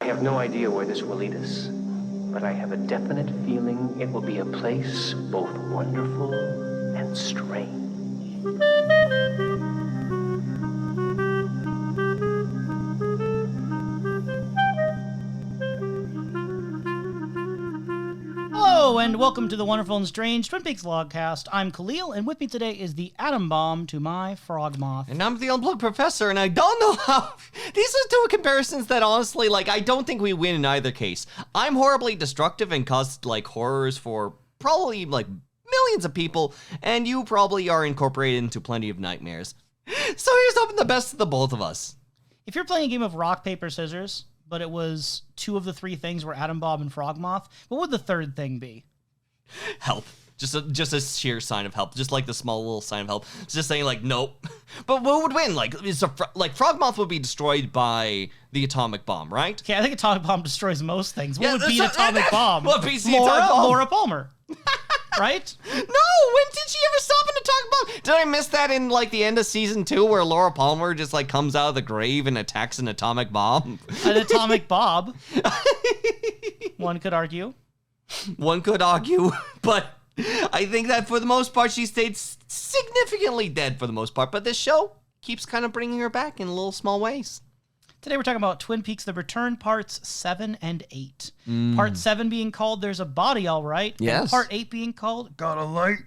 I have no idea where this will lead us, but I have a definite feeling it will be a place both wonderful and strange. Hello, and welcome to the Wonderful and Strange Twin Peaks Logcast. I'm Kalil, and with me today is the atom bomb to my frogmoth. And I'm the Unplugged Professor, and I don't know how... These are two comparisons that honestly, I don't think we win in either case. I'm horribly destructive and cause, horrors for probably, millions of people, and you probably are incorporated into plenty of nightmares. So here's hoping the best of the both of us. If you're playing a game of rock, paper, scissors, but it was two of the three things were atom bomb and frogmoth, what would the third thing be? Help. Just a sheer sign of help. Just the small little sign of help. It's just saying nope. But what would win? Frogmoth would be destroyed by the atomic bomb, right? Okay, I think atomic bomb destroys most things. What would beat atomic bomb? What beats the atomic bomb? Laura Palmer. Right? No, when did she ever stop an atomic bomb? Did I miss that in the end of season 2 where Laura Palmer just comes out of the grave and attacks an atomic bomb? An atomic bob. One could argue. One could argue, but I think that for the most part she stayed significantly dead for the most part, but this show keeps kind of bringing her back in little small ways. Today we're talking about Twin Peaks The Return parts 7 and 8. Part 7 being called There's a Body All Right. Yes. And part 8 being called Got a Light.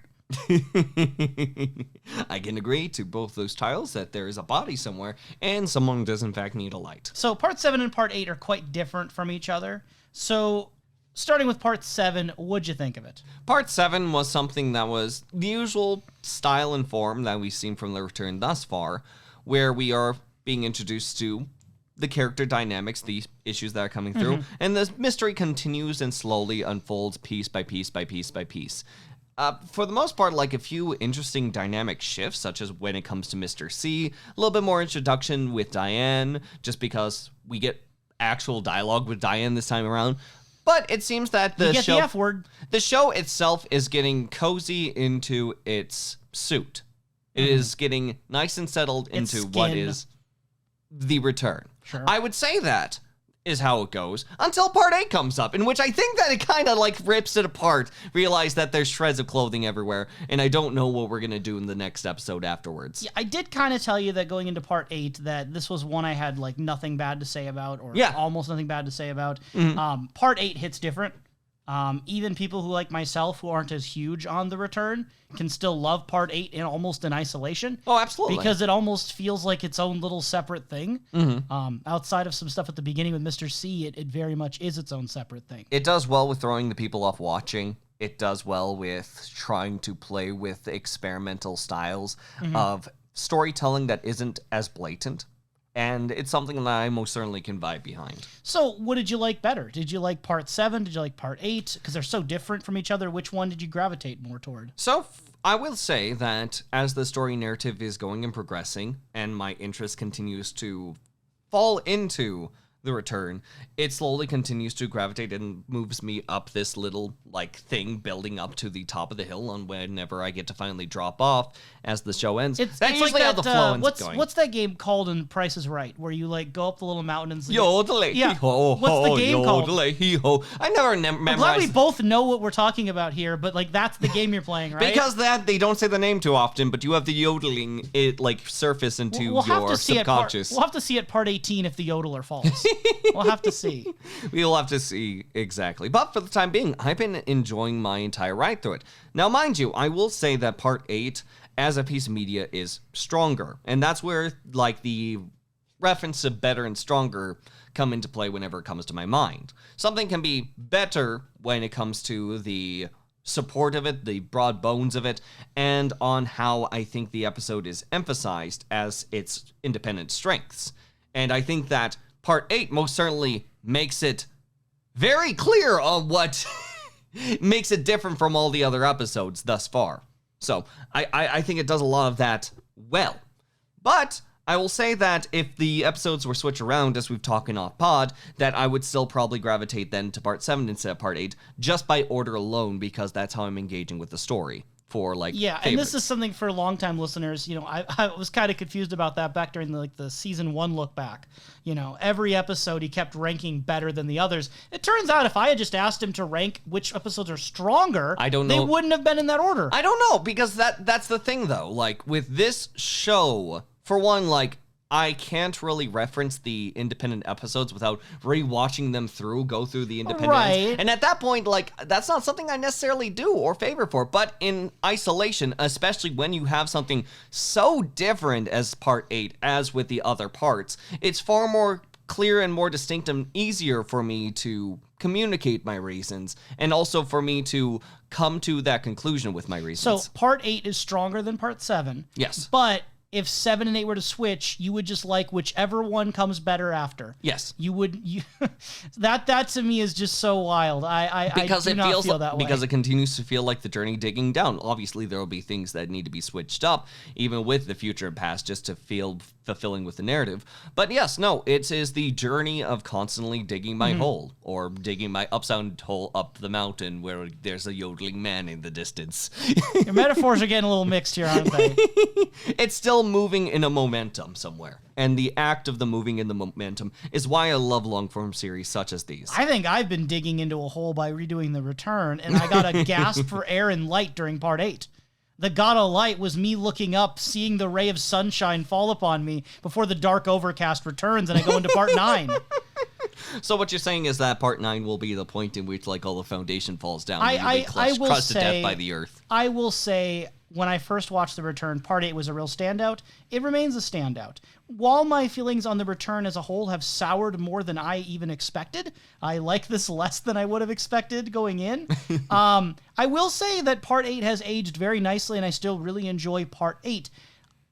I can agree to both those titles that there is a body somewhere and someone does in fact need a light. So part 7 and part 8 are quite different from each other. So starting with part 7, what'd you think of it? Part 7 was something that was the usual style and form that we've seen from The Return thus far, where we are being introduced to the character dynamics, the issues that are coming through, and the mystery continues and slowly unfolds piece by piece by piece by piece. For the most part, a few interesting dynamic shifts, such as when it comes to Mr. C, a little bit more introduction with Diane, just because we get actual dialogue with Diane this time around. But it seems that the show itself is getting cozy into its suit. It is getting nice and settled into what is The Return. Sure. I would say that is how it goes until part 8 comes up, in which I think that it kind of rips it apart, realize that there's shreds of clothing everywhere, and I don't know what we're going to do in the next episode afterwards. Yeah, I did kind of tell you that going into part 8 that this was one I had nothing bad to say about, or almost nothing bad to say about. Part 8 hits different. Even people who like myself, who aren't as huge on The Return, can still love part 8 almost in isolation. Oh, absolutely. Because it almost feels like its own little separate thing. Outside of some stuff at the beginning with Mr. C, it very much is its own separate thing. It does well with throwing the people off watching. It does well with trying to play with experimental styles of storytelling that isn't as blatant. And it's something that I most certainly can vibe behind. So what did you like better? Did you like part 7? Did you like part 8? Because they're so different from each other. Which one did you gravitate more toward? So I will say that as the story narrative is going and progressing, and my interest continues to fall into The Return, it slowly continues to gravitate and moves me up this little thing building up to the top of the hill on whenever I get to finally drop off as the show ends. It's usually how the flow ends up going. What's that game called in Price is Right, where you go up the little mountain and Yodelay, yeah. hee-ho, What's the game called? Yodelay, hee-ho. I never memorized. I'm glad we both know what we're talking about here, but that's the game you're playing, right? Because they don't say the name too often, but you have the yodeling surface into your subconscious. We'll have to see at part 18 if the yodeler falls. We'll have to see. We'll have to see, exactly. But for the time being, I've been enjoying my entire ride through it. Now, mind you, I will say that part 8, as a piece of media, is stronger. And that's where, the reference to better and stronger come into play whenever it comes to my mind. Something can be better when it comes to the support of it, the broad bones of it, and on how I think the episode is emphasized as its independent strengths. And I think that part 8 most certainly makes it very clear on what makes it different from all the other episodes thus far. So I think it does a lot of that well. But I will say that if the episodes were switched around, as we've talked in off-pod, that I would still probably gravitate then to part 7 instead of part 8, just by order alone, because that's how I'm engaging with the story. for like Yeah, favorites. and this is something for longtime listeners. I was kind of confused about that back during the season 1 look back. Every episode he kept ranking better than the others. It turns out if I had just asked him to rank which episodes are stronger, I don't know. They wouldn't have been in that order. I don't know, because that's the thing though. Like with this show, for one, like I can't really reference the independent episodes without rewatching them go through the independents. Right. And at that point, like, that's not something I necessarily do or favor for. But in isolation, especially when you have something so different as Part 8 as with the other parts, it's far more clear and more distinct and easier for me to communicate my reasons, and also for me to come to that conclusion with my reasons. So Part 8 is stronger than Part 7. Yes. But if 7 and 8 were to switch, you would just like whichever one comes better after. Yes. You would that to me is just so wild. Because I do it not feels feel that way. because it continues to feel like the journey digging down. Obviously, there will be things that need to be switched up, even with the future and past, just to feel fulfilling with the narrative. But yes, no, it is the journey of constantly digging my hole, or digging my upside hole up the mountain where there's a yodeling man in the distance. Your metaphors are getting a little mixed here, aren't they? It's still moving in a momentum somewhere. And the act of the moving in the momentum is why I love long-form series such as these. I think I've been digging into a hole by redoing The Return, and I got a gasp for air and light during Part 8. The God of Light was me looking up, seeing the ray of sunshine fall upon me before the dark overcast returns, and I go into Part 9. So what you're saying is that Part 9 will be the point in which like all the foundation falls down and you'll be crushed to death by the earth. I will say, when I first watched The Return, Part 8 was a real standout. It remains a standout. While my feelings on The Return as a whole have soured more than I even expected, I like this less than I would have expected going in. I will say that Part 8 has aged very nicely, and I still really enjoy Part 8.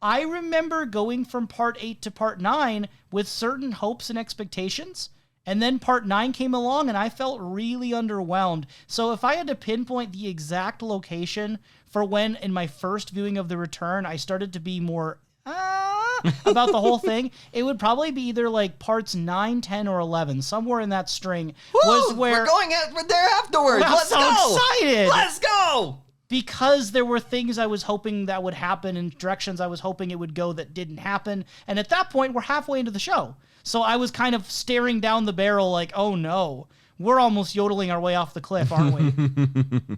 I remember going from Part 8 to Part 9 with certain hopes and expectations, and then Part 9 came along, and I felt really underwhelmed. So if I had to pinpoint the exact location for when, in my first viewing of The Return, I started to be more about the whole thing, it would probably be either like parts 9, 10, or 11, somewhere in that string. Woo, we're going there afterwards. Wow, Let's so go. excited. Let's go. Because there were things I was hoping that would happen and directions I was hoping it would go that didn't happen. And at that point, we're halfway into the show. So I was kind of staring down the barrel like, oh no, we're almost yodeling our way off the cliff, aren't we?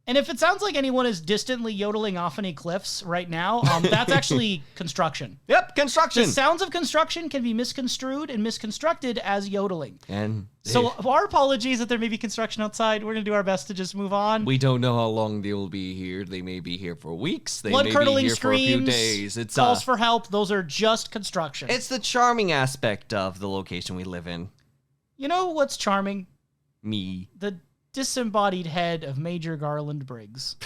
And if it sounds like anyone is distantly yodeling off any cliffs right now, that's actually construction. Yep, construction. The sounds of construction can be misconstrued and misconstructed as yodeling. And so our apologies that there may be construction outside. We're going to do our best to just move on. We don't know how long they will be here. They may be here for weeks. They may be Blood-curdling here for a few screams, days. It's calls for help. Those are just construction. It's the charming aspect of the location we live in. You know what's charming? Me. The disembodied head of Major Garland Briggs.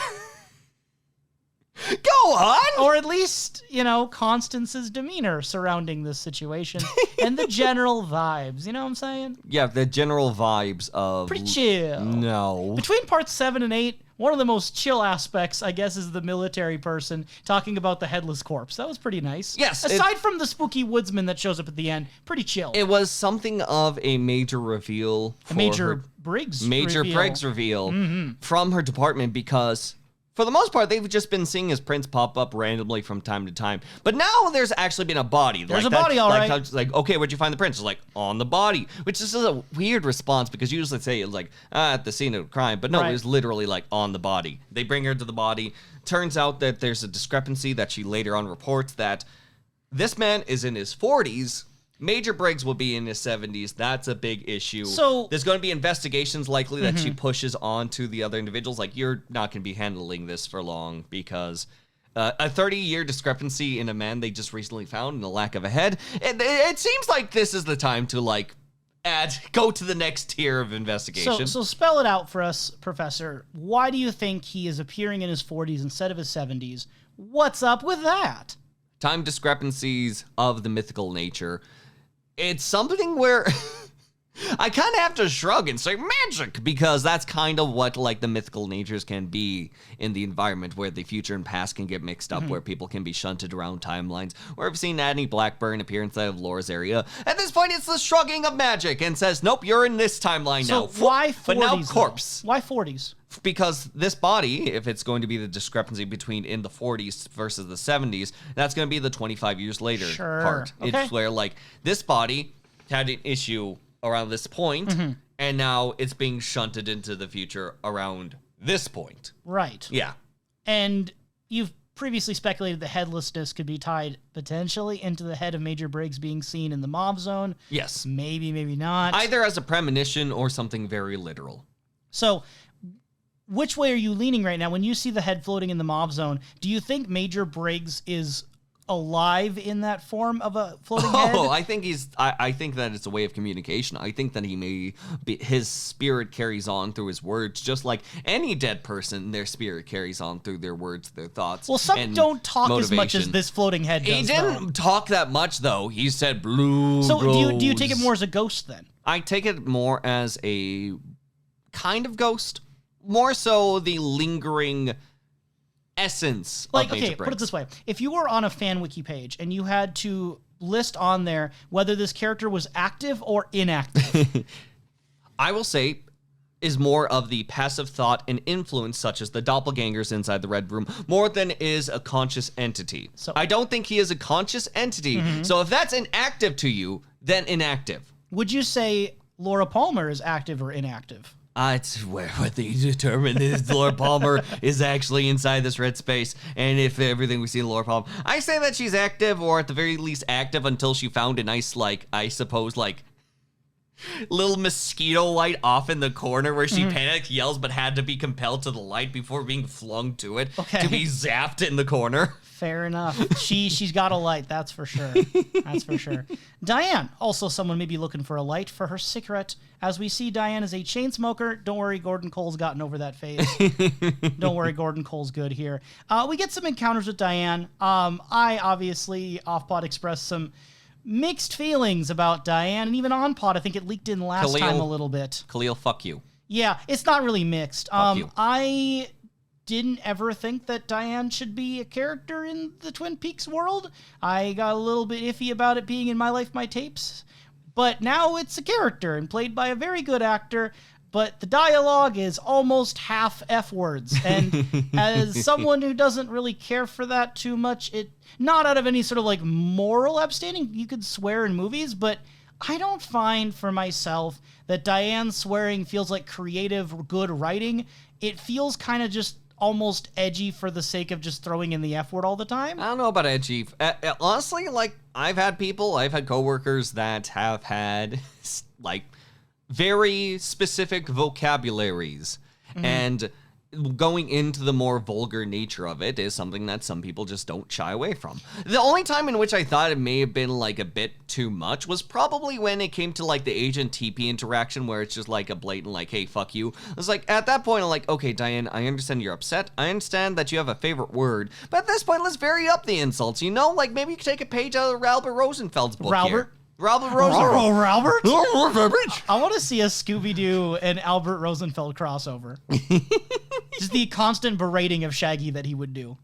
Go on! Or at least, Constance's demeanor surrounding this situation and the general vibes. You know what I'm saying? Yeah, the general vibes of... Pretty chill. No. Between parts 7 and 8, one of the most chill aspects, I guess, is the military person talking about the headless corpse. That was pretty nice. Yes. Aside from the spooky woodsman that shows up at the end, pretty chill. It was something of a major reveal. Major Briggs reveal from her department, because for the most part, they've just been seeing his prints pop up randomly from time to time. But now there's actually been a body. There's a body, all right. Like, okay, where'd you find the prints? It's like, on the body. Which is a weird response, because you usually say it's like, at the scene of the crime. But no, Right. it was literally like, on the body. They bring her to the body. Turns out that there's a discrepancy that she later on reports that this man is in his 40s. Major Briggs will be in his 70s. That's a big issue. So there's going to be investigations likely that she pushes on to the other individuals. Like, you're not going to be handling this for long, because a 30-year discrepancy in a man they just recently found and a lack of a head. It seems like this is the time to go to the next tier of investigation. So spell it out for us, Professor. Why do you think he is appearing in his 40s instead of his 70s? What's up with that? Time discrepancies of the mythical nature. It's something where I kind of have to shrug and say magic, because that's kind of what like the mythical natures can be in the environment, where the future and past can get mixed up, where people can be shunted around timelines, where I've seen Annie Blackburn appear inside of Laura's area. At this point, it's the shrugging of magic and says, nope, you're in this timeline now. So why 40s? But now corpse. Though? Why 40s? Because this body, if it's going to be the discrepancy between in the 40s versus the 70s, that's going to be the 25 years later part. Okay. It's where like this body had an issue around this point, and now it's being shunted into the future around this point. Right. Yeah. And you've previously speculated the headlessness could be tied potentially into the head of Major Briggs being seen in the Mauve Zone. Yes. Maybe, maybe not. Either as a premonition or something very literal. So, which way are you leaning right now? When you see the head floating in the Mauve Zone, do you think Major Briggs is alive in that form of a floating head? I think I think that it's a way of communication. I think that he may be, his spirit carries on through his words, just like any dead person, their spirit carries on through their words, their thoughts. Well, some don't talk motivation. as much as this floating head does. He didn't talk that much, though. He said blue. So do you take it more as a ghost then? I take it more as a kind of ghost, more so the lingering essence like, of Major okay, Briggs. put it this way. If you were on a fan wiki page and you had to list on there whether this character was active or inactive. I will say is more of the passive thought and influence, such as the doppelgangers inside the Red Room, more than is a conscious entity. So I don't think he is a conscious entity. So if that's inactive to you, then inactive. Would you say Laura Palmer is active or inactive? It's what they determine is Laura Palmer is actually inside this red space, and if everything we see in Laura Palmer, I say that she's active, or at the very least active, until she found a nice, like, I suppose, like, little mosquito light off in the corner where she panicked, yells, but had to be compelled to the light before being flung to it to be zapped in the corner. Fair enough. She's got a light, that's for sure. That's for sure. Diane, also someone may be looking for a light for her cigarette. As we see, Diane is a chain smoker. Don't worry, Gordon Cole's gotten over that phase. Don't worry, Gordon Cole's good here. We get some encounters with Diane. I obviously off-pod expressed some mixed feelings about Diane, and even on pod, I think it leaked in last time a little bit. Kalil, fuck you. Yeah, it's not really mixed. Fuck you. I didn't ever think that Diane should be a character in the Twin Peaks world. I got a little bit iffy about it being in My Life, My Tapes. But now it's a character and played by a very good actor, but the dialogue is almost half F words. And as someone who doesn't really care for that too much, not out of any sort of like moral abstaining, you could swear in movies, but I don't find for myself that Diane swearing feels like creative, good writing. It feels kind of just almost edgy for the sake of just throwing in the F word all the time. I don't know about edgy. Honestly, like, I've had coworkers that have had, like, very specific vocabularies, and going into the more vulgar nature of it is something that some people just don't shy away from. The only time in which I thought it may have been like a bit too much was probably when it came to like the Agent TP interaction, where it's just like a blatant like, hey, fuck you. I was like, at that point, I'm like, okay, Diane, I understand you're upset. I understand that you have a favorite word, but at this point, let's vary up the insults, you know? Like, maybe you could take a page out of Albert Rosenfeld's book here. Albert Rosenfeld. Albert? I want to see a Scooby-Doo and Albert Rosenfeld crossover. Just the constant berating of Shaggy that he would do.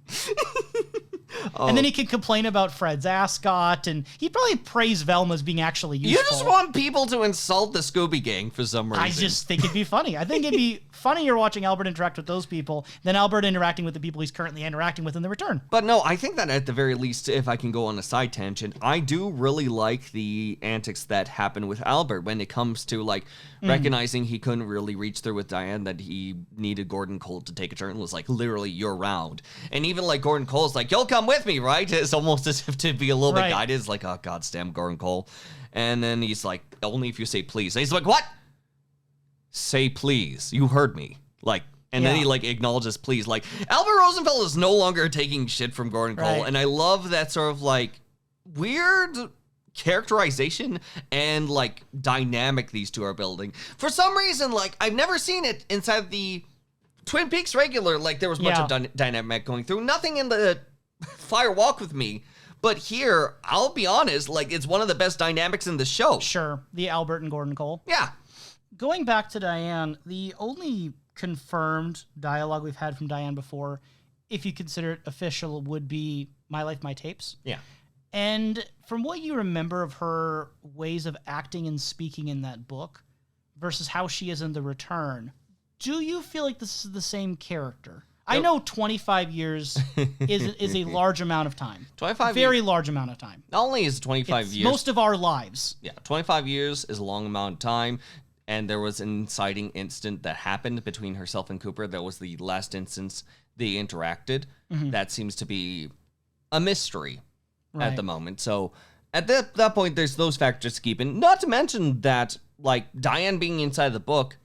And then he could complain about Fred's ascot, and he'd probably praise Velma as being actually useful. You just want people to insult the Scooby Gang for some reason. I just think it'd be funny. I think it'd be funnier watching Albert interact with those people than Albert interacting with the people he's currently interacting with in the return. But no, I think that at the very least, if I can go on a side tangent, I do really like the antics that happen with Albert when it comes to like recognizing he couldn't really reach through with Diane, that he needed Gordon Cole to take a turn. It was like, literally, you're round. And even like Gordon Cole's like, you'll come with me, right? It's almost as if to be a little bit guided. It's like, oh, God damn Gordon Cole. And then he's like, only if you say please. And he's like, what? Say please. You heard me. Like, and then he like acknowledges please. Like, Albert Rosenfeld is no longer taking shit from Gordon Cole. And I love that sort of like weird characterization and like dynamic these two are building. For some reason, like, I've never seen it inside the Twin Peaks regular. Like, there was much of dynamic going through. Nothing in the Fire Walk with Me, But here, I'll be honest, like, it's one of the best dynamics in the show. Sure, the Albert and Gordon Cole. Yeah. Going back to Diane, the only confirmed dialogue we've had from Diane before, if you consider it official, would be My Life, My Tapes. Yeah. And from what you remember of her ways of acting and speaking in that book versus how she is in The Return, do you feel like this is the same character? I know 25 years is a large amount of time. 25 Very large amount of time. Not only is 25 years... most of our lives. Yeah, 25 years is a long amount of time. And there was an inciting incident that happened between herself and Cooper. That was the last instance they interacted. Mm-hmm. That seems to be a mystery at the moment. So at that point, there's those factors to keep in. Not to mention that, like, Diane being inside the book,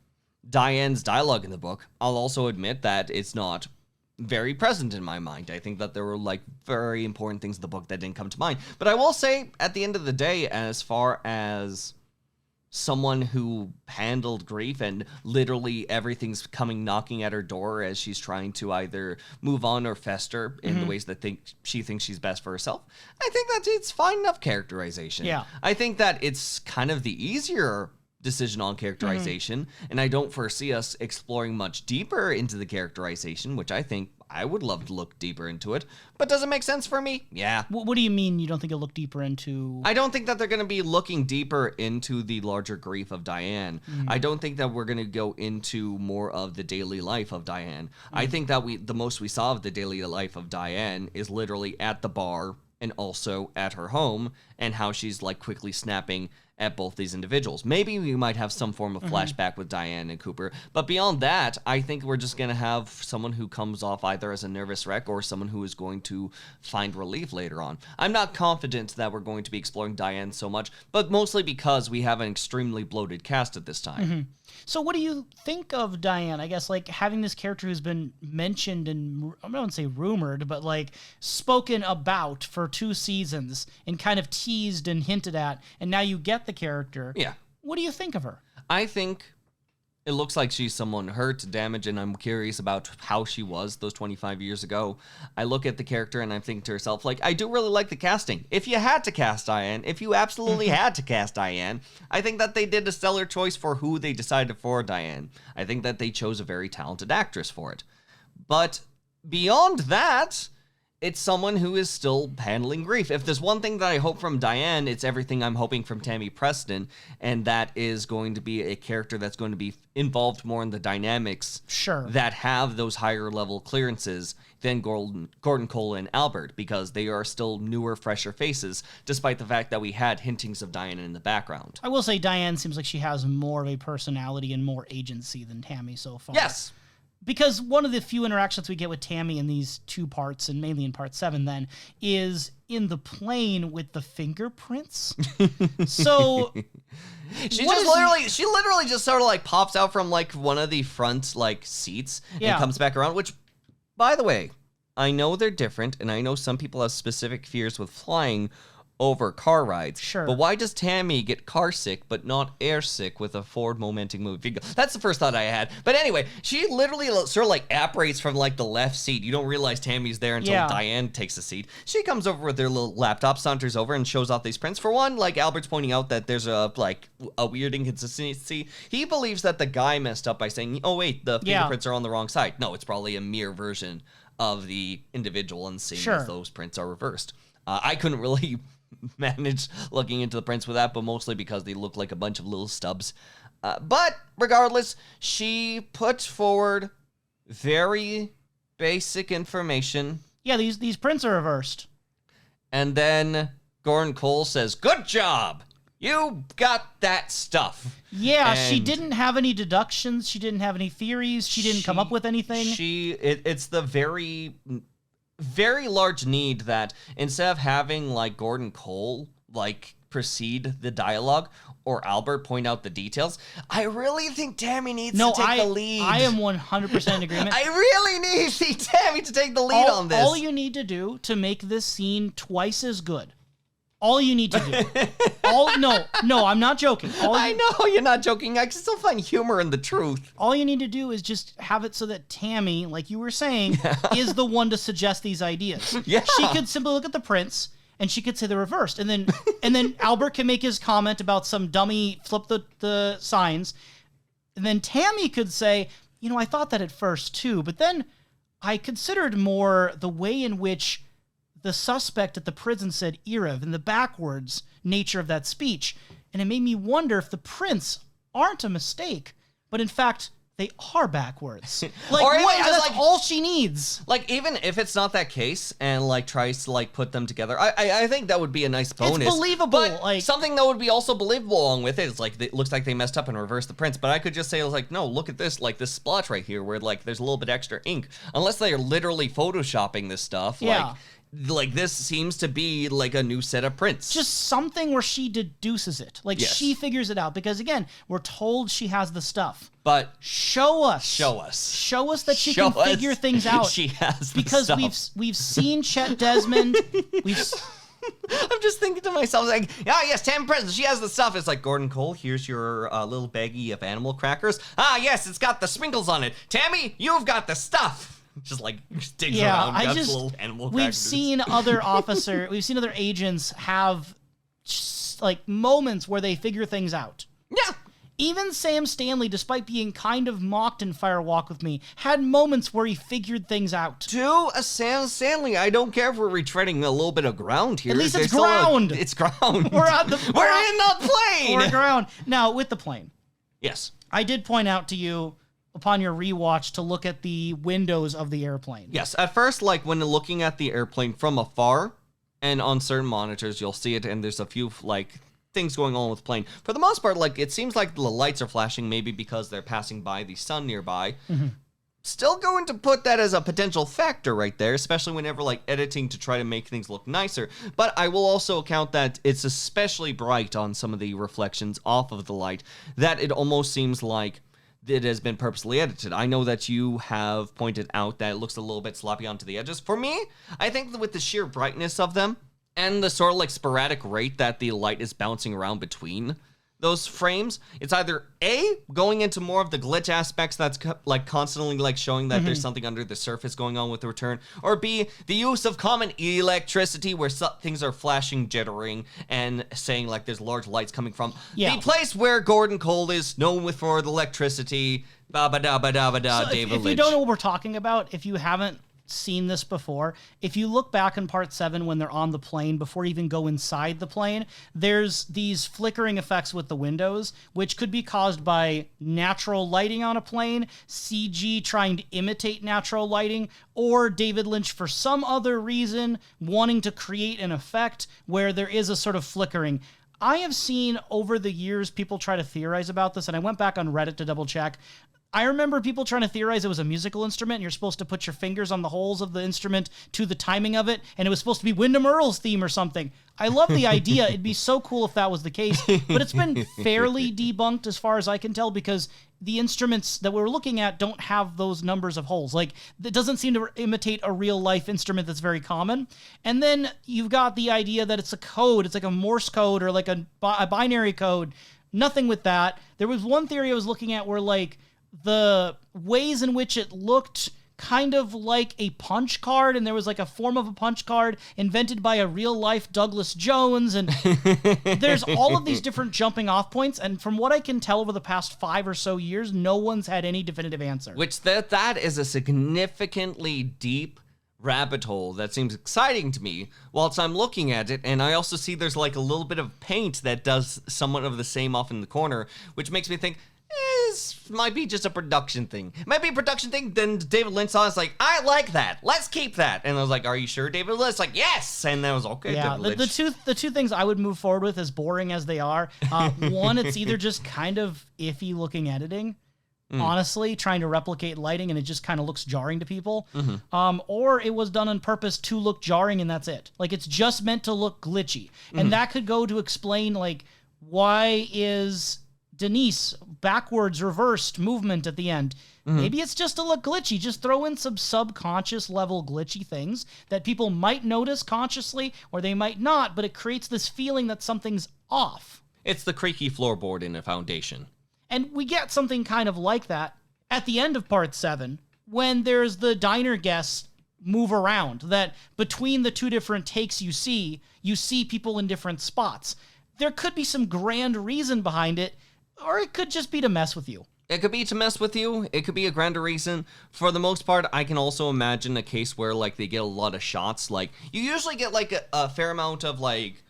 Diane's dialogue in the book, I'll also admit that it's not very present in my mind. I think that there were, like, very important things in the book that didn't come to mind. But I will say, at the end of the day, as far as someone who handled grief and literally everything's coming knocking at her door as she's trying to either move on or fester in the ways that she thinks she's best for herself, I think that it's fine enough characterization. Yeah. I think that it's kind of the easier decision on characterization, and I don't foresee us exploring much deeper into the characterization, which I think I would love to look deeper into it. But does it make sense for me? Yeah. What do you mean you don't think you'll look deeper into... I don't think that they're going to be looking deeper into the larger grief of Diane. I don't think that we're going to go into more of the daily life of Diane. I think that the most we saw of the daily life of Diane is literally at the bar and also at her home, and how she's, like, quickly snapping at both these individuals. Maybe we might have some form of flashback with Diane and Cooper, but beyond that, I think we're just going to have someone who comes off either as a nervous wreck or someone who is going to find relief later on. I'm not confident that we're going to be exploring Diane so much, but mostly because we have an extremely bloated cast at this time. So what do you think of Diane? I guess, like, having this character who's been mentioned and, I don't want to say rumored, but, like, spoken about for 2 seasons and kind of teased and hinted at, and now you get the character. Yeah. What do you think of her? I think it looks like she's someone hurt, damaged, and I'm curious about how she was those 25 years ago. I look at the character and I'm thinking to herself, like, I do really like the casting. If you had to cast Diane, if you absolutely had to cast Diane, I think that they did a stellar choice for who they decided for Diane. I think that they chose a very talented actress for it. But beyond that, it's someone who is still handling grief. If there's one thing that I hope from Diane, it's everything I'm hoping from Tammy Preston, and that is going to be a character that's going to be involved more in the dynamics that have those higher level clearances than Gordon Cole and Albert, because they are still newer, fresher faces, despite the fact that we had hintings of Diane in the background. I will say Diane seems like she has more of a personality and more agency than Tammy so far. Yes. Because one of the few interactions we get with Tammy in these 2 parts, and mainly in part 7 then, is in the plane with the fingerprints. So she literally just sort of, like, pops out from, like, one of the front, like, seats and comes back around, which, by the way, I know they're different, and I know some people have specific fears with flying over car rides. Sure. But why does Tammy get car sick but not air sick with a forward momenting moving vehicle? That's the first thought I had. But anyway, she literally sort of, like, apparates from, like, the left seat. You don't realize Tammy's there until Diane takes a seat. She comes over with her little laptop, saunters over, and shows off these prints. For one, like, Albert's pointing out that there's a weird inconsistency. He believes that the guy messed up by saying, oh wait, the fingerprints are on the wrong side. No, it's probably a mirror version of the individual, and seeing as those prints are reversed. I couldn't really manage looking into the prints with that, but mostly because they look like a bunch of little stubs. But regardless, she put forward very basic information. Yeah, these prints are reversed. And then Gordon Cole says, "Good job! You got that stuff." Yeah, she didn't have any deductions. She didn't have any theories. She didn't come up with anything. It's the very, very large need that instead of having, like, Gordon Cole, like, precede the dialogue or Albert point out the details, I really think Tammy needs to take the lead. I am 100% in agreement. I really need Tammy to take the lead on this. All you need to do to make this scene twice as good. All you need to do. No, I'm not joking. I know you're not joking. I can still find humor in the truth. All you need to do is just have it so that Tammy, like you were saying, is the one to suggest these ideas. Yeah. She could simply look at the prints and she could say the reversed. And then Albert can make his comment about some dummy flip the signs. And then Tammy could say, I thought that at first too, but then I considered more the way in which the suspect at the prison said Erev and the backwards nature of that speech. And it made me wonder if the prints aren't a mistake, but in fact, they are backwards. That's all she needs. Like, even if it's not that case and, like, tries to, like, put them together, I think that would be a nice bonus. It's believable. But something that would be also believable along with it is, like, it looks like they messed up and reversed the prints. But I could just say, like, no, look at this, like, this splotch right here where, like, there's a little bit extra ink. Unless they are literally photoshopping this stuff, like this seems to be like a new set of prints. Just something where she deduces it. Like, she figures it out. Because, again, we're told she has the stuff. But show us that she can figure things out. She has the because stuff. we've seen Chet Desmond. I'm just thinking to myself, like, yes, Tammy Preston, she has the stuff. It's like, Gordon Cole, here's your little baggie of animal crackers. Yes, it's got the sprinkles on it. Tammy, you've got the stuff. Just like digs around, little animal we've seen other agents have like moments where they figure things out. Yeah. Even Sam Stanley, despite being kind of mocked in Fire Walk with Me, had moments where he figured things out. To a Sam Stanley, I don't care if we're retreading a little bit of ground here. At least it's ground. It's ground. We're in the plane. We're ground. Now, with the plane. Yes. I did point out to you upon your rewatch to look at the windows of the airplane. Yes, at first, like, when looking at the airplane from afar, and on certain monitors, you'll see it, and there's a few, like, things going on with the plane. For the most part, like, it seems like the lights are flashing, maybe because they're passing by the sun nearby. Mm-hmm. Still going to put that as a potential factor right there, especially whenever, like, editing to try to make things look nicer. But I will also account that it's especially bright on some of the reflections off of the light, that it almost seems like it has been purposely edited. I know that you have pointed out that it looks a little bit sloppy onto the edges. For me, I think that with the sheer brightness of them and the sort of like sporadic rate that the light is bouncing around between those frames, it's either A, going into more of the glitch aspects that's like constantly like showing that there's something under the surface going on with the return, or B, the use of common electricity where things are flashing, jittering, and saying like there's large lights coming from the place where Gordon Cole is known for the electricity. Ba-ba-da-ba-da-ba-da, David Lynch. If you don't know what we're talking about, if you haven't seen this before, if you look back in part 7 when they're on the plane before you even go inside the plane, there's these flickering effects with the windows, which could be caused by natural lighting on a plane, CG trying to imitate natural lighting, or David Lynch for some other reason wanting to create an effect where there is a sort of flickering. I have seen over the years people try to theorize about this, and I went back on Reddit to double check. I remember people trying to theorize it was a musical instrument, and you're supposed to put your fingers on the holes of the instrument to the timing of it, and it was supposed to be Wyndham Earle's theme or something. I love the idea. It'd be so cool if that was the case, but it's been fairly debunked as far as I can tell, because the instruments that we're looking at don't have those numbers of holes. Like, it doesn't seem to imitate a real-life instrument that's very common. And then you've got the idea that it's a code. It's like a Morse code or like a binary code. Nothing with that. There was one theory I was looking at where, like, the ways in which it looked kind of like a punch card, and there was like a form of a punch card invented by a real-life Douglas Jones, and there's all of these different jumping off points, and from what I can tell over the past 5 or so years, no one's had any definitive answer. Which that is a significantly deep rabbit hole that seems exciting to me whilst I'm looking at it, and I also see there's like a little bit of paint that does somewhat of the same off in the corner, which makes me think, this might be just a production thing. It might be a production thing. Then David Lynch saw it, like, I like that. Let's keep that. And I was like, are you sure, David Lynch? Like, yes. And I was okay. Yeah, the two things I would move forward with, as boring as they are, one, it's either just kind of iffy looking editing, honestly, trying to replicate lighting, and it just kind of looks jarring to people. Or it was done on purpose to look jarring, and that's it. Like, it's just meant to look glitchy. And that could go to explain, like, why is Denise backwards reversed movement at the end? Maybe it's just to look glitchy. Just throw in some subconscious level glitchy things that people might notice consciously or they might not, but it creates this feeling that something's off. It's the creaky floorboard in a foundation. And we get something kind of like that at the end of part 7 when there's the diner guests move around, that between the two different takes you see people in different spots. There could be some grand reason behind it, or it could just be to mess with you. It could be to mess with you. It could be a grander reason. For the most part, I can also imagine a case where, like, they get a lot of shots. Like, you usually get, like, a fair amount of, like,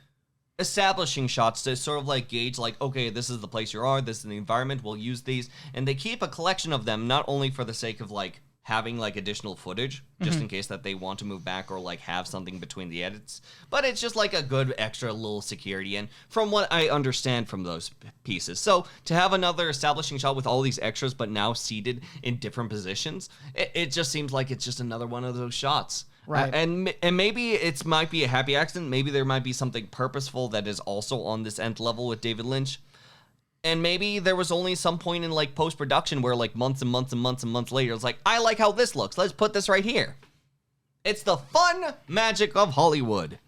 establishing shots to sort of, like, gauge, like, okay, this is the place you are, this is the environment, we'll use these. And they keep a collection of them, not only for the sake of, like, having, like, additional footage, just in case that they want to move back or, like, have something between the edits. But it's just, like, a good extra little security, and from what I understand from those pieces. So, to have another establishing shot with all these extras, but now seated in different positions, it just seems like it's just another one of those shots. Right. And maybe it might be a happy accident. Maybe there might be something purposeful that is also on this nth level with David Lynch. And maybe there was only some point in, like, post-production where, like, months and months and months and months later, it's like, I like how this looks. Let's put this right here. It's the fun magic of Hollywood.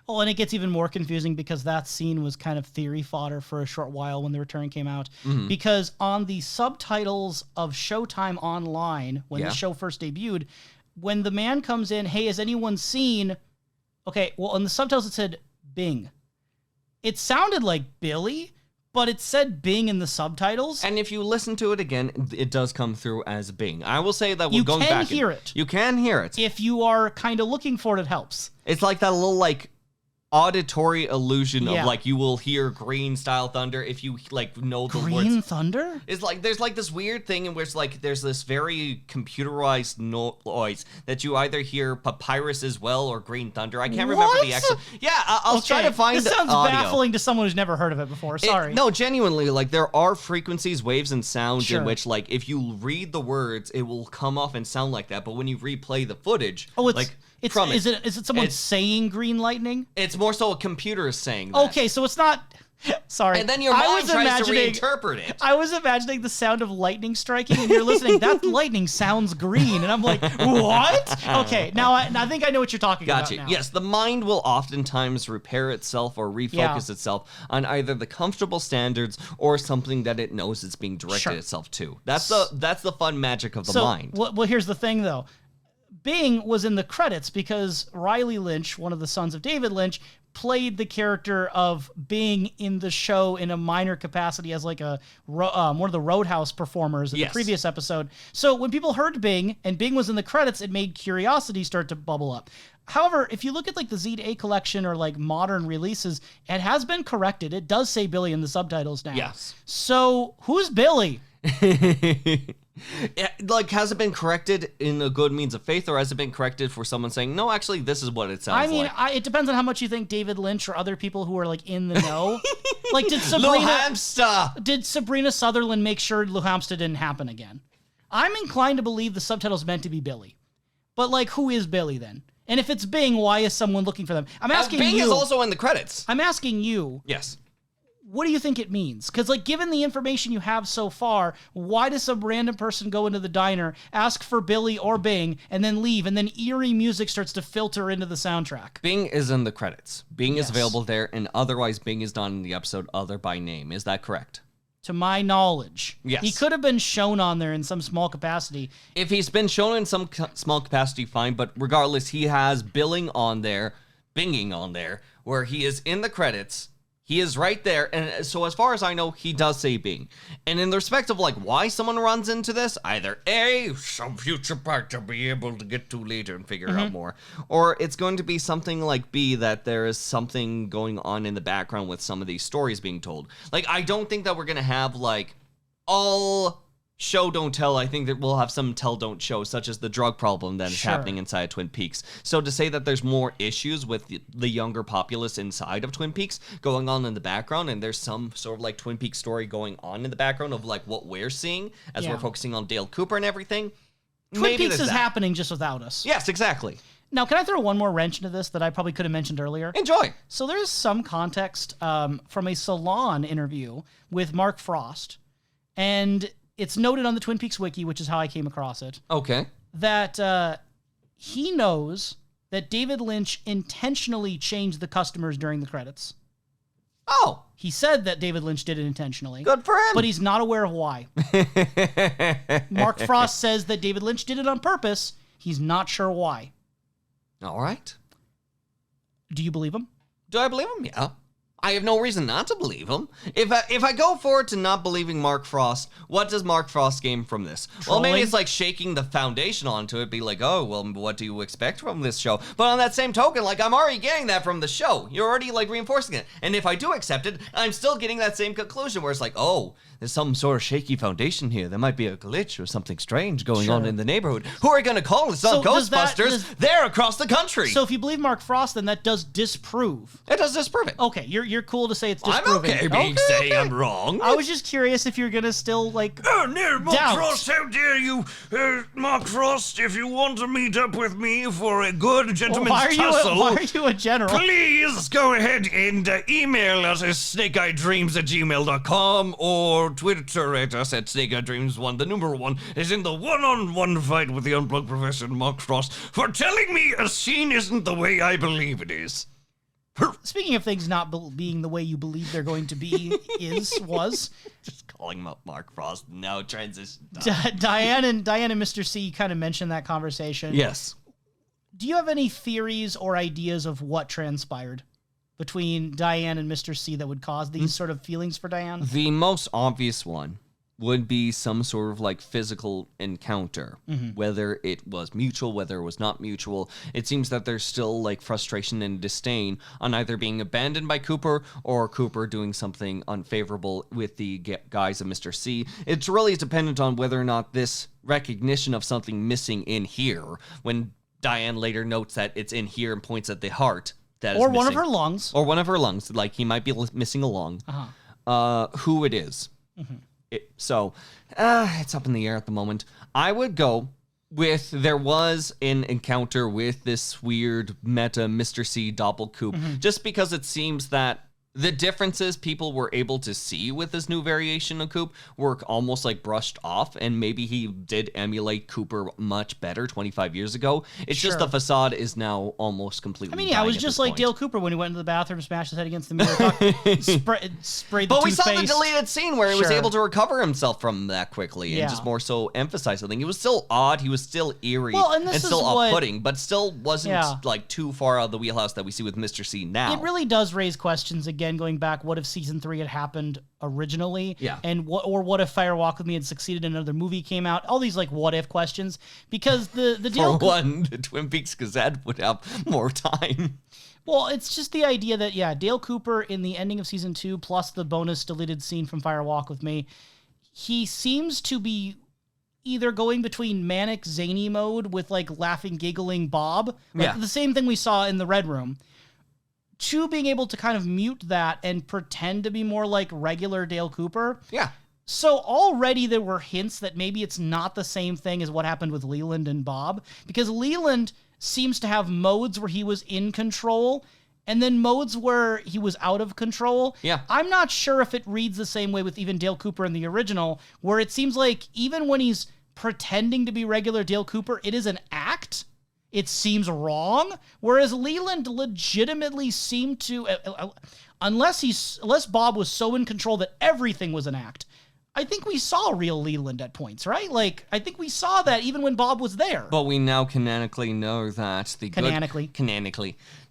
Oh, and it gets even more confusing because that scene was kind of theory fodder for a short while when The Return came out. Because on the subtitles of Showtime Online, when the show first debuted, when the man comes in, hey, has anyone seen... Okay, well, on the subtitles it said Bing. It sounded like Billy... but it said Bing in the subtitles. And if you listen to it again, it does come through as Bing. I will say that we're going back. You can hear it. You can hear it. If you are kind of looking for it, it helps. It's like that little, like, auditory illusion of, like, you will hear green style thunder if you, like, know the words. Green thunder? It's like, there's, like, this weird thing in which, like, there's this very computerized noise that you either hear papyrus as well or green thunder. I can't remember the actual... Yeah, I'll try to find this sounds audio. baffling to someone who's never heard of it before. Sorry. No, genuinely, like, there are frequencies, waves, and sounds in which, like, if you read the words, it will come off and sound like that. But when you replay the footage, is it someone saying green lightning? It's more so a computer is saying that. Okay, so it's not... Sorry. And then your mind tries to reinterpret it. I was imagining the sound of lightning striking, and you're listening, that lightning sounds green. And I'm like, what? Okay, now I think I know what you're talking about now. Yes, the mind will oftentimes repair itself or refocus itself on either the comfortable standards or something that it knows it's being directed itself to. That's the fun magic of the mind. Well, here's the thing, though. Bing was in the credits because Riley Lynch, one of the sons of David Lynch, played the character of Bing in the show in a minor capacity as like a one of the Roadhouse performers in the previous episode. So when people heard Bing and Bing was in the credits, it made curiosity start to bubble up. However, if you look at like the Z8 collection or like modern releases, it has been corrected. It does say Billy in the subtitles now. Yes. So who's Billy? Like, has it been corrected in a good means of faith, or has it been corrected for someone saying, no, actually, this is what it sounds like? I mean, it depends on how much you think David Lynch or other people who are, like, in the know. Like, did Sabrina Sutherland make sure Luhamsta didn't happen again? I'm inclined to believe the subtitle's meant to be Billy. But, like, who is Billy, then? And if it's Bing, why is someone looking for them? I'm asking Bing you... is also in the credits. I'm asking you... Yes. What do you think it means? Because, like, given the information you have so far, why does some random person go into the diner, ask for Billy or Bing, and then leave, and then eerie music starts to filter into the soundtrack? Bing is in the credits. Bing is available there, and otherwise Bing is not in the episode other by name. Is that correct? To my knowledge. Yes. He could have been shown on there in some small capacity. If he's been shown in some small capacity, fine, but regardless, he has binging on there, where he is in the credits. He is right there, and so as far as I know, he does say Bing. And in the respect of, like, why someone runs into this, either A, some future part to be able to get to later and figure out more, or it's going to be something like B, that there is something going on in the background with some of these stories being told. Like, I don't think that we're going to have, like, all... show don't tell. I think that we'll have some tell don't show, such as the drug problem that is happening inside Twin Peaks. So to say that there's more issues with the younger populace inside of Twin Peaks going on in the background, and there's some sort of like Twin Peaks story going on in the background of like what we're seeing as we're focusing on Dale Cooper and everything. Twin Peaks is happening just without us. Yes, exactly. Now, can I throw one more wrench into this that I probably could have mentioned earlier? Enjoy. So there's some context from a Salon interview with Mark Frost, and it's noted on the Twin Peaks wiki, which is how I came across it. Okay. That he knows that David Lynch intentionally changed the customers during the credits. Oh. He said that David Lynch did it intentionally. Good for him. But he's not aware of why. Mark Frost says that David Lynch did it on purpose. He's not sure why. All right. Do you believe him? Do I believe him? Yeah. I have no reason not to believe him. If I go forward to not believing Mark Frost, what does Mark Frost gain from this? Trolling? Well, maybe it's like shaking the foundation onto it, be like, oh, well, what do you expect from this show? But on that same token, like, I'm already getting that from the show. You're already, like, reinforcing it. And if I do accept it, I'm still getting that same conclusion where it's like, oh, there's some sort of shaky foundation here. There might be a glitch or something strange going on in the neighborhood. Who are we going to call? It's not Ghostbusters. They're across the country. So if you believe Mark Frost, then that does disprove. It does disprove it. Okay, you're cool to say it's disproving. I'm okay being saying I'm wrong. I was just curious if you're gonna still like. Oh no, Mark doubt. Frost! How dare you, Mark Frost? If you want to meet up with me for a good gentleman's tussle, why are you a general? please go ahead and email us at snakeeyedreams@gmail.com or Twitter at us at snakeeyedreams1. The number 1 is in the one-on-one fight with the Unplugged Professor and Mark Frost for telling me a scene isn't the way I believe it is. Speaking of things not being the way you believe they're going to be, was just calling him up Mark Frost. Now transition. Diane and Mr. C kind of mentioned that conversation. Yes. Do you have any theories or ideas of what transpired between Diane and Mr. C that would cause these sort of feelings for Diane? The most obvious one would be some sort of like physical encounter, whether it was mutual, whether it was not mutual. It seems that there's still like frustration and disdain on either being abandoned by Cooper or Cooper doing something unfavorable with the guise of Mr. C. It's really dependent on whether or not this recognition of something missing in here, when Diane later notes that it's in here and points at the heart that is or missing. one of her lungs. Or one of her lungs, like he might be missing a lung. Who it is. It's up in the air at the moment. I would go with there was an encounter with this weird meta Mr. C doppelcoop, just because it seems that the differences people were able to see with this new variation of Coop were almost like brushed off, and maybe he did emulate Cooper much better 25 years ago. It's just the facade is now almost completely I was just like Dale Cooper when he went into the bathroom, smashed his head against the mirror, sprayed the But we toothpaste. saw the deleted scene where he was able to recover himself from that quickly and just more so emphasize something. He was still odd, he was still eerie, and still off-putting, but still wasn't like too far out of the wheelhouse that we see with Mr. C now. It really does raise questions again. Going back, what if season 3 had happened originally? Yeah. And what if Fire Walk with Me had succeeded and another movie came out? All these like what if questions, because the deal. For one, the Twin Peaks Gazette would have more time. Well, it's just the idea that Dale Cooper in the ending of season 2 plus the bonus deleted scene from Fire Walk with Me, he seems to be either going between manic zany mode with like laughing giggling Bob, like the same thing we saw in the Red Room, to being able to kind of mute that and pretend to be more like regular Dale Cooper. Yeah. So already there were hints that maybe it's not the same thing as what happened with Leland and Bob, because Leland seems to have modes where he was in control and then modes where he was out of control. Yeah. I'm not sure if it reads the same way with even Dale Cooper in the original, where it seems like even when he's pretending to be regular Dale Cooper, it is an act. It seems wrong, whereas Leland legitimately seemed to, unless Bob was so in control that everything was an act. I think we saw real Leland at points, right? Like, I think we saw that even when Bob was there. But we now canonically know that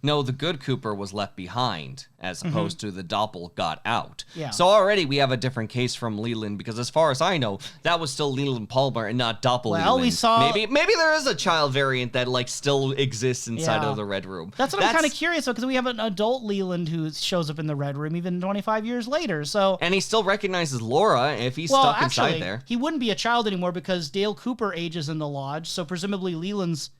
the good Cooper was left behind, as opposed to the Doppel got out. Yeah. So already we have a different case from Leland, because as far as I know, that was still Leland Palmer and not Doppel Well, Leland. we saw... Maybe there is a child variant that like still exists inside of the Red Room. That's what I'm kind of curious about, because we have an adult Leland who shows up in the Red Room even 25 years later. So and he still recognizes Laura if he's stuck inside there. He wouldn't be a child anymore because Dale Cooper ages in the lodge, so presumably Leland's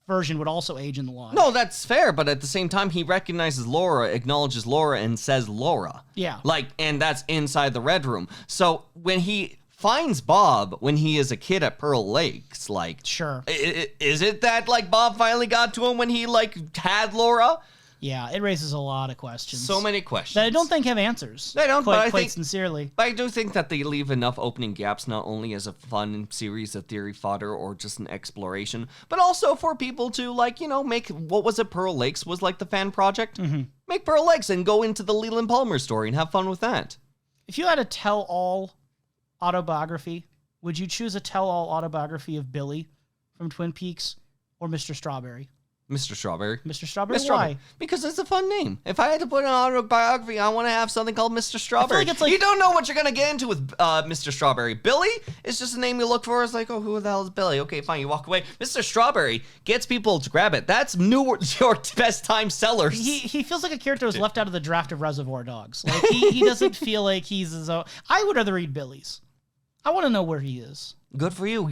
version would also age in the lodge. No, that's fair, but at the same time, he recognizes Laura, acknowledges Laura, and says Laura. Yeah. And that's inside the Red Room. So when he finds Bob when he is a kid at Pearl Lakes, sure. Is it that, Bob finally got to him when he, had Laura? Yeah, it raises a lot of questions. So many questions. That I don't think have answers. They don't, quite sincerely. But I do think that they leave enough opening gaps, not only as a fun series of theory fodder or just an exploration, but also for people to, make, what was it, Pearl Lakes was the fan project? Mm-hmm. Make Pearl Lakes and go into the Leland Palmer story and have fun with that. If you had a tell-all autobiography, would you choose a tell-all autobiography of Billy from Twin Peaks or Mr. Strawberry? Mr. Strawberry. Mr. Strawberry? Why? Because it's a fun name. If I had to put an autobiography, I want to have something called Mr. Strawberry. Like it's like, you don't know what you're going to get into with Mr. Strawberry. Billy is just a name you look for. It's like, oh, who the hell is Billy? Okay, fine, you walk away. Mr. Strawberry gets people to grab it. That's your best time sellers. He feels like a character was left out of the draft of Reservoir Dogs. Like he doesn't feel like he's his own. I would rather read Billy's. I want to know where he is. Good for you.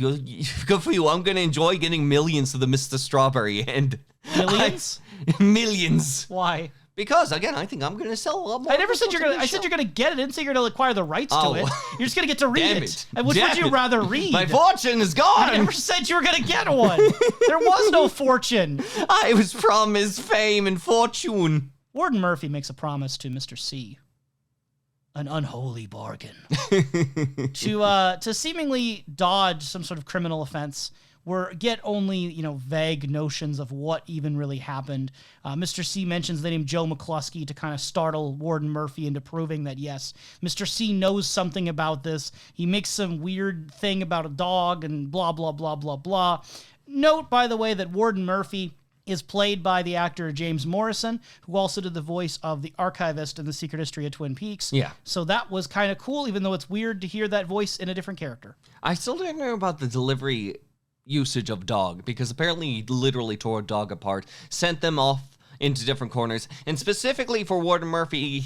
Good for you. I'm going to enjoy getting millions to the Mr. Strawberry end. Millions? Millions. Why? Because, again, I think I'm going to sell a lot more. I never said you're going to... I said you're going to get it. I didn't say you're going to acquire the rights to it. You're just going to get to read it. And which would you rather read? My fortune is gone. I never said you were going to get one. There was no fortune. I was promised fame and fortune. Warden Murphy makes a promise to Mr. C. An unholy bargain. to seemingly dodge some sort of criminal offense or get only, vague notions of what even really happened. Mr. C mentions the name Joe McCluskey to kind of startle Warden Murphy into proving that, yes, Mr. C knows something about this. He makes some weird thing about a dog and blah, blah, blah, blah, blah. Note, by the way, that Warden Murphy is played by the actor James Morrison, who also did the voice of the archivist in The Secret History of Twin Peaks. Yeah. So that was kind of cool, even though it's weird to hear that voice in a different character. I still don't know about the delivery usage of dog, because apparently he literally tore a dog apart, sent them off into different corners, and specifically for Warden Murphy,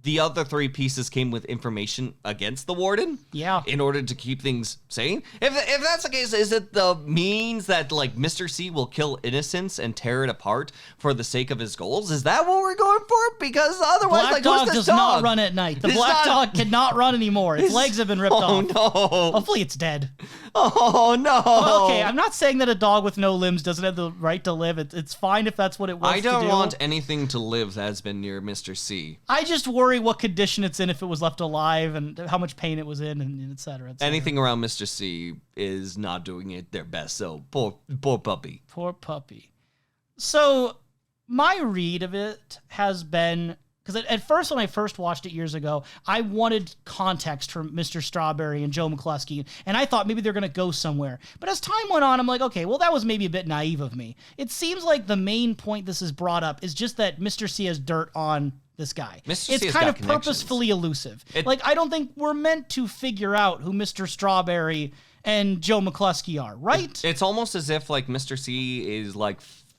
the other three pieces came with information against the warden. Yeah. In order to keep things sane. If that's the case, is it the means that Mr. C will kill innocents and tear it apart for the sake of his goals? Is that what we're going for? Because otherwise, Black dog does not run at night. The black dog cannot run anymore. Its legs have been ripped off. Oh no! Hopefully, it's dead. Oh no! Okay, I'm not saying that a dog with no limbs doesn't have the right to live. It's fine if that's what it wants to do. I don't want anything to live that has been near Mr. C. I just worry what condition it's in if it was left alive and how much pain it was in and et cetera, et cetera. Anything around Mr. C is not doing it their best, so poor puppy. Poor puppy. So my read of it has been... Because at first, when I first watched it years ago, I wanted context from Mr. Strawberry and Joe McCluskey, and I thought maybe they're going to go somewhere. But as time went on, I'm like, okay, well, that was maybe a bit naive of me. It seems like the main point this is brought up is just that Mr. C has dirt on this guy. It's kind of purposefully elusive. I don't think we're meant to figure out who Mr. Strawberry and Joe McCluskey are, right? It's almost as if Mr. C is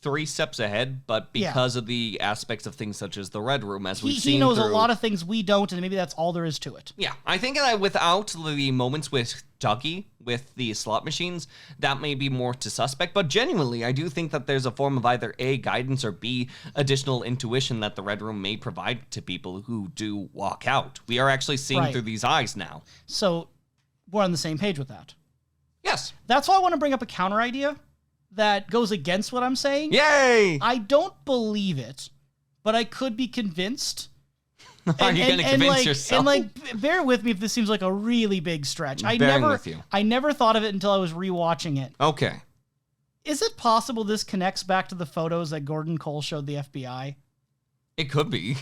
3 steps ahead, but because of the aspects of things such as the Red Room, as we've seen, he knows a lot of things we don't, and maybe that's all there is to it. Yeah, I think that without the moments with Dougie, with the slot machines, that may be more to suspect, but genuinely, I do think that there's a form of either A, guidance, or B, additional intuition that the Red Room may provide to people who do walk out. We are actually seeing through these eyes now. So, we're on the same page with that. Yes. That's why I want to bring up a counter idea that goes against what I'm saying. Yay! I don't believe it, but I could be convinced. Are you going to convince yourself? And bear with me if this seems like a really big stretch. I never thought of it until I was rewatching it. Okay. Is it possible this connects back to the photos that Gordon Cole showed the FBI? It could be.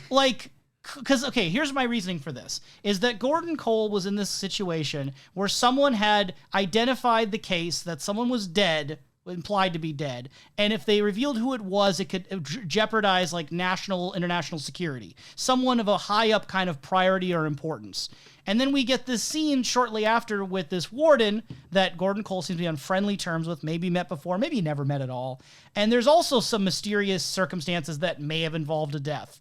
Because, okay, here's my reasoning for this, is that Gordon Cole was in this situation where someone had identified the case that someone was dead, implied to be dead, and if they revealed who it was, it could jeopardize international security, someone of a high up kind of priority or importance. And then we get this scene shortly after with this warden that Gordon Cole seems to be on friendly terms with, maybe met before, maybe never met at all. And there's also some mysterious circumstances that may have involved a death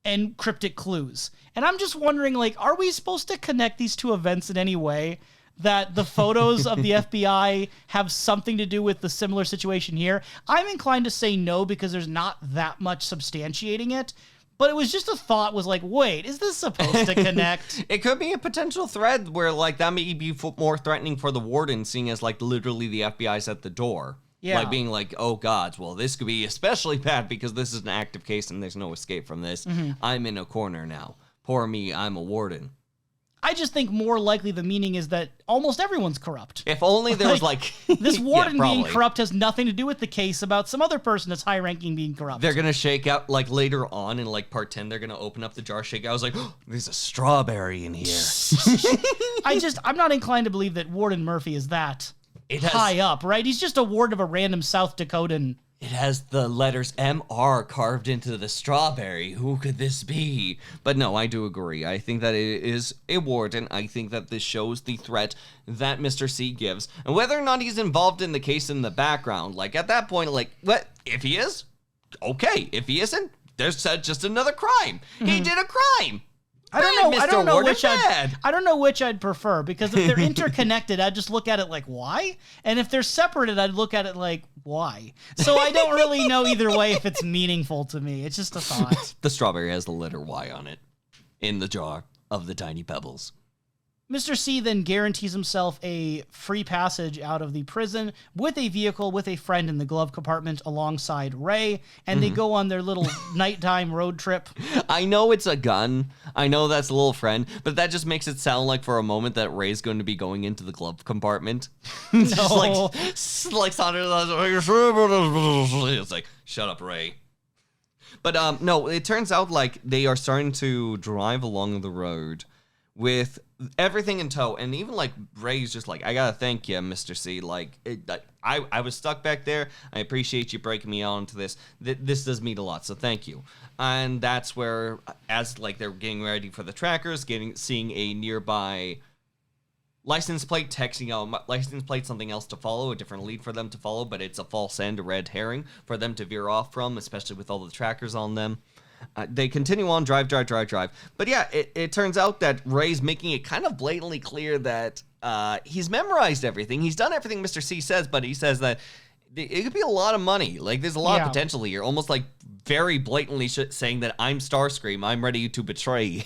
and cryptic clues. And I'm just wondering, are we supposed to connect these two events in any way? That the photos of the FBI have something to do with the similar situation here? I'm inclined to say no, because there's not that much substantiating it. But it was just a thought, was wait, is this supposed to connect? It could be a potential thread where that may be more threatening for the warden, seeing as literally the FBI's at the door. Yeah. Being oh gods, well, this could be especially bad because this is an active case and there's no escape from this. Mm-hmm. I'm in a corner now. Poor me, I'm a warden. I just think more likely the meaning is that almost everyone's corrupt. If only there was this warden being corrupt has nothing to do with the case about some other person that's high-ranking being corrupt. They're going to shake out, later on in, part 10, they're going to open up the jar, shake out. I was there's a strawberry in here. I'm not inclined to believe that Warden Murphy is that high up, right? He's just a warden of a random South Dakotan It has the letters MR carved into the strawberry. Who could this be? But no, I do agree. I think that it is a warden. I think that this shows the threat that Mr. C gives. And whether or not he's involved in the case in the background, like at that point, like, what? If he is, okay. If he isn't, there's just another crime. He did a crime. I don't know which I'd prefer, because if they're interconnected, I'd just look at it like, why? And if they're separated, I'd look at it like, why? So I don't really know either way if it's meaningful to me. It's just a thought. The strawberry has the letter Y on it in the jar of the tiny pebbles. Mr. C then guarantees himself a free passage out of the prison with a vehicle with a friend in the glove compartment alongside Ray, and they go on their little nighttime road trip. I know it's a gun. I know that's a little friend, but that just makes it sound like for a moment that Ray's going to be going into the glove compartment. Just like Sandra, it's like, shut up, Ray. But no, it turns out like they are starting to drive along the road with everything in tow, and even like Ray's just like, I gotta thank you, Mr. C. Like, I was stuck back there. I appreciate you breaking me out into this. This does mean a lot, so thank you. And that's where, as like they're getting ready for the trackers, seeing a nearby license plate, texting out license plate, something else to follow, a different lead for them to follow, but it's a false end, a red herring for them to veer off from, especially with all the trackers on them. They continue on, drive. But yeah, it turns out that Ray's making it kind of blatantly clear that he's memorized everything. He's done everything Mr. C says, but he says that it could be a lot of money. Like, there's a lot of potential here. Almost like very blatantly saying that I'm Starscream, I'm ready to betray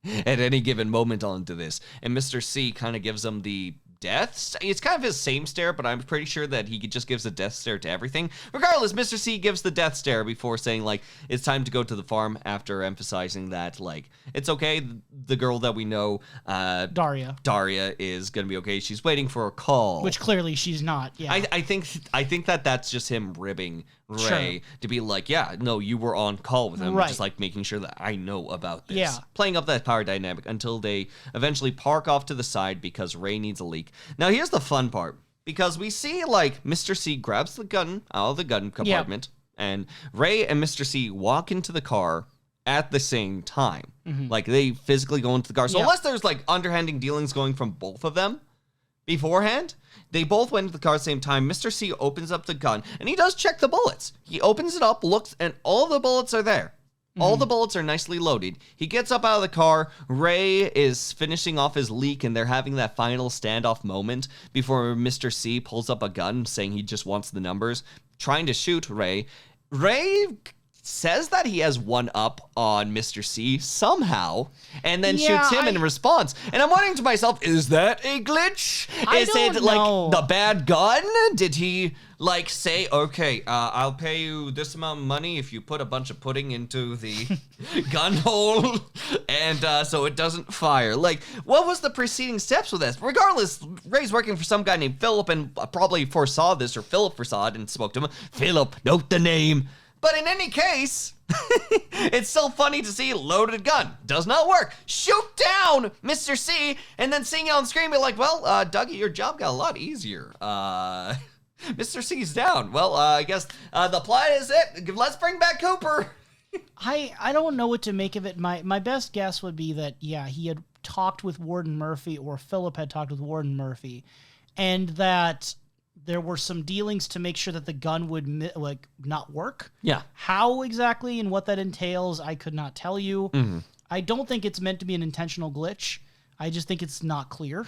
at any given moment onto this. And Mr. C kind of gives him the death. It's kind of his same stare, but I'm pretty sure that he just gives a death stare to everything. Regardless, Mr. C gives the death stare before saying, like, it's time to go to the farm, after emphasizing that, like, it's okay. The girl that we know, Daria is going to be okay. She's waiting for a call. Which clearly she's not. Yeah. I think that that's just him ribbing Ray to be like, yeah, no, you were on call with him. Right. Just like making sure that I know about this. Yeah. Playing up that power dynamic until they eventually park off to the side because Ray needs a leak. Now, here's the fun part. Because we see, like, Mr. C grabs the gun out of the gun compartment, and Ray and Mr. C walk into the car at the same time. Mm-hmm. Like, they physically go into the car. So unless there's, like, underhanding dealings going from both of them beforehand, they both went into the car at the same time. Mr. C opens up the gun, and he does check the bullets. He opens it up, looks, and all the bullets are there. All the bullets are nicely loaded. He gets up out of the car. Ray is finishing off his leak, and they're having that final standoff moment before Mr. C pulls up a gun, saying he just wants the numbers, trying to shoot Ray. Ray says that he has one up on Mr. C somehow, and then shoots him in response. And I'm wondering to myself, is that a glitch? Is it like the bad gun? Did he like say, okay, I'll pay you this amount of money if you put a bunch of pudding into the gun hole, and so it doesn't fire? Like, what was the preceding steps with this? Regardless, Ray's working for some guy named Philip, and probably foresaw this, or Philip foresaw it and spoke to him. Philip, note the name. But in any case, it's still funny to see loaded gun. Does not work. Shoot down Mr. C, and then seeing it on the screen, be like, well, Dougie, your job got a lot easier. Mr. C's down. Well, I guess the plot is it. Let's bring back Cooper. I don't know what to make of it. My best guess would be that, he had talked with Warden Murphy, or Philip had talked with Warden Murphy, and that there were some dealings to make sure that the gun would not work. Yeah. How exactly and what that entails, I could not tell you. Mm-hmm. I don't think it's meant to be an intentional glitch. I just think it's not clear.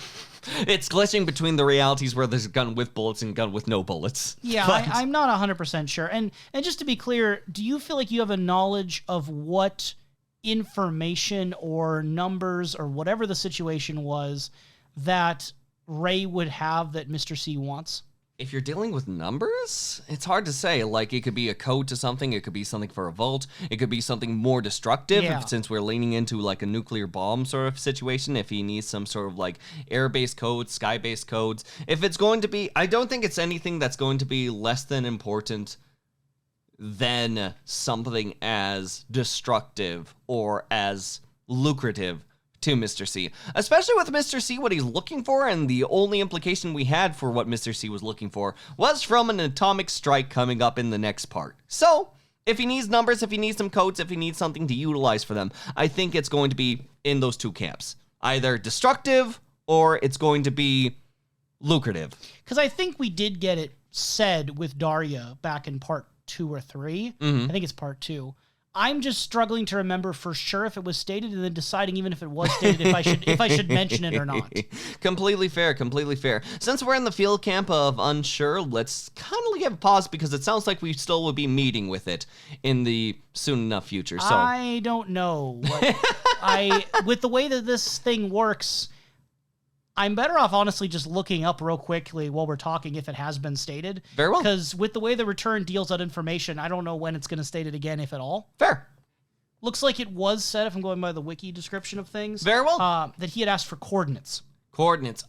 It's glitching between the realities where there's a gun with bullets and a gun with no bullets. Yeah, I'm not 100% sure. And just to be clear, do you feel like you have a knowledge of what information or numbers or whatever the situation was that Ray would have that Mr. C wants? If you're dealing with numbers, it's hard to say. Like, it could be a code to something. It could be something for a vault. It could be something more destructive, since we're leaning into, like, a nuclear bomb sort of situation. If he needs some sort of, like, air-based codes, sky-based codes. If it's going to be... I don't think it's anything that's going to be less than important than something as destructive or as lucrative to Mr. C, especially with Mr. C, what he's looking for, and the only implication we had for what Mr. C was looking for was from an atomic strike coming up in the next part. So, if he needs numbers, if he needs some codes, if he needs something to utilize for them, I think it's going to be in those two camps. Either destructive, or it's going to be lucrative. Because I think we did get it said with Daria back in part 2 or 3. I think it's part 2. I'm just struggling to remember for sure if it was stated, and then deciding even if it was stated if I should mention it or not. Completely fair, completely fair. Since we're in the field camp of unsure, let's kind of give a pause because it sounds like we still would be meeting with it in the soon enough future. So I don't know. With the way that this thing works, I'm better off honestly just looking up real quickly while we're talking if it has been stated. Very well. Because with the way the return deals out information, I don't know when it's going to state it again, if at all. Fair. Looks like it was said, if I'm going by the wiki description of things. Very well. That he had asked for coordinates. Coordinates.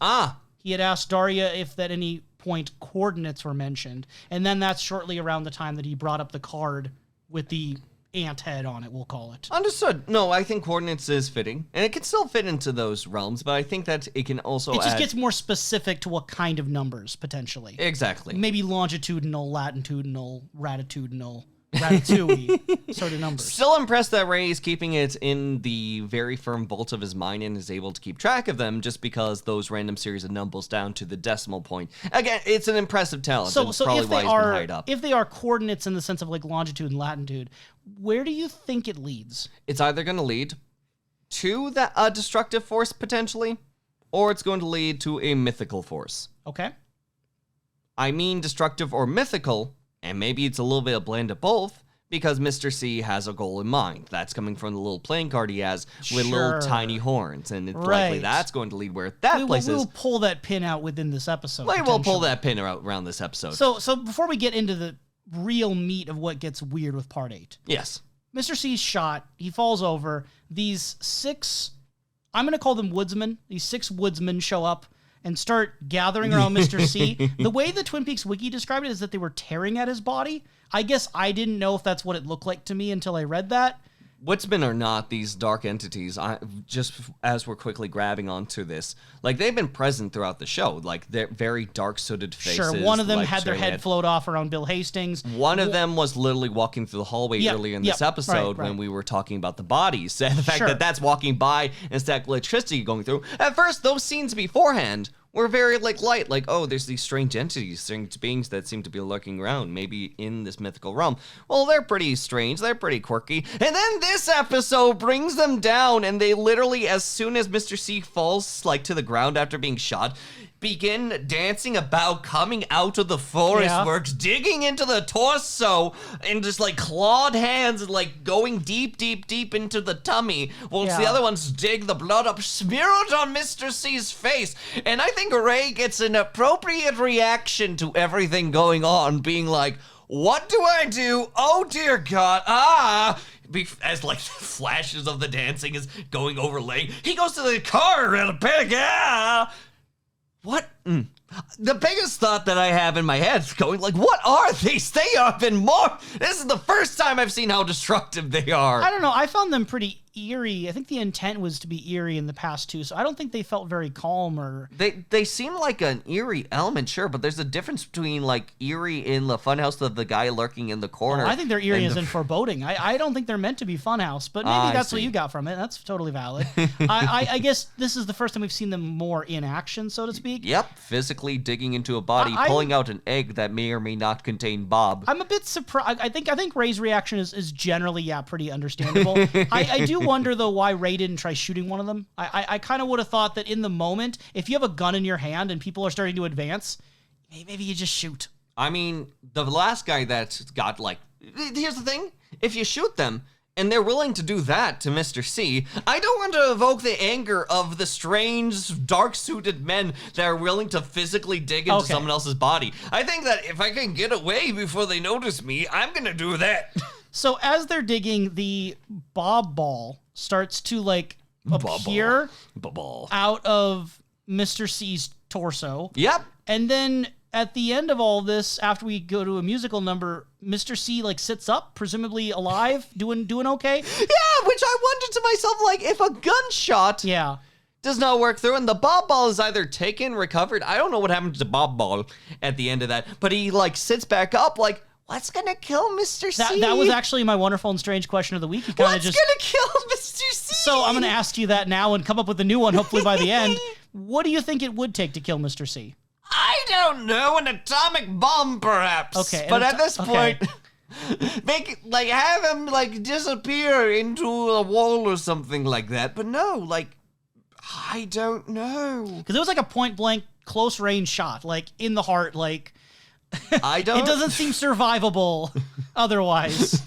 He had asked Daria if at any point coordinates were mentioned. And then that's shortly around the time that he brought up the card with the ant head on it, we'll call it. Understood. No, I think coordinates is fitting, and it can still fit into those realms, but I think that it can also It just gets more specific to what kind of numbers, potentially. Exactly. Maybe longitudinal, latitudinal, ratatouille sort of numbers. Still impressed that Ray is keeping it in the very firm vault of his mind and is able to keep track of them just because those random series of numbers down to the decimal point. Again, it's an impressive talent. So probably if why they he's been high up. if they are coordinates in the sense of like longitude and latitude, where do you think it leads? It's either going to lead to a destructive force potentially, or it's going to lead to a mythical force. Okay. I mean destructive or mythical, and maybe it's a little bit of blend of both, because Mr. C has a goal in mind. That's coming from the little playing card he has with little tiny horns, and it's likely that's going to lead where that place is. We'll pull that pin out within this episode. We'll pull that pin out around this episode. So before we get into the real meat of what gets weird with part 8. Yes. Mr. C's shot, he falls over. These 6, I'm going to call them woodsmen. These 6 woodsmen show up and start gathering around Mr. C. The way the Twin Peaks wiki described it is that they were tearing at his body. I guess I didn't know if that's what it looked like to me until I read that. Woodsmen are not these dark entities. Just as we're quickly grabbing onto this, like they've been present throughout the show. Like they're very dark-suited faces. Sure, one of them like had their head float off around Bill Hastings. One of them was literally walking through the hallway earlier in this episode when we were talking about the bodies. And the fact that that's walking by and stack electricity going through. At first, those scenes beforehand were very light, like, oh, there's these strange entities, strange beings that seem to be lurking around, maybe in this mythical realm. Well, they're pretty strange, they're pretty quirky, and then this episode brings them down, and they literally, as soon as Mr. C falls, like, to the ground after being shot, begin dancing about, coming out of the forest works, digging into the torso, and just like clawed hands, and like going deep into the tummy, whilst the other ones dig the blood up, smear it on Mr. C's face. And I think Ray gets an appropriate reaction to everything going on, being like, what do I do? Oh dear God, as like flashes of the dancing is going overlaying. He goes to the car and a panic, What? The biggest thought that I have in my head is going like, what are these? They are even more. This is the first time I've seen how destructive they are. I don't know. I found them pretty eerie. I think the intent was to be eerie in the past too, so I don't think they felt very calm or... They seem like an eerie element, sure, but there's a difference between like eerie in the funhouse of the guy lurking in the corner. I think they're eerie as in foreboding. I don't think they're meant to be funhouse, but maybe that's what you got from it. That's totally valid. I guess this is the first time we've seen them more in action, so to speak. Yep, physically digging into a body, pulling out an egg that may or may not contain Bob. I'm a bit surprised. I think Ray's reaction is generally, pretty understandable. I do wonder, though, why Ray didn't try shooting one of them. I kind of would have thought that in the moment, if you have a gun in your hand and people are starting to advance, maybe you just shoot. I mean, the last guy that got, like... Here's the thing. If you shoot them, and they're willing to do that to Mr. C, I don't want to evoke the anger of the strange, dark-suited men that are willing to physically dig into someone else's body. I think that if I can get away before they notice me, I'm going to do that. So as they're digging, the Bob ball starts to, like, appear out of Mr. C's torso. Yep. And then at the end of all this, after we go to a musical number, Mr. C like sits up, presumably alive, doing okay. Yeah, which I wondered to myself, like, if a gunshot does not work through, and the Bob Ball is either taken, recovered. I don't know what happened to Bob Ball at the end of that, but he like sits back up, like, what's gonna kill Mr. C? That was actually my wonderful and strange question of the week. What's gonna kill Mr. C? So I'm gonna ask you that now and come up with a new one, hopefully by the end. What do you think it would take to kill Mr. C? I don't know, an atomic bomb, perhaps. Okay, but at this point, have him like disappear into a wall or something like that. But no, like, I don't know. Because it was like a point blank, close range shot, like in the heart, like. I don't. It doesn't seem survivable otherwise.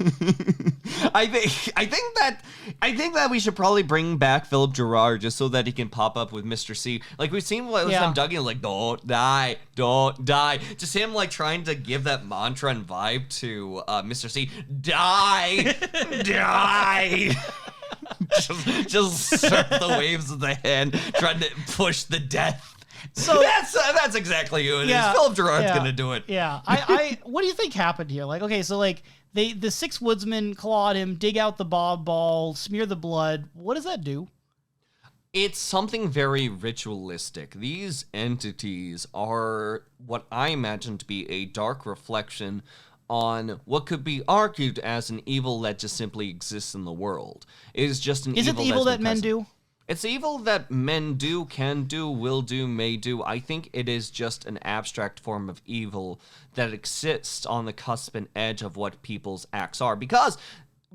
I think that we should probably bring back Philip Gerard just so that he can pop up with Mr. C. Like we've seen some Dougie like don't die. Just him like trying to give that mantra and vibe to Mr. C. Die. just surf the waves of the hand, trying to push the death. So that's exactly who it is. Philip Gerard's gonna do it. Yeah. I what do you think happened here? Like, okay, so like the 6 woodsmen clawed him, dig out the Bob Ball, smear the blood. What does that do? It's something very ritualistic. These entities are what I imagine to be a dark reflection on what could be argued as an evil that just simply exists in the world. It is just an evil. Is it the evil that men do? It's evil that men do, can do, will do, may do. I think it is just an abstract form of evil that exists on the cusp and edge of what people's acts are. Because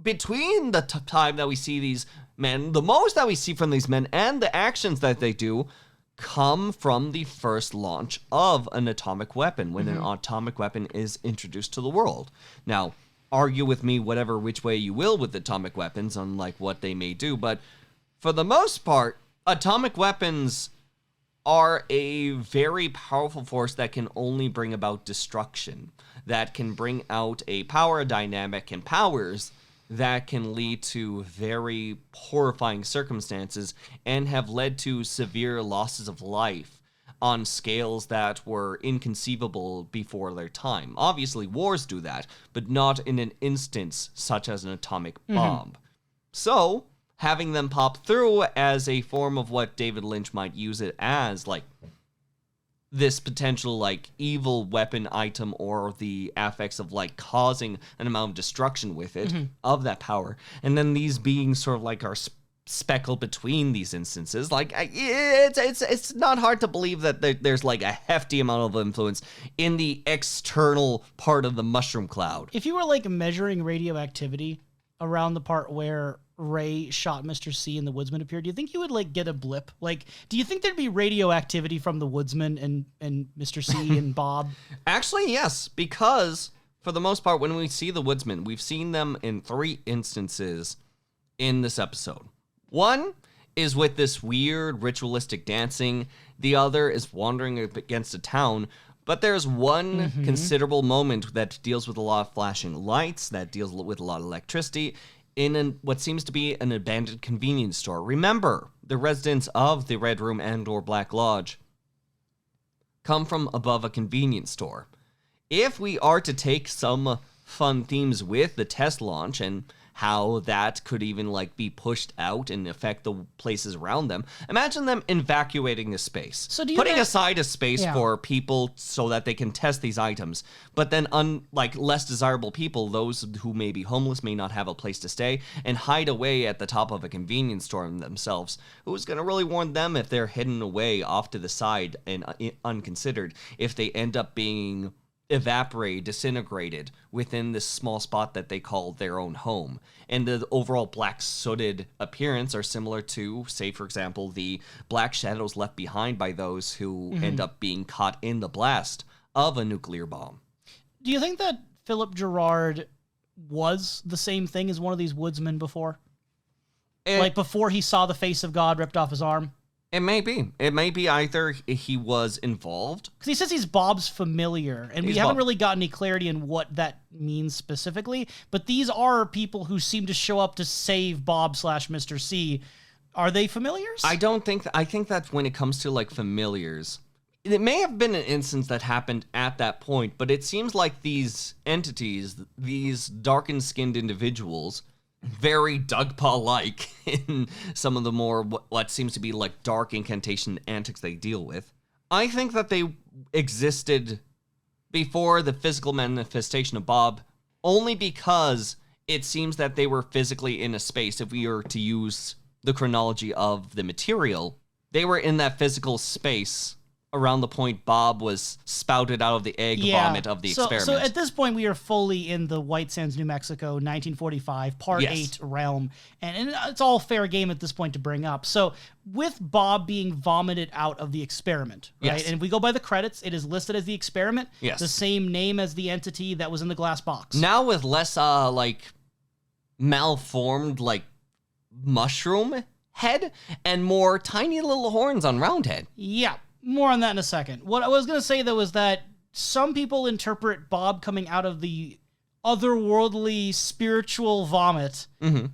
between the time that we see these men, the most that we see from these men and the actions that they do come from the first launch of an atomic weapon, when an atomic weapon is introduced to the world. Now, argue with me which way you will with atomic weapons on like what they may do, but for the most part, atomic weapons are a very powerful force that can only bring about destruction, that can bring out a power dynamic and powers that can lead to very horrifying circumstances and have led to severe losses of life on scales that were inconceivable before their time. Obviously, wars do that, but not in an instance such as an atomic bomb. So having them pop through as a form of what David Lynch might use it as, like this potential like evil weapon item or the affects of like causing an amount of destruction with it of that power, and then these beings sort of like are speckled between these instances. Like it's not hard to believe that there's like a hefty amount of influence in the external part of the mushroom cloud. If you were like measuring radioactivity around the part where Ray shot Mr. C and the woodsman appeared, do you think you would like get a blip? Like, do you think there'd be radioactivity from the woodsman and Mr. C and Bob? Actually, yes, because for the most part, when we see the woodsman, we've seen them in 3 instances in this episode. One is with this weird ritualistic dancing. The other is wandering against a town. But there's one considerable moment that deals with a lot of flashing lights, that deals with a lot of electricity, in what seems to be an abandoned convenience store. Remember, the residents of the Red Room and/or Black Lodge come from above a convenience store. If we are to take some fun themes with the test launch and how that could even like be pushed out and affect the places around them, imagine them evacuating a space. So putting aside a space for people so that they can test these items, but then unlike less desirable people, those who may be homeless, may not have a place to stay, and hide away at the top of a convenience store themselves. Who's going to really warn them if they're hidden away off to the side and unconsidered, if they end up being evaporated, disintegrated within this small spot that they call their own home? And the overall black sooted appearance are similar to, say, for example, the black shadows left behind by those who end up being caught in the blast of a nuclear bomb. Do you think that Philip Gerard was the same thing as one of these woodsmen before? Like before he saw the face of God ripped off his arm? It may be. It may be either he was involved. Because he says he's Bob's familiar, and we haven't really got any clarity in what that means specifically, but these are people who seem to show up to save Bob/Mr. C. Are they familiars? I think that when it comes to like familiars, It may have been an instance that happened at that point, but it seems like these entities, these darkened-skinned individuals, very Dugpaw-like in some of the more what seems to be like dark incantation antics they deal with. I think that they existed before the physical manifestation of Bob, only because it seems that they were physically in a space. If we were to use the chronology of the material, they were in that physical space around the point Bob was spouted out of the egg vomit of the experiment. So at this point, we are fully in the White Sands, New Mexico, 1945, Part 8 realm. And it's all fair game at this point to bring up. So with Bob being vomited out of the experiment, right? Yes. And if we go by the credits, it is listed as the experiment. Yes. The same name as the entity that was in the glass box. Now with less, malformed, mushroom head and more tiny little horns on Roundhead. Yeah. More on that in a second. What I was going to say, though, is that some people interpret Bob coming out of the otherworldly spiritual vomit. Mm-hmm.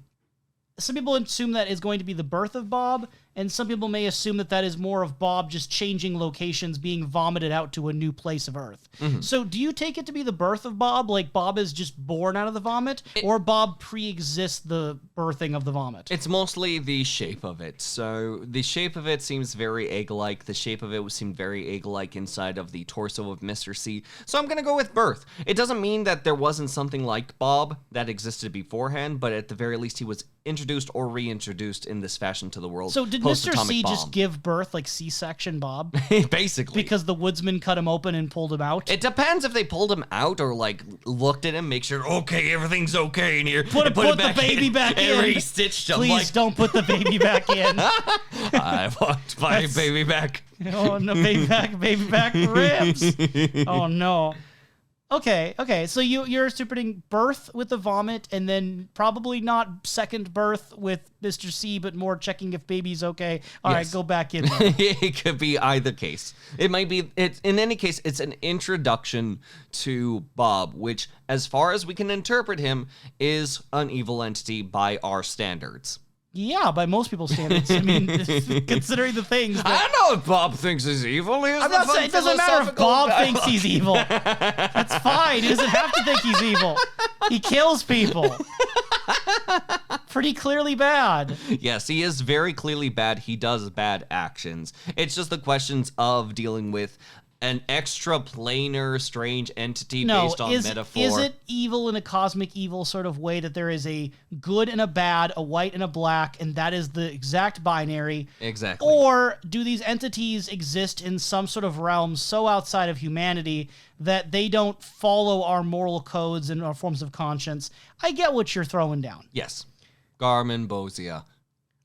Some people assume that is going to be the birth of Bob, and some people may assume that that is more of Bob just changing locations, being vomited out to a new place of Earth. Mm-hmm. So do you take it to be the birth of Bob, like Bob is just born out of the vomit, or Bob pre-exists the birthing of the vomit? It's mostly the shape of it. So the shape of it seems very egg-like. The shape of it would seem very egg-like inside of the torso of Mr. C. So I'm going to go with birth. It doesn't mean that there wasn't something like Bob that existed beforehand, but at the very least he was introduced or reintroduced in this fashion to the world. So did Mr. C just give birth like C-section Bob? Basically. Because the woodsman cut him open and pulled him out? It depends if they pulled him out or looked at him, make sure, okay, everything's okay in here. Put the baby back in. And re-stitched him. Please don't put the baby back in. I want my baby back. Oh, no, baby back ribs. Oh, no. Okay. So you're interpreting birth with the vomit, and then probably not second birth with Mr. C, but more checking if baby's okay. All right, go back in there. It could be either case. It might be. In any case, it's an introduction to Bob, which, as far as we can interpret him, is an evil entity by our standards. Yeah, by most people's standards. I mean, considering the things. I don't know if Bob thinks he's evil. I'm not saying it doesn't matter if Bob thinks he's evil. That's fine. He doesn't have to think he's evil. He kills people. Pretty clearly bad. Yes, he is very clearly bad. He does bad actions. It's just the questions of dealing with an extra-planar, strange entity based on metaphor. Is it evil in a cosmic evil sort of way that there is a good and a bad, a white and a black, and that is the exact binary? Exactly. Or do these entities exist in some sort of realm so outside of humanity that they don't follow our moral codes and our forms of conscience? I get what you're throwing down. Yes. Garmin Bosia.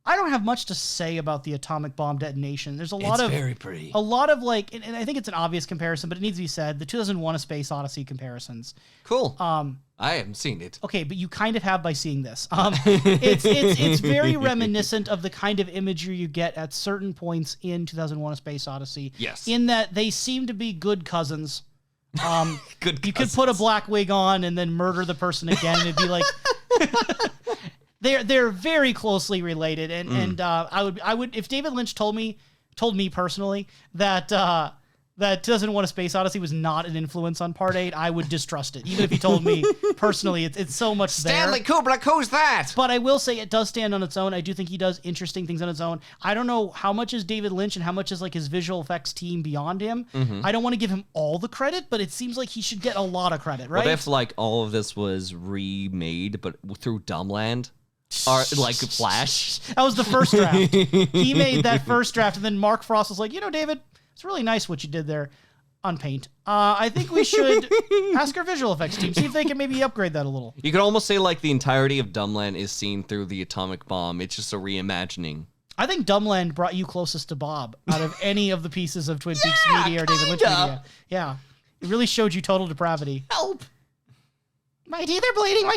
I don't have much to say about the atomic bomb detonation. There's It's very pretty. A lot of and I think it's an obvious comparison, but it needs to be said. The 2001: A Space Odyssey comparisons. Cool. I haven't seen it. Okay, but you kind of have by seeing this. It's very reminiscent of the kind of imagery you get at certain points in 2001: A Space Odyssey. Yes. In that they seem to be good cousins. Good. You could put a black wig on and then murder the person again, and it'd be like. They're very closely related, and I would if David Lynch told me personally that 2001: A Space Odyssey was not an influence on Part 8, I would distrust it. Even if he told me personally, it's so much Stanley there. Kubrick, who's that? But I will say it does stand on its own. I do think he does interesting things on its own. I don't know how much is David Lynch and how much is like his visual effects team beyond him. Mm-hmm. I don't want to give him all the credit, but it seems like he should get a lot of credit, right? What if all of this was remade, but through Dumbland? Or Flash? That was the first draft. He made that first draft, and then Mark Frost was like, David, it's really nice what you did there on Paint. I think we should ask our visual effects team, see if they can maybe upgrade that a little. You could almost say the entirety of Dumbland is seen through the atomic bomb. It's just a reimagining. I think Dumbland brought you closest to Bob out of any of the pieces of Twin Peaks media or David Lynch media. Yeah. It really showed you total depravity. Help! My teeth are bleeding.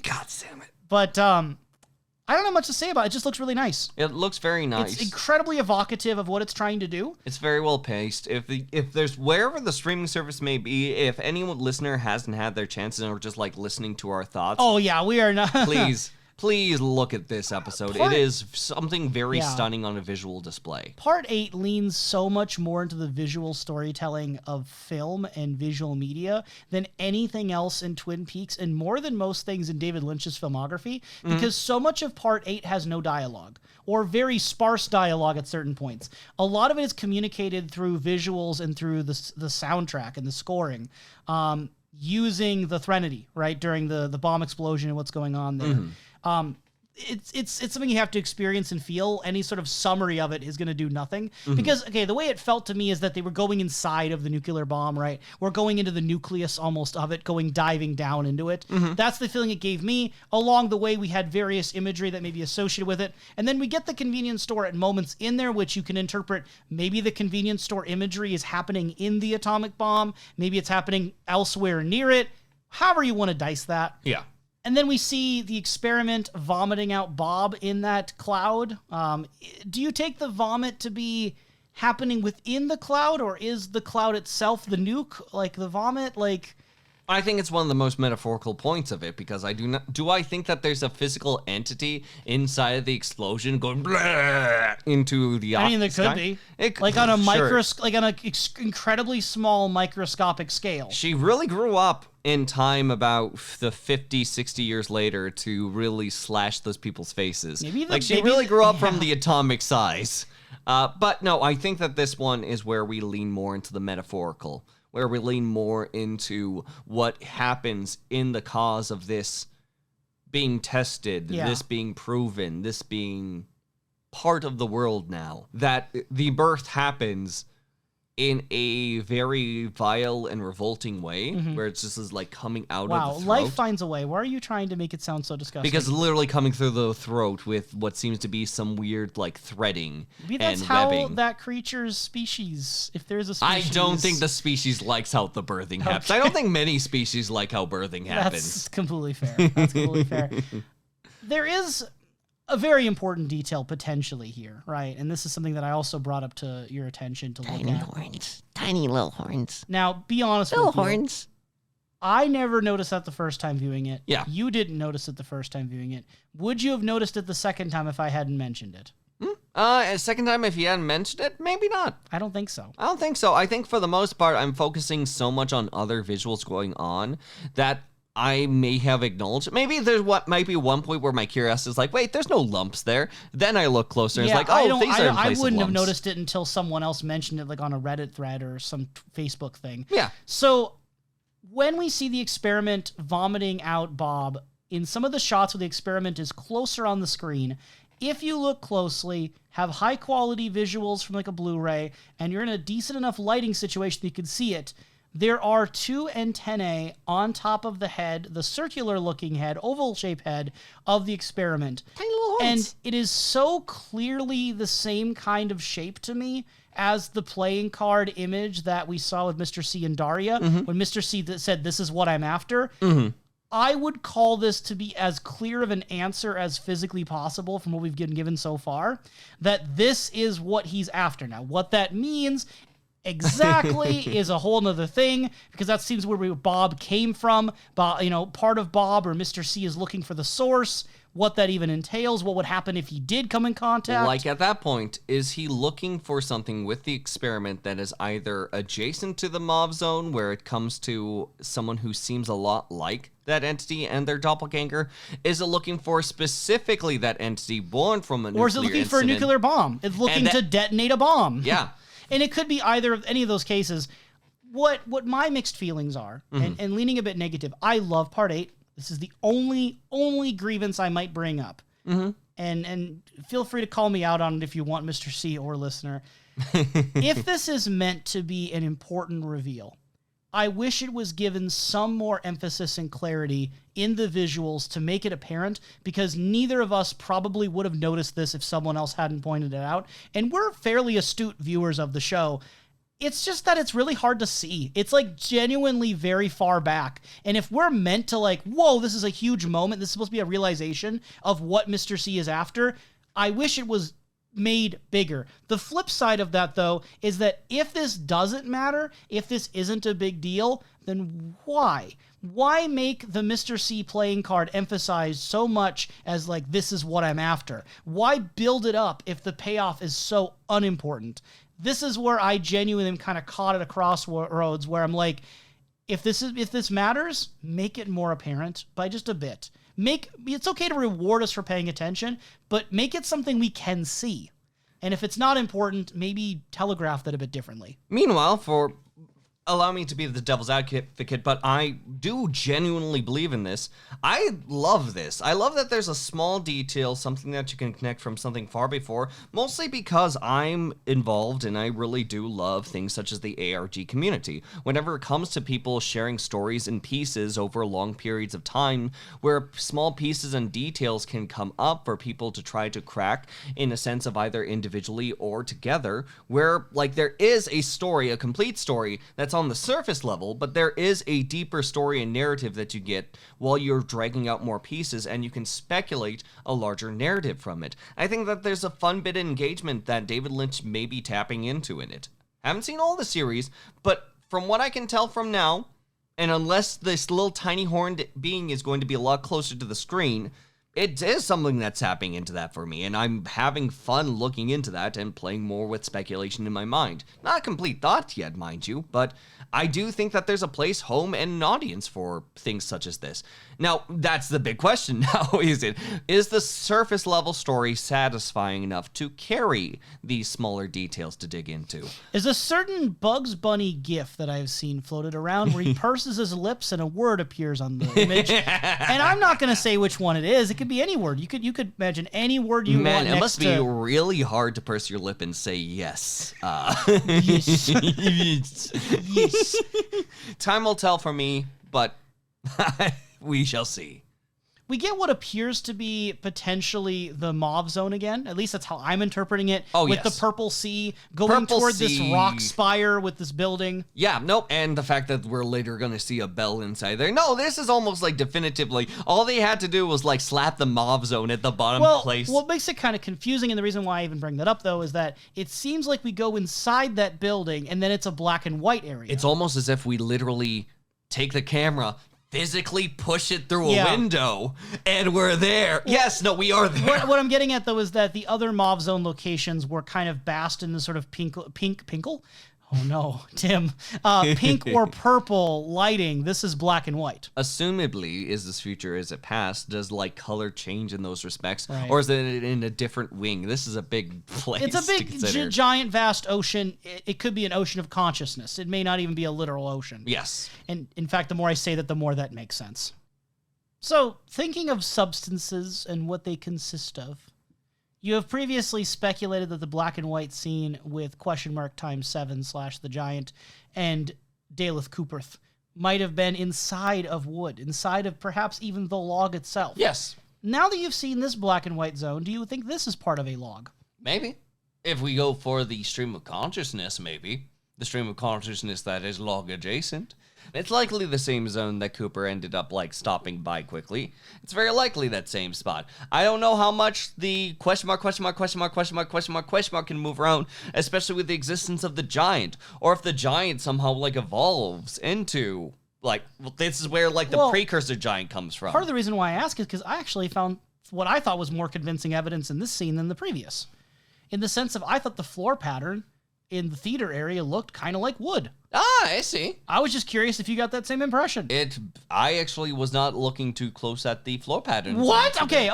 God damn it. But I don't have much to say about it. It just looks really nice. It looks very nice. It's incredibly evocative of what it's trying to do. It's very well paced. If there's wherever the streaming service may be, if any listener hasn't had their chances and are just listening to our thoughts, oh yeah, we are not. please please look at this episode. It is something very stunning on a visual display. Part 8 leans so much more into the visual storytelling of film and visual media than anything else in Twin Peaks, and more than most things in David Lynch's filmography, because so much of Part 8 has no dialogue, or very sparse dialogue at certain points. A lot of it is communicated through visuals and through the soundtrack and the scoring, using the Threnody, right, during the bomb explosion and what's going on there. It's something you have to experience and feel. Any sort of summary of it is going to do nothing. Because, okay, the way it felt to me is that they were going inside of the nuclear bomb, right? We're going into the nucleus almost of it, diving down into it. That's the feeling it gave me. Along the way, we had various imagery that may be associated with it. And then we get the convenience store at moments in there, which you can interpret. Maybe the convenience store imagery is happening in the atomic bomb. Maybe it's happening elsewhere near it. However you want to dice that. Yeah. And then we see the experiment vomiting out Bob in that cloud. Do you take the vomit to be happening within the cloud, or is the cloud itself the nuke? Like the vomit, like... I think it's one of the most metaphorical points of it, because I think that there's a physical entity inside of the explosion going blah into the I mean, there could be. Like on a like on an incredibly small microscopic scale. She really grew up in time about the 50, 60 years later to really slash those people's faces. She really grew up from the atomic size. But no, I think that this one is where we lean more into the metaphorical, where we lean more into what happens in the cause of this being tested, this being proven, this being part of the world now. That the birth happens in a very vile and revolting way, where it's just is like coming out of the throat. Wow, life finds a way. Why are you trying to make it sound so disgusting? Because literally coming through the throat with what seems to be some weird, like, threading Maybe that's and how webbing. That creature's species, if there's a species... I don't think the species likes how the birthing happens. I don't think many species like how birthing happens. That's completely fair. There is a very important detail potentially here, right? And this is something that I also brought up to your attention to look at. Tiny horns. Tiny little horns. Now, be honest with you. Little horns. I never noticed that the first time viewing it. Yeah. You didn't notice it the first time viewing it. Would you have noticed it the second time if I hadn't mentioned it? Second time if you hadn't mentioned it? Maybe not. I don't think so. I don't think so. I think for the most part, I'm focusing so much on other visuals going on that I may have acknowledged. Maybe there's might be one point where my curiosity is like, wait, there's no lumps there. Then I look closer and it's like, oh, things are in place I wouldn't of have lumps. noticed it until someone else mentioned it, like on a Reddit thread or some Facebook thing. Yeah. So when we see the experiment vomiting out Bob, in some of the shots where the experiment is closer on the screen, if you look closely, have high quality visuals from like a Blu-ray, and you're in a decent enough lighting situation that you can see it, there are two antennae on top of the head, the circular-looking head, oval-shaped head of the experiment. Tiny little horns. And it is so clearly the same kind of shape to me as the playing card image that we saw with Mr. C and Daria, when Mr. C said, "This is what I'm after." I would call this to be as clear of an answer as physically possible from what we've been given so far, that this is what he's after. Now, what that means exactly is a whole nother thing, because that seems where Bob came from. Part of Bob or Mr. C is looking for the source. What that even entails, what would happen if he did come in contact. Like at that point, is he looking for something with the experiment that is either adjacent to the MOV zone, where it comes to someone who seems a lot like that entity and their doppelganger? Is it looking for specifically that entity born from a nuclear Or is it looking incident? for a nuclear bomb? It's looking to detonate a bomb. Yeah. And it could be either of any of those cases. What my mixed feelings are, and leaning a bit negative, I love Part 8. This is the only grievance I might bring up. And feel free to call me out on it if you want, Mr. C or listener. If this is meant to be an important reveal, I wish it was given some more emphasis and clarity in the visuals to make it apparent, because neither of us probably would have noticed this if someone else hadn't pointed it out. And we're fairly astute viewers of the show. It's just that it's really hard to see. It's like genuinely very far back. And if we're meant to like, whoa, this is a huge moment, this is supposed to be a realization of what Mr. C is after, I wish it was made bigger. The flip side of that, though, is that if this doesn't matter, if this isn't a big deal, then why? Why make the Mr. C playing card emphasized so much as like, this is what I'm after? Why build it up if the payoff is so unimportant? This is where I genuinely am kind of caught at a crossroads where I'm like, if this matters, make it more apparent by just a bit. It's okay to reward us for paying attention, but make it something we can see. And if it's not important, maybe telegraph that a bit differently. Meanwhile, allow me to be the devil's advocate, but I do genuinely believe in this. I love this. I love that there's a small detail, something that you can connect from something far before, mostly because I'm involved and I really do love things such as the ARG community. Whenever it comes to people sharing stories in pieces over long periods of time, where small pieces and details can come up for people to try to crack in a sense of either individually or together, where like there is a story, a complete story that's on the surface level, but there is a deeper story and narrative that you get while you're dragging out more pieces, and you can speculate a larger narrative from it. I think that there's a fun bit of engagement that David Lynch may be tapping into in it. Haven't seen all the series, but from what I can tell from now, and unless this little tiny horned being is going to be a lot closer to the screen, it is something that's tapping into that for me, and I'm having fun looking into that and playing more with speculation in my mind. Not a complete thought yet, mind you, but I do think that there's a place, home, and an audience for things such as this. Now, that's the big question now, is the surface level story satisfying enough to carry these smaller details to dig into? There's a certain Bugs Bunny gif that I've seen floated around where he purses his lips and a word appears on the image. And I'm not going to say which one it is. It could be any word. You could imagine any word you want. Man, it must be really hard to purse your lip and say yes. Yes. Yes. Time will tell for me, but we shall see. We get what appears to be potentially the Mauve Zone again. At least that's how I'm interpreting it. Oh, with yes. the purple sea going toward this rock spire with this building. Yeah, nope. And the fact that we're later going to see a bell inside there. No, this is almost like definitively. All they had to do was like slap the Mauve Zone at the bottom place. What makes it kind of confusing, and the reason why I even bring that up, though, is that it seems like we go inside that building and then it's a black and white area. It's almost as if we literally take the camera, physically push it through a window, and we're there. Yes, no, we are there. What I'm getting at, though, is that the other Mauve Zone locations were kind of basked in the sort of pinkle? Oh no, Tim. Pink or purple lighting. This is black and white. Assumably, is this future, is it past? Does like color change in those respects? Right. Or is it in a different wing? This is a big place. It's a big, giant, vast ocean. It could be an ocean of consciousness. It may not even be a literal ocean. Yes. And in fact, the more I say that, the more that makes sense. So, thinking of substances and what they consist of, you have previously speculated that the black and white scene with !7/ the giant and Daleth Cooperth might have been inside of wood, inside of perhaps even the log itself. Yes. Now that you've seen this black and white zone, do you think this is part of a log? Maybe. If we go for the stream of consciousness, maybe. The stream of consciousness that is log adjacent. It's likely the same zone that Cooper ended up like stopping by quickly. It's very likely that same spot. I don't know how much the question mark can move around, especially with the existence of the giant, or if the giant somehow like evolves into like, well, this is where like the precursor giant comes from. Part of the reason why I ask is because I actually found what I thought was more convincing evidence in this scene than the previous. In the sense of, I thought the floor pattern in the theater area looked kind of like wood. Ah, I see. I was just curious if you got that same impression. I actually was not looking too close at the flow pattern. What? Okay.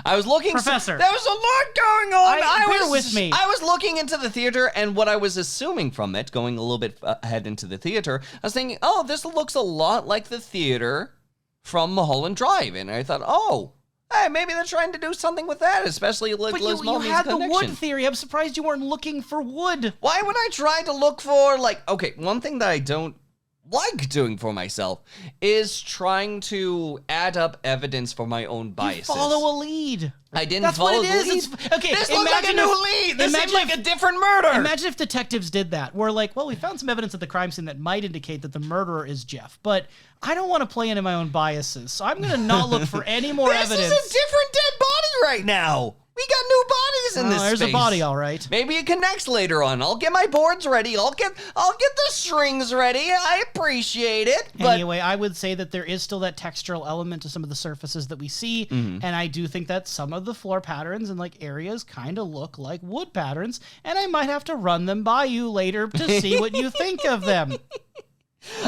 I was looking. Professor. There was a lot going on. Bear with me. I was looking into the theater, and what I was assuming from it, going a little bit ahead into the theater, I was thinking, oh, this looks a lot like the theater from Mulholland Drive. And I thought, oh, hey, maybe they're trying to do something with that, especially with Liz you had connection. The wood theory. I'm surprised you weren't looking for wood. Why would I try to look for, like, okay, one thing that I don't like doing for myself is trying to add up evidence for my own biases. You follow a lead. I didn't That's follow what it the is. lead. Okay, This looks like a new lead. This seems like a different murder. Imagine if detectives did that. We're like, well, we found some evidence at the crime scene that might indicate that the murderer is Jeff, but I don't want to play into my own biases, so I'm going to not look for any more evidence. This is a different dead body right now. We got new bodies in this There's space. a body, all right. Maybe it connects later on. I'll get my boards ready. I'll get the strings ready. I appreciate it. But Anyway, I would say that there is still that textural element to some of the surfaces that we see, and I do think that some of the floor patterns and like areas kind of look like wood patterns, and I might have to run them by you later to see what you think of them.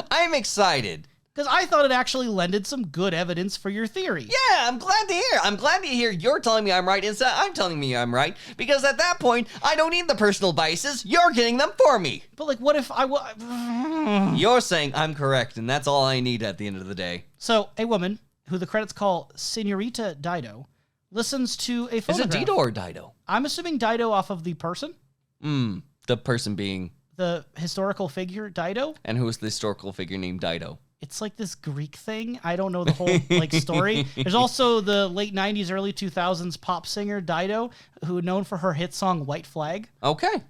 I'm excited. Because I thought it actually lended some good evidence for your theory. Yeah, I'm glad to hear. I'm glad to hear you're telling me I'm right instead I'm telling me I'm right. Because at that point, I don't need the personal biases. You're getting them for me. But like, what if You're saying I'm correct, and that's all I need at the end of the day. So, a woman, who the credits call Senorita Dido, listens to a Is phonograph. it Dido or Dido? I'm assuming Dido off of the person, The person being... the historical figure Dido. And who is the historical figure named Dido? It's like this Greek thing. I don't know the whole like story. There's also the late 90s, early 2000s pop singer Dido, who known for her hit song White Flag. Okay.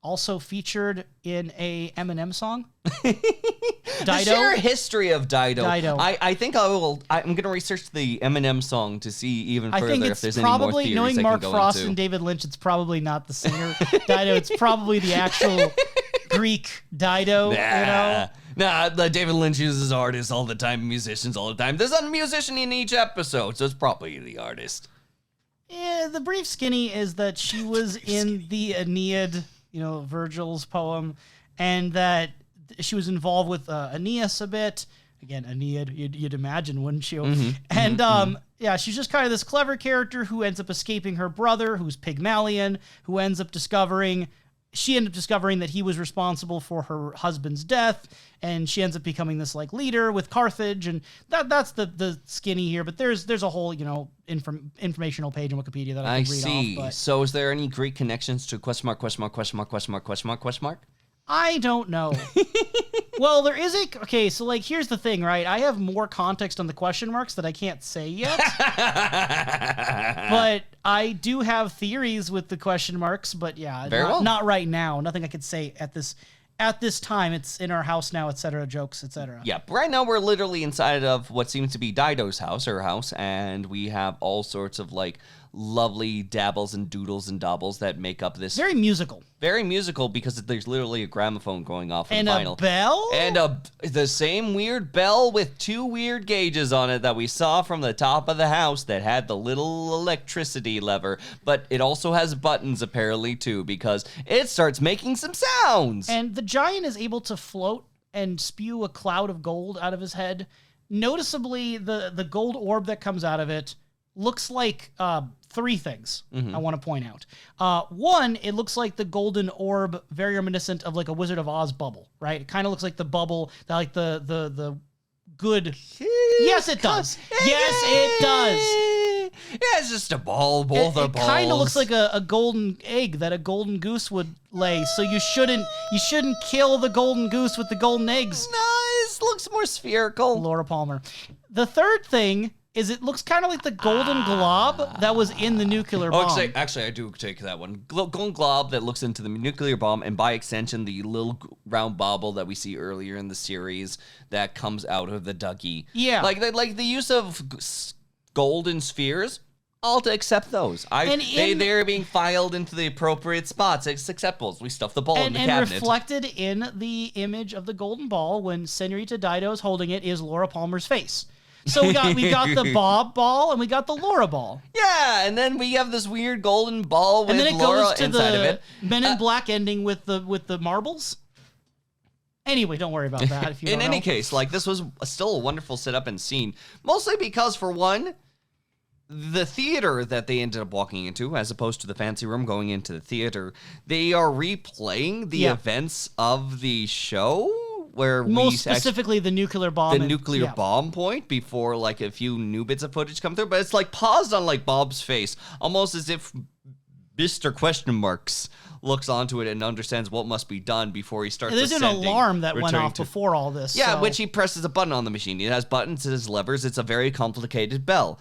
Also featured in a Eminem song. The sheer history of Dido. I think I'm going to research the Eminem song to see even further if there's any more probably, theories knowing I Mark can go Frost into. and David Lynch, it's probably not the singer Dido. It's probably the actual Greek Dido, you know? Nah, David Lynch uses artists all the time, musicians all the time. There's a musician in each episode, so it's probably the artist. Yeah, the brief skinny is that she was in the Aeneid, you know, Virgil's poem, and that she was involved with Aeneas a bit. Again, Aeneid, you'd imagine, wouldn't you? Yeah, she's just kind of this clever character who ends up escaping her brother, who's Pygmalion, who ends up discovering that he was responsible for her husband's death, and she ends up becoming this like leader with Carthage, and that's the skinny here. But there's a whole, you know, informational page on Wikipedia that I can read see. off. But So is there any Greek connections to ? I don't know. Well, there is okay, so like here's the thing, right? I have more context on the question marks that I can't say yet. But I do have theories with the question marks, but yeah, not right now. Nothing I could say at this time. It's in our house now, etc. Jokes, etc. Yeah, but right now we're literally inside of what seems to be Dido's house, her house, and we have all sorts of like lovely dabbles and doodles and doubles that make up this Very musical. Very musical because there's literally a gramophone going off in And the final. a bell? And the same weird bell with two weird gauges on it that we saw from the top of the house that had the little electricity lever, but it also has buttons apparently too because it starts making some sounds. And the giant is able to float and spew a cloud of gold out of his head. Noticeably, the gold orb that comes out of it looks like three things I want to point out. One, it looks like the golden orb, very reminiscent of like a Wizard of Oz bubble, right? It kind of looks like the bubble that like the good. Yes, it does. Yes, it does. Yeah, it's just a ball. Both are balls. It kind of looks like a golden egg that a golden goose would lay. So you shouldn't kill the golden goose with the golden eggs. No, this looks more spherical. Laura Palmer. The third thing is it looks kind of like the golden glob that was in the nuclear bomb. Oh, actually, I do take that one. Golden glob that looks into the nuclear bomb, and by extension, the little round bauble that we see earlier in the series that comes out of the Dougie. Yeah. Like the use of golden spheres, I'll accept those. They're being filed into the appropriate spots. It's acceptable. We stuff the ball in the cabinet. And reflected in the image of the golden ball when Senorita Dido is holding it is Laura Palmer's face. So we got the Bob ball and we got the Laura ball. Yeah, and then we have this weird golden ball with Laura inside of it. Men in Black ending with the marbles. Anyway, don't worry about that if you don't know. In any case, like this was still a wonderful setup and scene, mostly because for one, the theater that they ended up walking into, as opposed to the fancy room going into the theater, they are replaying the events of the show. Where most specifically the nuclear bomb. The nuclear bomb point before like a few new bits of footage come through, but it's like paused on like Bob's face, almost as if Mr. Question Marks looks onto it and understands what must be done before he starts There's ascending. An alarm that went off before all this. Yeah, which he presses a button on the machine. It has buttons, it has levers. It's a very complicated bell.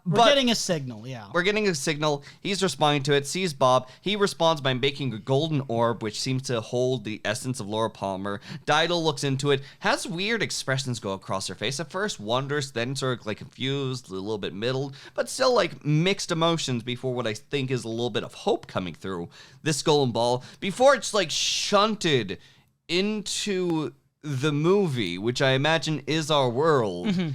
We're getting a signal, yeah. We're getting a signal. He's responding to it, sees Bob. He responds by making a golden orb, which seems to hold the essence of Laura Palmer. Dido looks into it, has weird expressions go across her face. At first, wonders, then sort of like confused, a little bit middled, but still like mixed emotions before what I think is a little bit of hope coming through this golden ball, before it's like shunted into the movie, which I imagine is our world. Mm-hmm.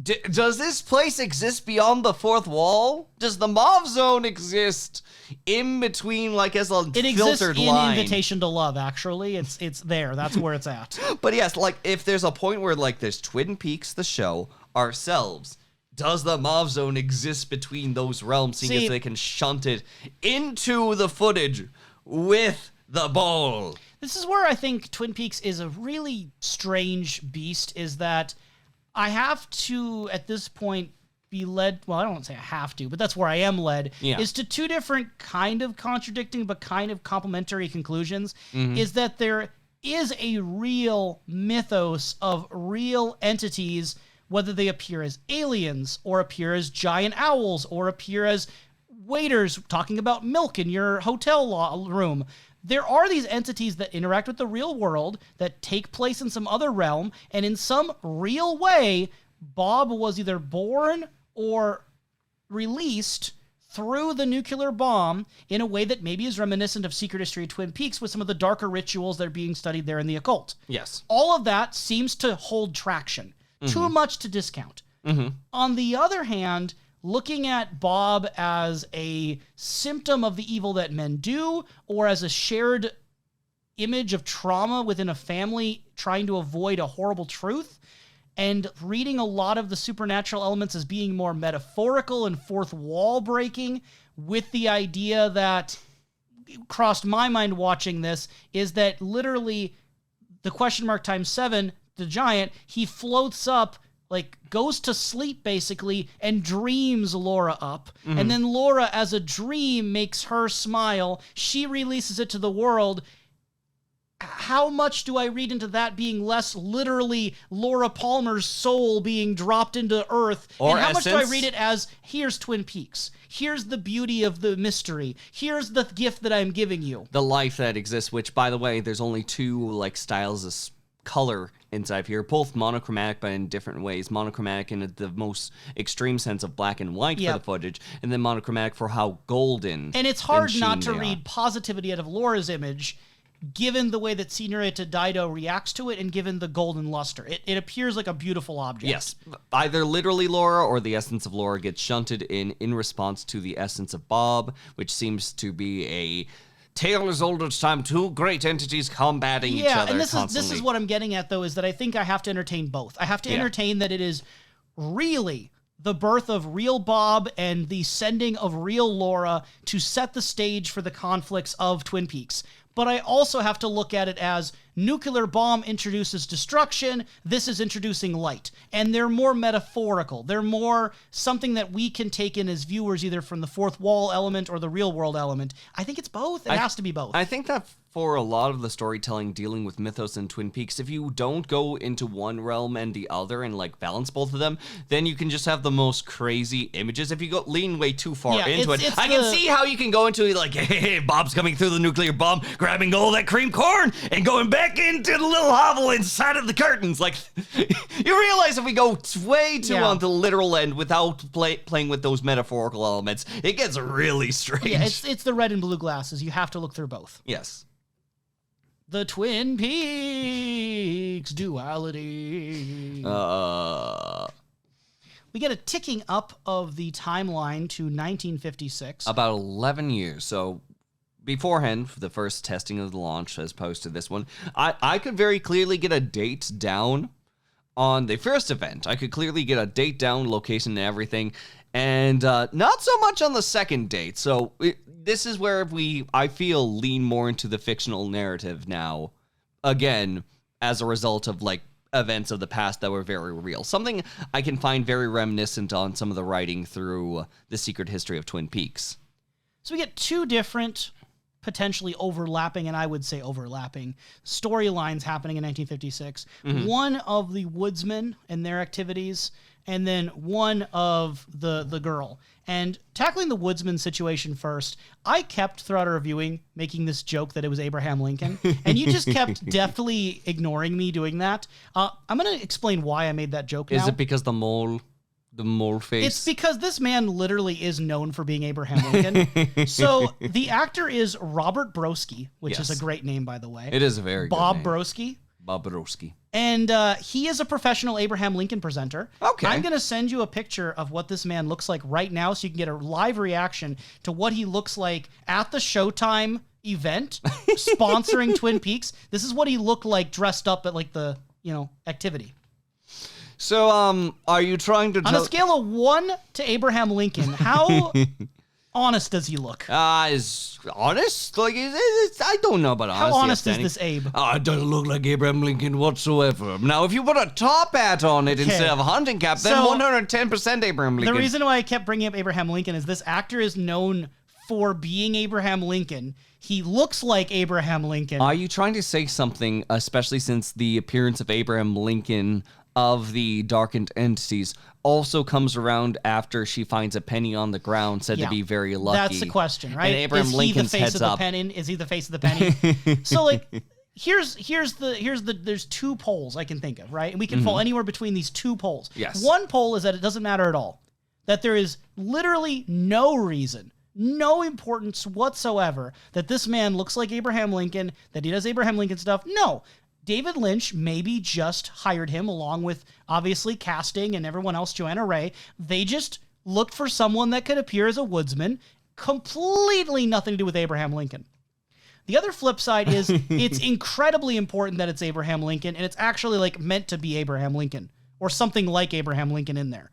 Does this place exist beyond the fourth wall? Does the Mauve Zone exist in between, like, as a filtered line? It exists in Invitation to Love, actually. It's there. That's where it's at. But yes, like, if there's a point where, like, there's Twin Peaks, the show, ourselves, does the Mauve Zone exist between those realms, seeing as they can shunt it into the footage with the ball? This is where I think Twin Peaks is a really strange beast, is that I have to, at this point, be led, well, I don't want to say I have to, but that's where I am led, is to two different kind of contradicting but kind of complementary conclusions, is that there is a real mythos of real entities, whether they appear as aliens, or appear as giant owls, or appear as waiters talking about milk in your hotel room. There are these entities that interact with the real world, that take place in some other realm, and in some real way, Bob was either born or released through the nuclear bomb in a way that maybe is reminiscent of Secret History of Twin Peaks with some of the darker rituals that are being studied there in the occult. Yes. All of that seems to hold traction. Too much to discount. On the other hand, looking at Bob as a symptom of the evil that men do, or as a shared image of trauma within a family trying to avoid a horrible truth, and reading a lot of the supernatural elements as being more metaphorical and fourth wall breaking, with the idea that crossed my mind watching this is that literally the question mark times 7, the giant, he floats up, like, goes to sleep, basically, and dreams Laura up. And then Laura, as a dream, makes her smile. She releases it to the world. How much do I read into that being less literally Laura Palmer's soul being dropped into Earth? Or and how much do I essence? read it as, here's Twin Peaks. Here's the beauty of the mystery. Here's the gift that I'm giving you. The life that exists, which, by the way, there's only two, like, styles of color inside here, both monochromatic but in different ways. Monochromatic in the most extreme sense of black and white for the footage, and then monochromatic for how golden and it's hard not to they read are. positivity out of Laura's image, given the way that Senorita Dido reacts to it and given the golden luster. It appears like a beautiful object. Yes, either literally Laura or the essence of Laura gets shunted in response to the essence of Bob, which seems to be a tale as old as time, two great entities combating each other and this constantly. is what I'm getting at, though, is that I think I have to entertain both. I have to entertain that it is really the birth of real Bob and the sending of real Laura to set the stage for the conflicts of Twin Peaks. But I also have to look at it as nuclear bomb introduces destruction, this is introducing light. And they're more metaphorical. They're more something that we can take in as viewers, either from the fourth wall element or the real world element. I think it's both. It has to be both. I think that for a lot of the storytelling dealing with mythos and Twin Peaks, if you don't go into one realm and the other and like balance both of them, then you can just have the most crazy images. If you go lean way too far into it, I can see how you can go into like, hey, Bob's coming through the nuclear bomb, grabbing all that cream corn and going back into the little hovel inside of the curtains. Like, you realize if we go way too on the literal end without playing with those metaphorical elements, it gets really strange. Yeah, it's the red and blue glasses. You have to look through both. Yes. The Twin Peaks duality. We get a ticking up of the timeline to 1956. About 11 years. So beforehand, for the first testing of the launch as opposed to this one, I could very clearly get a date down on the first event. I could clearly get a date down, location, and everything. And not so much on the second date. So this is where I feel, lean more into the fictional narrative now. Again, as a result of like events of the past that were very real. Something I can find very reminiscent on some of the writing through The Secret History of Twin Peaks. So we get two different potentially overlapping, and I would say overlapping, storylines happening in 1956. One of the woodsmen and their activities, and then one of the girl. And tackling the woodsman situation first, I kept throughout our reviewing making this joke that it was Abraham Lincoln, and you just kept deftly ignoring me doing that. I'm going to explain why I made that joke now. Is it because the mole face? It's because this man literally is known for being Abraham Lincoln. So the actor is Robert Broski, which is a great name, by the way. It is a very Bob good name. Broski. Bob Broski. And he is a professional Abraham Lincoln presenter. Okay. I'm going to send you a picture of what this man looks like right now so you can get a live reaction to what he looks like at the Showtime event sponsoring Twin Peaks. This is what he looked like dressed up at like the, activity. So, are you trying to On a scale of 1 to Abraham Lincoln, how honest does he look? Is honest? Like, I don't know about honesty. How honest is this Abe? It doesn't look like Abraham Lincoln whatsoever. Now, if you put a top hat on it instead of a hunting cap, then So, 110% Abraham Lincoln. The reason why I kept bringing up Abraham Lincoln is this actor is known for being Abraham Lincoln. He looks like Abraham Lincoln. Are you trying to say something, especially since the appearance of Abraham Lincoln of the darkened entities also comes around after she finds a penny on the ground, said to be very lucky? That's the question, right? And Abraham is Lincoln's he the face heads of up. the penny? Is he the face of the penny? So like, here's the there's two poles I can think of, right? And we can fall anywhere between these two poles. Yes. One pole is that it doesn't matter at all. That there is literally no reason, no importance whatsoever that this man looks like Abraham Lincoln, that he does Abraham Lincoln stuff. No. David Lynch maybe just hired him along with obviously casting and everyone else, Joanna Ray. They just looked for someone that could appear as a woodsman. Completely nothing to do with Abraham Lincoln. The other flip side is it's incredibly important that it's Abraham Lincoln, and it's actually like meant to be Abraham Lincoln or something like Abraham Lincoln in there.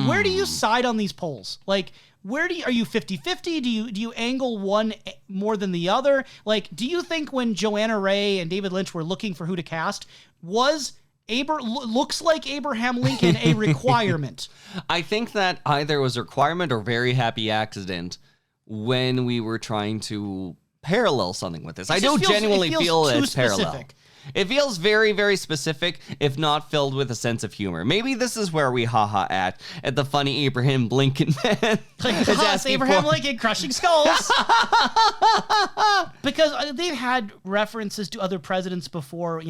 Where do you side on these polls? Like, are you 50-50? Do you angle one more than the other? Like, do you think when Joanna Ray and David Lynch were looking for who to cast, was looks like Abraham Lincoln a requirement? I think that either was a requirement or very happy accident when we were trying to parallel something with this. I don't genuinely feel it's parallel. It feels very, very specific, if not filled with a sense of humor. Maybe this is where we haha at the funny Abraham Lincoln man. Like, it's Abraham Lincoln crushing skulls. Because they've had references to other presidents before,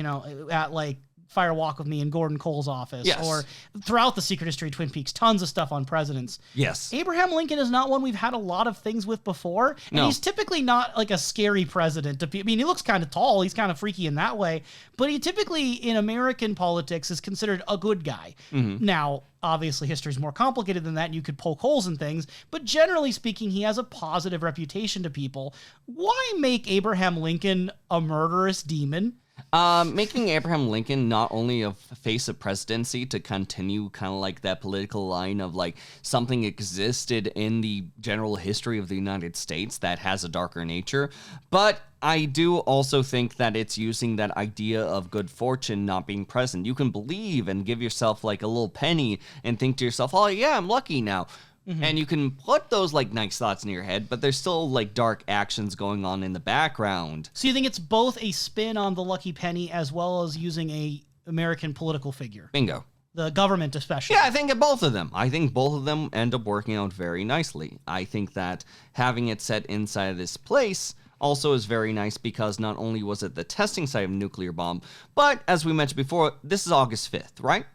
at like Fire Walk with Me in Gordon Cole's office, or throughout the Secret History of Twin Peaks, tons of stuff on presidents. Yes. Abraham Lincoln is not one we've had a lot of things with before, and he's typically not like a scary president. I mean, he looks kind of tall, he's kind of freaky in that way, but he typically in American politics is considered a good guy. Now, obviously, history is more complicated than that, and you could poke holes in things, but generally speaking, he has a positive reputation to people. Why make Abraham Lincoln a murderous demon? Making Abraham Lincoln not only a face of presidency to continue kind of like that political line of like something existed in the general history of the United States that has a darker nature, but I do also think that it's using that idea of good fortune not being present. You can believe and give yourself like a little penny and think to yourself, oh yeah, I'm lucky now. And you can put those like nice thoughts in your head, but there's still like dark actions going on in the background. So you think it's both a spin on the lucky penny as well as using a American political figure? Bingo. The government especially. Yeah, I think of both of them. I think both of them end up working out very nicely. I think that having it set inside of this place also is very nice because not only was it the testing site of a nuclear bomb, but as we mentioned before, this is August 5th, right?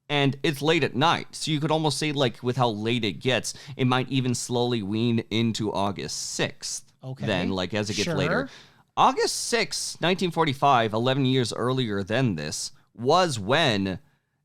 And it's late at night, so you could almost say, like, with how late it gets, it might even slowly wean into August 6th. Okay. Then, like, as it gets later. August 6th, 1945, 11 years earlier than this, was when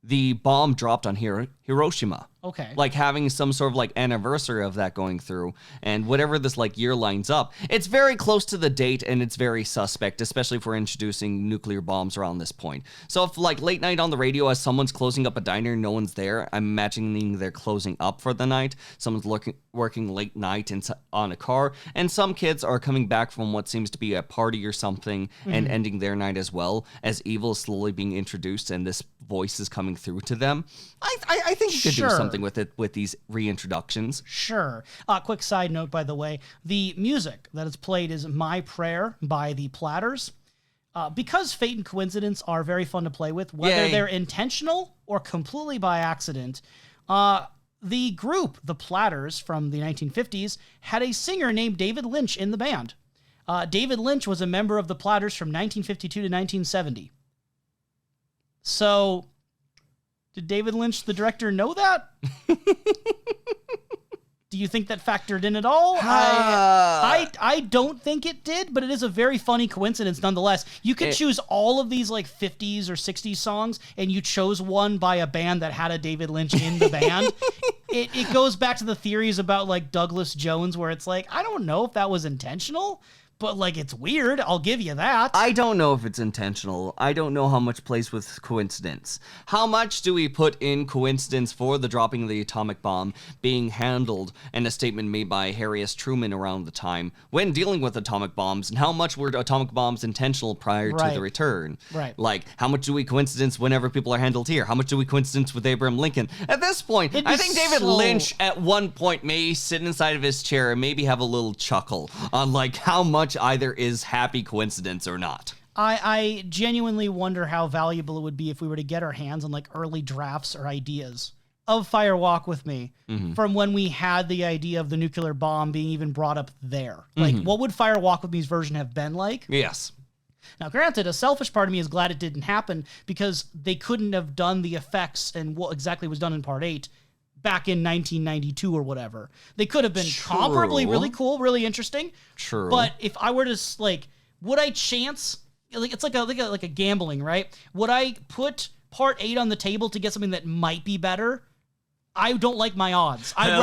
the bomb dropped on Hiroshima. Okay. Like having some sort of like anniversary of that going through, and whatever this like year lines up, it's very close to the date and it's very suspect, especially if we're introducing nuclear bombs around this point. So if like late night on the radio as someone's closing up a diner, no one's there, I'm imagining they're closing up for the night. Someone's working late night on a car, and some kids are coming back from what seems to be a party or something and ending their night as well, as evil is slowly being introduced and this voices coming through to them. I think you could do something with it with these reintroductions. Sure. Quick side note, by the way, the music that is played is My Prayer by the Platters. Because fate and coincidence are very fun to play with, whether they're intentional or completely by accident, the group, the Platters from the 1950s, had a singer named David Lynch in the band. David Lynch was a member of the Platters from 1952 to 1970. So, did David Lynch, the director, know that? Do you think that factored in at all? I don't think it did, but it is a very funny coincidence nonetheless. You could choose all of these like 50s or 60s songs, and you chose one by a band that had a David Lynch in the band. It goes back to the theories about like Douglas Jones, where it's like, I don't know if that was intentional, but like it's weird. I'll give you that. I don't know if it's intentional. I don't know how much plays with coincidence. How much do we put in coincidence for the dropping of the atomic bomb being handled and a statement made by Harry S. Truman around the time when dealing with atomic bombs, and how much were atomic bombs intentional prior to the return? Right. Like, how much do we coincidence whenever people are handled here? How much do we coincidence with Abraham Lincoln? At this point, I think David Lynch at one point may sit inside of his chair and maybe have a little chuckle on like how much either is happy coincidence or not. I genuinely wonder how valuable it would be if we were to get our hands on like early drafts or ideas of Fire Walk With Me from when we had the idea of the nuclear bomb being even brought up there. Like, what would Fire Walk With Me's version have been like? Yes. Now, granted, a selfish part of me is glad it didn't happen because they couldn't have done the effects and what exactly was done in Part 8 back in 1992 or whatever. They could have been comparably really cool, really interesting. True. But if I were to like, would I chance like it's like a gambling, right? Would I put Part 8 on the table to get something that might be better? I don't like my odds. I'd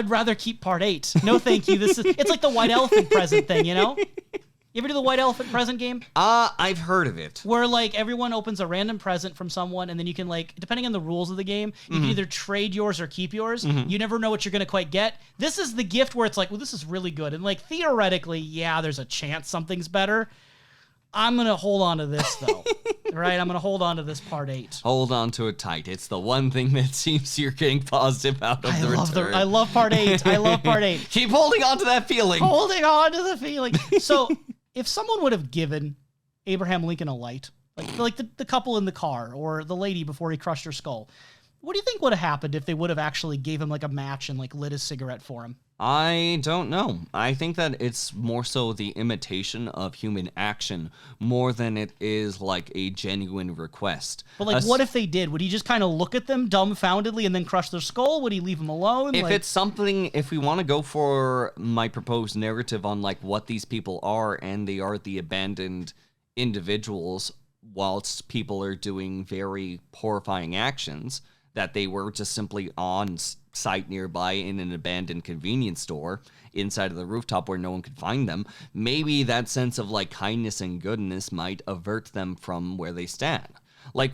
rather keep Part 8. No, thank you. It's like the white elephant present thing, you know? You ever do the white elephant present game? I've heard of it. Where like everyone opens a random present from someone, and then you can like, depending on the rules of the game, you can either trade yours or keep yours. You never know what you're gonna quite get. This is the gift where it's like, well, this is really good, and like theoretically, yeah, there's a chance something's better. I'm gonna hold on to this though. Right? I'm gonna hold on to this Part 8. Hold on to it tight. It's the one thing that seems you're getting positive out of the return. I love Part 8. I love Part 8. Keep holding on to that feeling. Holding on to the feeling. So if someone would have given Abraham Lincoln a light, like the couple in the car or the lady before he crushed her skull, what do you think would have happened if they would have actually gave him like a match and like lit his cigarette for him? I don't know. I think that it's more so the imitation of human action more than it is like a genuine request. But like, what if they did? Would he just kind of look at them dumbfoundedly and then crush their skull? Would he leave them alone? If it's something, if we want to go for my proposed narrative on like what these people are, and they are the abandoned individuals whilst people are doing very horrifying actions, that they were just simply on site nearby in an abandoned convenience store inside of the rooftop where no one could find them, maybe that sense of like kindness and goodness might avert them from where they stand. Like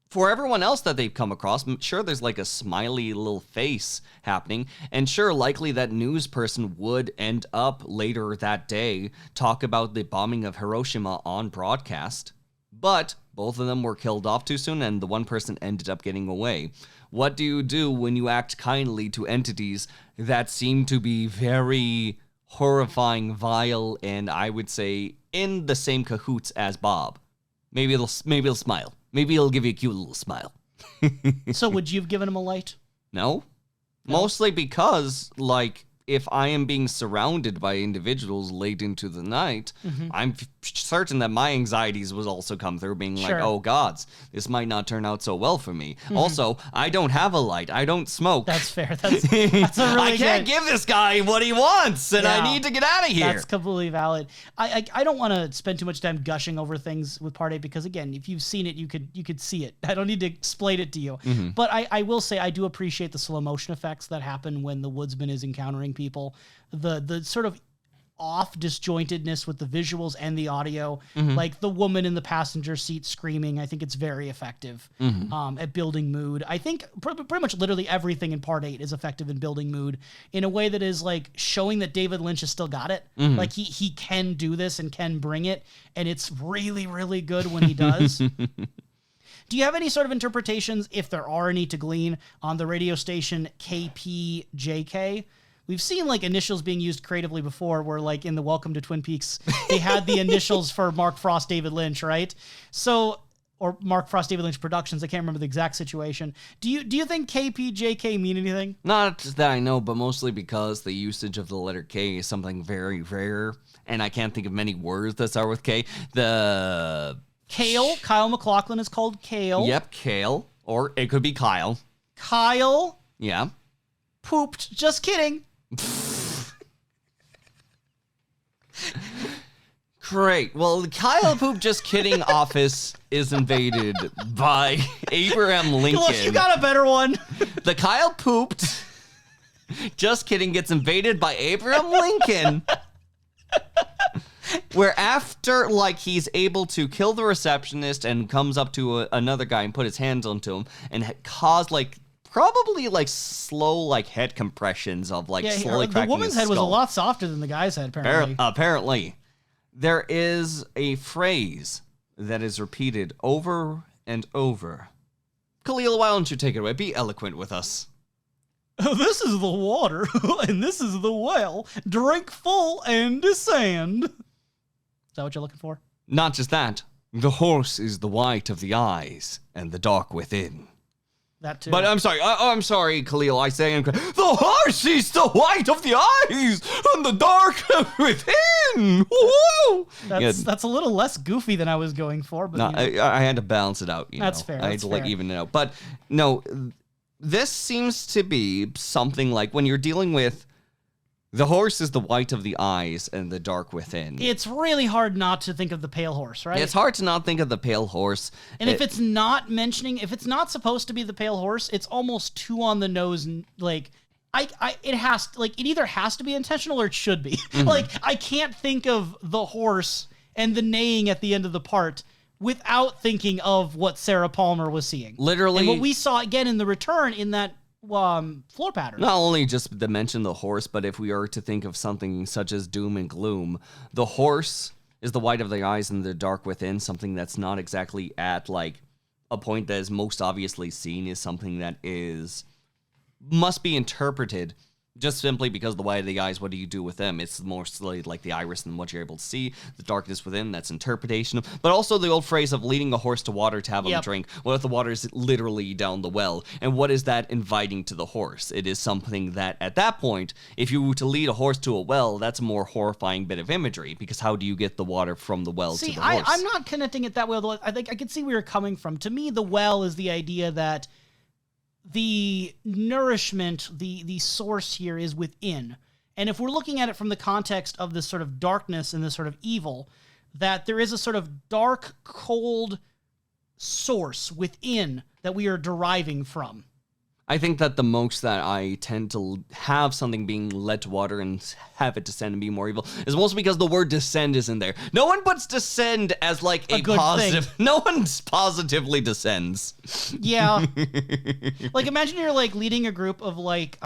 for everyone else that they've come across, sure, there's like a smiley little face happening, and sure, likely that news person would end up later that day talk about the bombing of Hiroshima on broadcast, but both of them were killed off too soon, and the one person ended up getting away. What do you do when you act kindly to entities that seem to be very horrifying, vile, and I would say in the same cahoots as Bob? Maybe it'll smile. Maybe it'll give you a cute little smile. So would you have given him a light? No. Mostly because, like, if I am being surrounded by individuals late into the night, I'm certain that my anxieties would also come through being like, oh gods, this might not turn out so well for me. Also, I don't have a light. I don't smoke. That's fair. That's a really I can't give this guy what he wants, and I need to get out of here. That's completely valid. I don't want to spend too much time gushing over things with Part 8 because, again, if you've seen it, you could see it. I don't need to explain it to you. But I will say I do appreciate the slow motion effects that happen when the woodsman is encountering people. The sort of off disjointedness with the visuals and the audio. Like the woman in the passenger seat screaming, I think it's very effective at building mood. I think pretty much literally everything in part 8 is effective in building mood in a way that is like showing that David Lynch has still got it. Like he can do this and can bring it, and it's really, really good when he does. Do you have any sort of interpretations, if there are any, to glean on the radio station KPJK? We've seen like initials being used creatively before, where like in the Welcome to Twin Peaks, they had the initials for Mark Frost, David Lynch, right? So, or Mark Frost, David Lynch Productions. I can't remember the exact situation. Do you think KPJK mean anything? Not that I know, but mostly because the usage of the letter K is something very rare, and I can't think of many words that start with K. The Kyle MacLachlan is called Kale. Yep, Kale, or it could be Kyle. Kyle. Yeah. Pooped. Just kidding. Great. Well, the Kyle Poop Just Kidding office is invaded by Abraham Lincoln. Look, you got a better one. The Kyle Pooped Just Kidding gets invaded by Abraham Lincoln. Where after, like, he's able to kill the receptionist and comes up to another guy and put his hands onto him and cause, like, probably, like, slow, like, head compressions of, like, slowly cracking the woman's his head was a skull. lot softer than the guy's head, apparently. Apparently. There is a phrase that is repeated over and over. Kalil, why don't you take it away? Be eloquent with us. This is the water, and this is the well. Drink full and descend. Is that what you're looking for? Not just that. The horse is the white of the eyes and the dark within. That too. But I'm sorry. I'm sorry, Kalil. I say the horse is the white of the eyes and the dark within. Woo! That's a little less goofy than I was going for. But No, I had to balance it out. That's fair. I had to like even it out. But no, this seems to be something like when you're dealing with the horse is the white of the eyes and the dark within. It's really hard not to think of the pale horse, right? It's hard to not think of the pale horse. And if it's not supposed to be the pale horse, it's almost too on the nose. Like, it either has to be intentional or it should be. Like, I can't think of the horse and the neighing at the end of the part without thinking of what Sarah Palmer was seeing. Literally. And what we saw again in the return in that floor pattern. Not only just to mention the horse, but if we are to think of something such as doom and gloom, the horse is the white of the eyes and the dark within, something that's not exactly at like a point that is most obviously seen, is something that must be interpreted just simply because the white of the eyes, what do you do with them? It's mostly like the iris and what you're able to see. The darkness within, that's interpretation. But also the old phrase of leading a horse to water to have him drink. What if the water is literally down the well? And what is that inviting to the horse? It is something that, at that point, if you were to lead a horse to a well, that's a more horrifying bit of imagery, because how do you get the water from the well to the horse? I'm not connecting it that way, although I think I can see where you're coming from. To me, the well is the idea that the nourishment, the source here is within. And if we're looking at it from the context of this sort of darkness and this sort of evil, that there is a sort of dark, cold source within that we are deriving from. I think that the most that I tend to have something being led to water and have it descend and be more evil is mostly because the word descend is in there. No one puts descend as like a positive. Thing. No one positively descends. Yeah. Like imagine you're like leading a group of like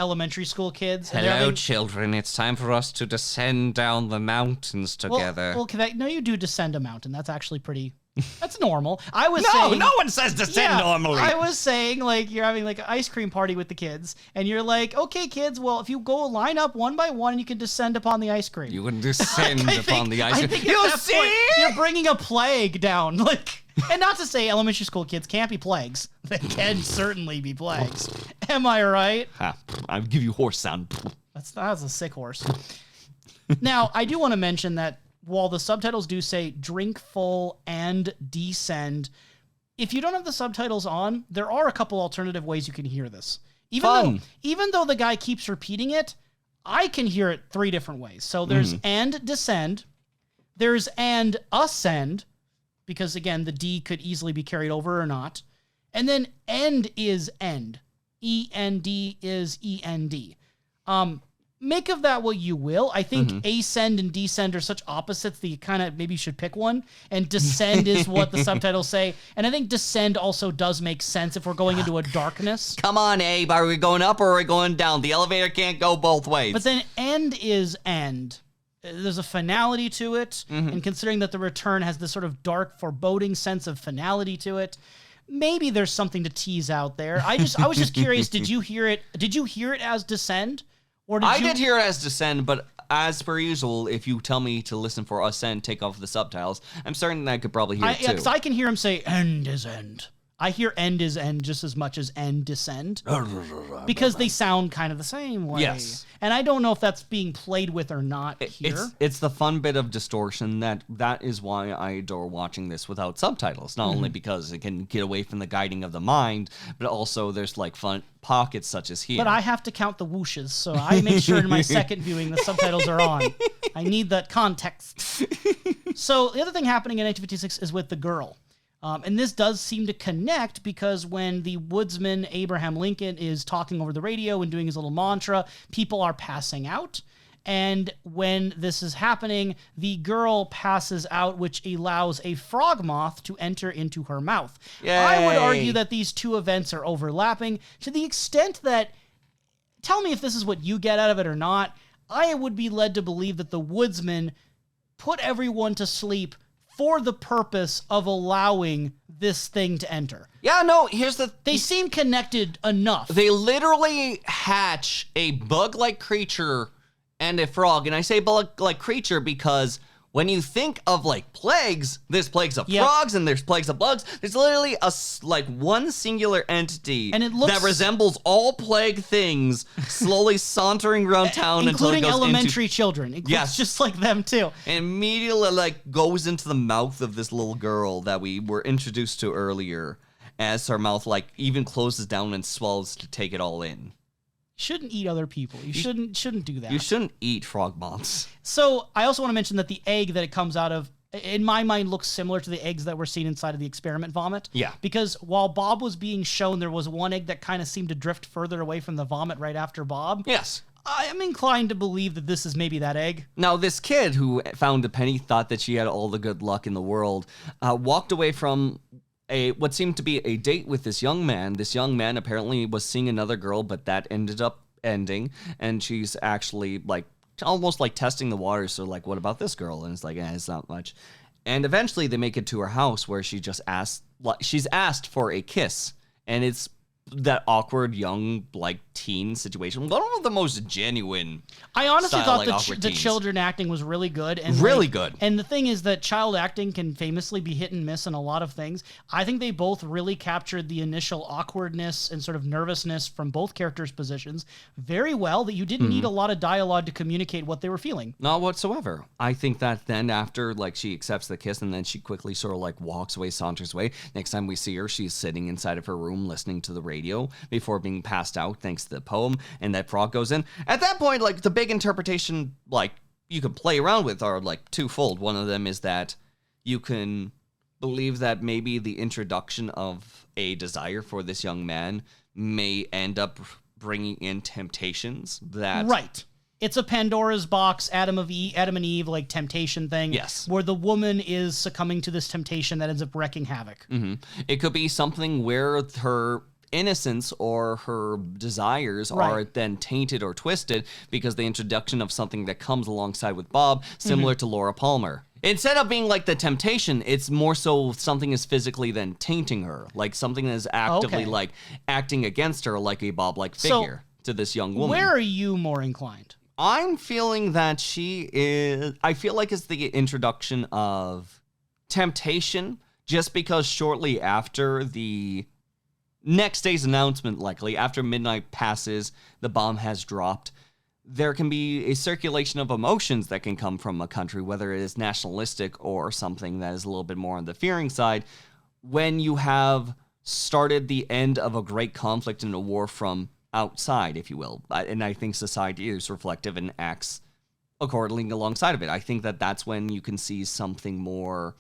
elementary school kids. Hello, children. It's time for us to descend down the mountains together. Well, no, you do descend a mountain. That's actually pretty... That's normal. I was saying... No one says descend normally. I was saying, like, you're having, like, an ice cream party with the kids, and you're like, okay, kids, well, if you go line up one by one, you can descend upon the ice cream. You can descend upon the ice cream. You see? You're bringing a plague down. Like, and not to say elementary school kids can't be plagues. They can certainly be plagues. Am I right? I'll give you horse sound. That's a sick horse. Now, I do want to mention that while the subtitles do say drink full and descend, if you don't have the subtitles on, there are a couple alternative ways you can hear this. Even though the guy keeps repeating it, I can hear it 3 different ways. So there's and descend, there's and ascend, because again, the D could easily be carried over or not. And then end is end. E-N-D is E-N-D. make of that what you will. I think ascend and descend are such opposites that you kind of maybe should pick one. And descend is what the subtitles say. And I think descend also does make sense if we're going into a darkness. Come on, Abe. Are we going up or are we going down? The elevator can't go both ways. But then end is end. There's a finality to it. And considering that the return has this sort of dark, foreboding sense of finality to it, maybe there's something to tease out there. I was just curious, did you hear it as descend? Or did hear it as descend, but as per usual, if you tell me to listen for ascend, take off the subtitles, I'm certain that I could probably hear it too. Because I can hear him say, end is end. I hear end is end just as much as end descend. Because they sound kind of the same way. Yes. And I don't know if that's being played with or not here. It's the fun bit of distortion that is why I adore watching this without subtitles. Not only because it can get away from the guiding of the mind, but also there's like fun pockets such as here. But I have to count the whooshes, so I make sure in my second viewing the subtitles are on. I need that context. So the other thing happening in 1956 is with the girl. And this does seem to connect because when the woodsman Abraham Lincoln is talking over the radio and doing his little mantra, people are passing out. And when this is happening, the girl passes out, which allows a frog moth to enter into her mouth. Yay. I would argue that these two events are overlapping to the extent that, tell me if this is what you get out of it or not, I would be led to believe that the woodsman put everyone to sleep for the purpose of allowing this thing to enter. Yeah, no, They seem connected enough. They literally hatch a bug-like creature and a frog. And I say bug-like creature because when you think of like plagues, there's plagues of frogs and there's plagues of bugs. There's literally one singular entity and it looks, that resembles all plague things slowly sauntering around town until it goes elementary children. It looks just like them too. And immediately like goes into the mouth of this little girl that we were introduced to earlier as her mouth like even closes down and swells to take it all in. Shouldn't eat other people. You shouldn't do that. You shouldn't eat frog moths. So I also want to mention that the egg that it comes out of, in my mind, looks similar to the eggs that were seen inside of the experiment vomit. Yeah. Because while Bob was being shown, there was one egg that kind of seemed to drift further away from the vomit right after Bob. Yes. I am inclined to believe that this is maybe that egg. Now, this kid who found the penny thought that she had all the good luck in the world, walked away from what seemed to be a date with this young man. This young man apparently was seeing another girl, but that ended up ending, and she's actually like almost like testing the waters. So like, what about this girl? And it's like, it's not much. And eventually they make it to her house where she's asked for a kiss, and it's that awkward young like teen situation. One of the most genuine. I honestly thought like, the children acting was really good. And really good. And the thing is that child acting can famously be hit and miss in a lot of things. I think they both really captured the initial awkwardness and sort of nervousness from both characters' positions very well, that you didn't need a lot of dialogue to communicate what they were feeling. Not whatsoever. I think that then after like she accepts the kiss and then she quickly sort of like walks away, saunters away. Next time we see her, she's sitting inside of her room listening to the radio before being passed out thanks to the poem, and that frog goes in. At that point, like the big interpretation like you can play around with are like twofold. One of them is that you can believe that maybe the introduction of a desire for this young man may end up bringing in temptations that... Right. It's a Pandora's box, Adam and Eve, like temptation thing. Yes. Where the woman is succumbing to this temptation that ends up wreaking havoc. Mm-hmm. It could be something where her innocence or her desires are then tainted or twisted because the introduction of something that comes alongside with Bob, similar to Laura Palmer. Instead of being like the temptation, it's more so something is physically then tainting her, like something that is actively like acting against her, like a Bob-like figure to this young woman. Where are you more inclined? I'm feeling that she is... I feel like it's the introduction of temptation, just because shortly after the next day's announcement, likely, after midnight passes, the bomb has dropped, there can be a circulation of emotions that can come from a country, whether it is nationalistic or something that is a little bit more on the fearing side, when you have started the end of a great conflict and a war from outside, if you will. And I think society is reflective and acts accordingly alongside of it. I think that that's when you can see something more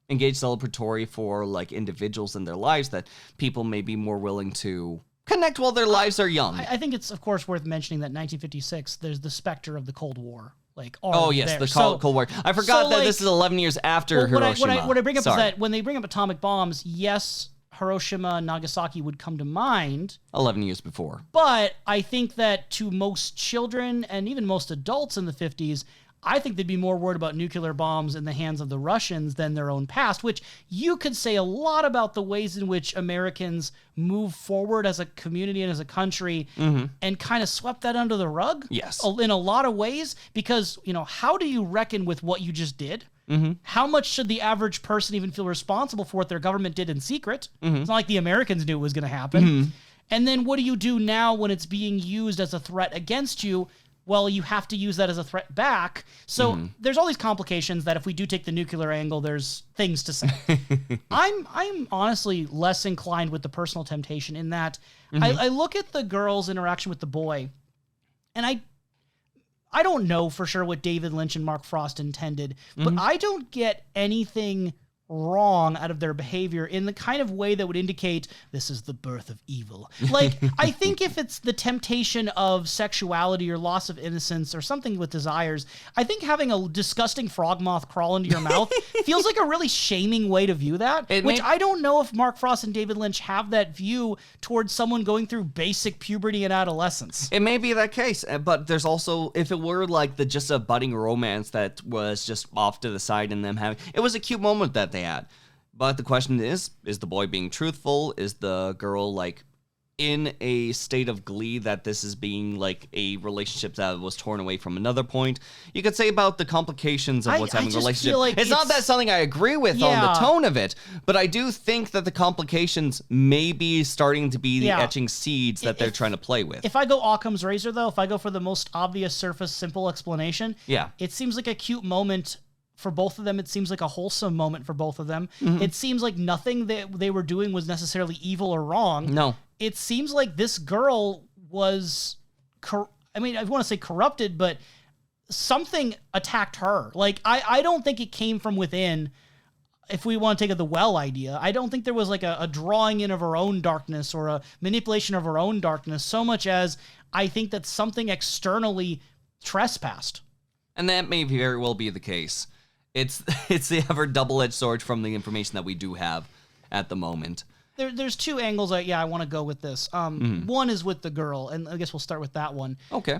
engaged celebratory for like individuals in their lives, that people may be more willing to connect while their lives are young. I think it's, of course, worth mentioning that 1956, there's the specter of the Cold War. Oh, yes, there. the Cold War. I forgot that this is 11 years after Hiroshima. What I bring up is that when they bring up atomic bombs, yes, Hiroshima and Nagasaki would come to mind. 11 years before. But I think that to most children and even most adults in the 50s, I think they'd be more worried about nuclear bombs in the hands of the Russians than their own past, which you could say a lot about the ways in which Americans move forward as a community and as a country and kind of swept that under the rug. Yes. In a lot of ways, because, how do you reckon with what you just did? How much should the average person even feel responsible for what their government did in secret? It's not like the Americans knew it was going to happen. And then what do you do now when it's being used as a threat against you? Well, you have to use that as a threat back. So there's all these complications that if we do take the nuclear angle, there's things to say. I'm honestly less inclined with the personal temptation in that I look at the girl's interaction with the boy, and I don't know for sure what David Lynch and Mark Frost intended, but I don't get anything wrong out of their behavior in the kind of way that would indicate this is the birth of evil. I think if it's the temptation of sexuality or loss of innocence or something with desires, I think having a disgusting frog moth crawl into your mouth feels like a really shaming way to view that, I don't know if Mark Frost and David Lynch have that view towards someone going through basic puberty and adolescence. It may be that case, but there's also, if it were just a budding romance that was just off to the side and them having, it was a cute moment that they had. But the question is the boy being truthful? Is the girl in a state of glee that this is being a relationship that was torn away from another point? You could say about the complications of what's having a relationship. It's not that something I agree with on the tone of it, but I do think that the complications may be starting to be the etching seeds that they're trying to play with. If I go Occam's razor, though, if I go for the most obvious surface simple explanation, it seems like a cute moment for both of them. It seems like a wholesome moment for both of them. It seems like nothing that they were doing was necessarily evil or wrong. No. It seems like this girl was, I want to say corrupted, but something attacked her. I don't think it came from within. If we want to take it the well idea, I don't think there was a drawing in of her own darkness or a manipulation of her own darkness so much as I think that something externally trespassed. And that may very well be the case. It's the ever double-edged sword from the information that we do have at the moment. There's two angles I want to go with this. One is with the girl, and I guess we'll start with that one. Okay.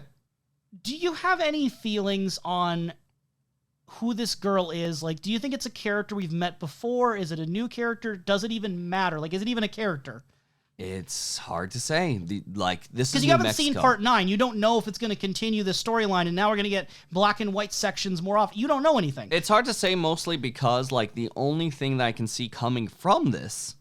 Do you have any feelings on who this girl is? Do you think it's a character we've met before? Is it a new character? Does it even matter? Is it even a character? It's hard to say. This is because you haven't seen part 9. You don't know if it's going to continue the storyline, and now we're going to get black and white sections more often. You don't know anything. It's hard to say, mostly because the only thing that I can see coming from this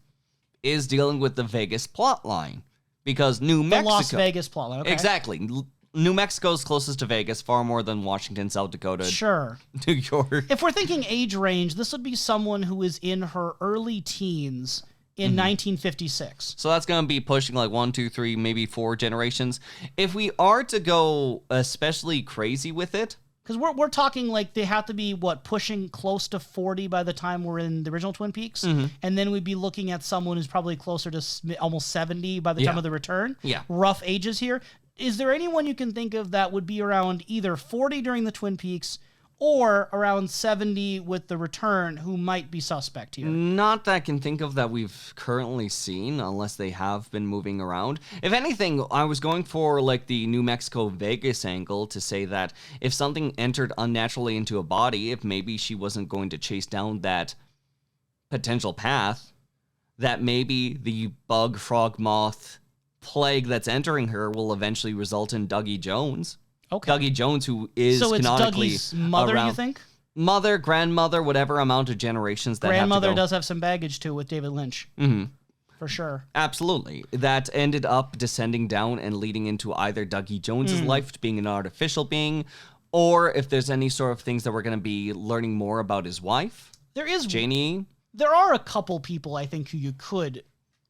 is dealing with the Vegas plot line, because New Mexico, the Las Vegas plot line. Okay. Exactly. New Mexico's closest to Vegas, far more than Washington, South Dakota, sure, New York. If we're thinking age range, this would be someone who is in her early teens. In 1956. So that's going to be pushing 1, 2, 3, maybe 4 generations. If we are to go especially crazy with it. Because we're talking they have to be, pushing close to 40 by the time we're in the original Twin Peaks. And then we'd be looking at someone who's probably closer to almost 70 by the time of the return. Yeah. Rough ages here. Is there anyone you can think of that would be around either 40 during the Twin Peaks or around 70 with the return who might be suspect here? Not that I can think of that we've currently seen, unless they have been moving around. If anything, I was going for the New Mexico Vegas angle to say that if something entered unnaturally into a body, if maybe she wasn't going to chase down that potential path, that maybe the bug, frog, moth plague that's entering her will eventually result in Dougie Jones. Okay. Dougie Jones, who is canonically Dougie's mother, around, you think? Mother, grandmother, whatever amount of generations that grandmother have to go. Does have some baggage too with David Lynch. For sure. Absolutely. That ended up descending down and leading into either Dougie Jones's life being an artificial being, or if there's any sort of things that we're going to be learning more about his wife. There is Janie. There are a couple people I think who you could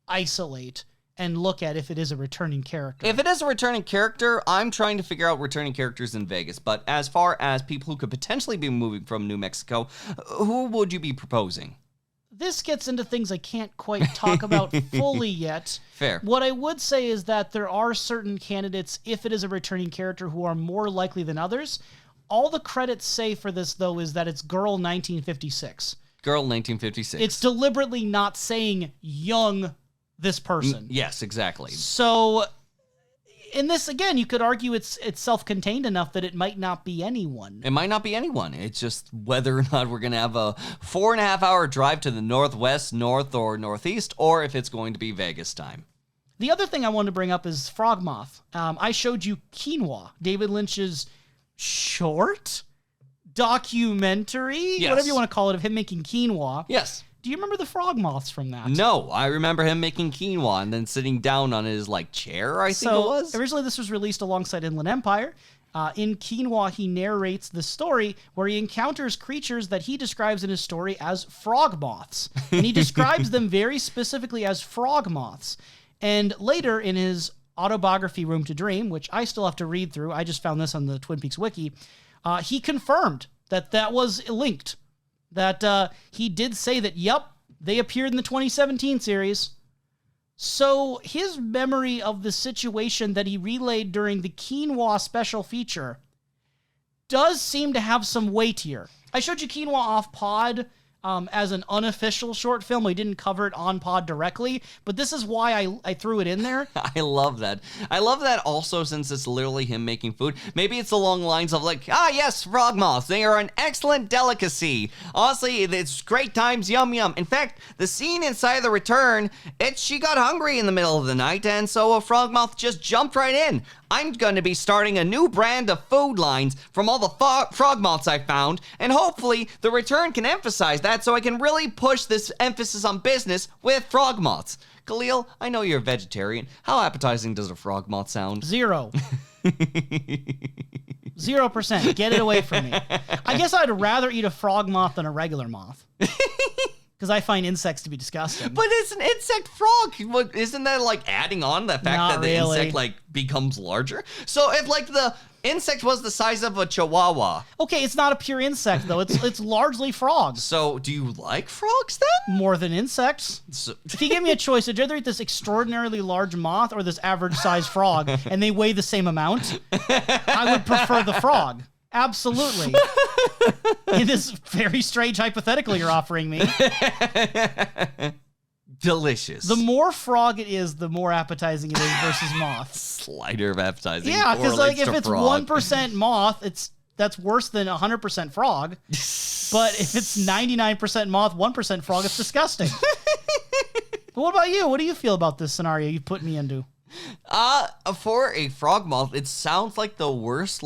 isolate and look at if it is a returning character. If it is a returning character, I'm trying to figure out returning characters in Vegas. But as far as people who could potentially be moving from New Mexico, who would you be proposing? this gets into things I can't quite talk about fully yet. Fair. What I would say is that there are certain candidates, if it is a returning character, who are more likely than others. All the credits say for this, though, is that it's Girl 1956. Girl 1956. It's deliberately not saying young this person. Yes, exactly. So in this, again, you could argue it's self-contained enough that it might not be anyone. It might not be anyone. It's just whether or not we're going to have a 4.5-hour drive to the northwest, north, or northeast, or if it's going to be Vegas time. The other thing I wanted to bring up is Frogmoth. I showed you Quinoa, David Lynch's short documentary, yes. whatever you want to call it, of him making quinoa. Yes. Do you remember the Frogmoths from that? No, I remember him making quinoa and then sitting down on his chair, I think it was. Originally this was released alongside Inland Empire. In Quinoa, he narrates the story where he encounters creatures that he describes in his story as frogmoths. And he describes them very specifically as frogmoths. And later in his autobiography, Room to Dream, which I still have to read through, I just found this on the Twin Peaks Wiki, he confirmed that was linked. That he did say that, yep, they appeared in the 2017 series. So his memory of the situation that he relayed during the Quinoa special feature does seem to have some weight here. I showed you Quinoa off pod as an unofficial short film. We didn't cover it on pod directly, but this is why I threw it in there. I love that. I love that also since it's literally him making food. Maybe it's along the lines of yes, frog moths. They are an excellent delicacy. Honestly, it's great times, yum yum. In fact, the scene inside The Return, she got hungry in the middle of the night, and so a frog moth just jumped right in. I'm going to be starting a new brand of food lines from all the frog moths I found, and hopefully The Return can emphasize that so I can really push this emphasis on business with frog moths. Kalil, I know you're a vegetarian. How appetizing does a frog moth sound? 0. 0%. Get it away from me. I guess I'd rather eat a frog moth than a regular moth. Because I find insects to be disgusting. But it's an insect frog. Isn't that adding on the fact that the insect becomes larger? So if the insect was the size of a chihuahua. Okay, it's not a pure insect though. It's largely frogs. So do you like frogs then? More than insects. If you give me a choice, I'd rather eat this extraordinarily large moth or this average sized frog, and they weigh the same amount, I would prefer the frog. Absolutely. In this very strange hypothetical you're offering me. Delicious. The more frog it is, the more appetizing it is versus moth. Slider of appetizing. Yeah, because if it's frog. 1% moth, that's worse than 100% frog. But if it's 99% moth, 1% frog, it's disgusting. But what about you? What do you feel about this scenario you put me into? For a frog moth, it sounds like the worst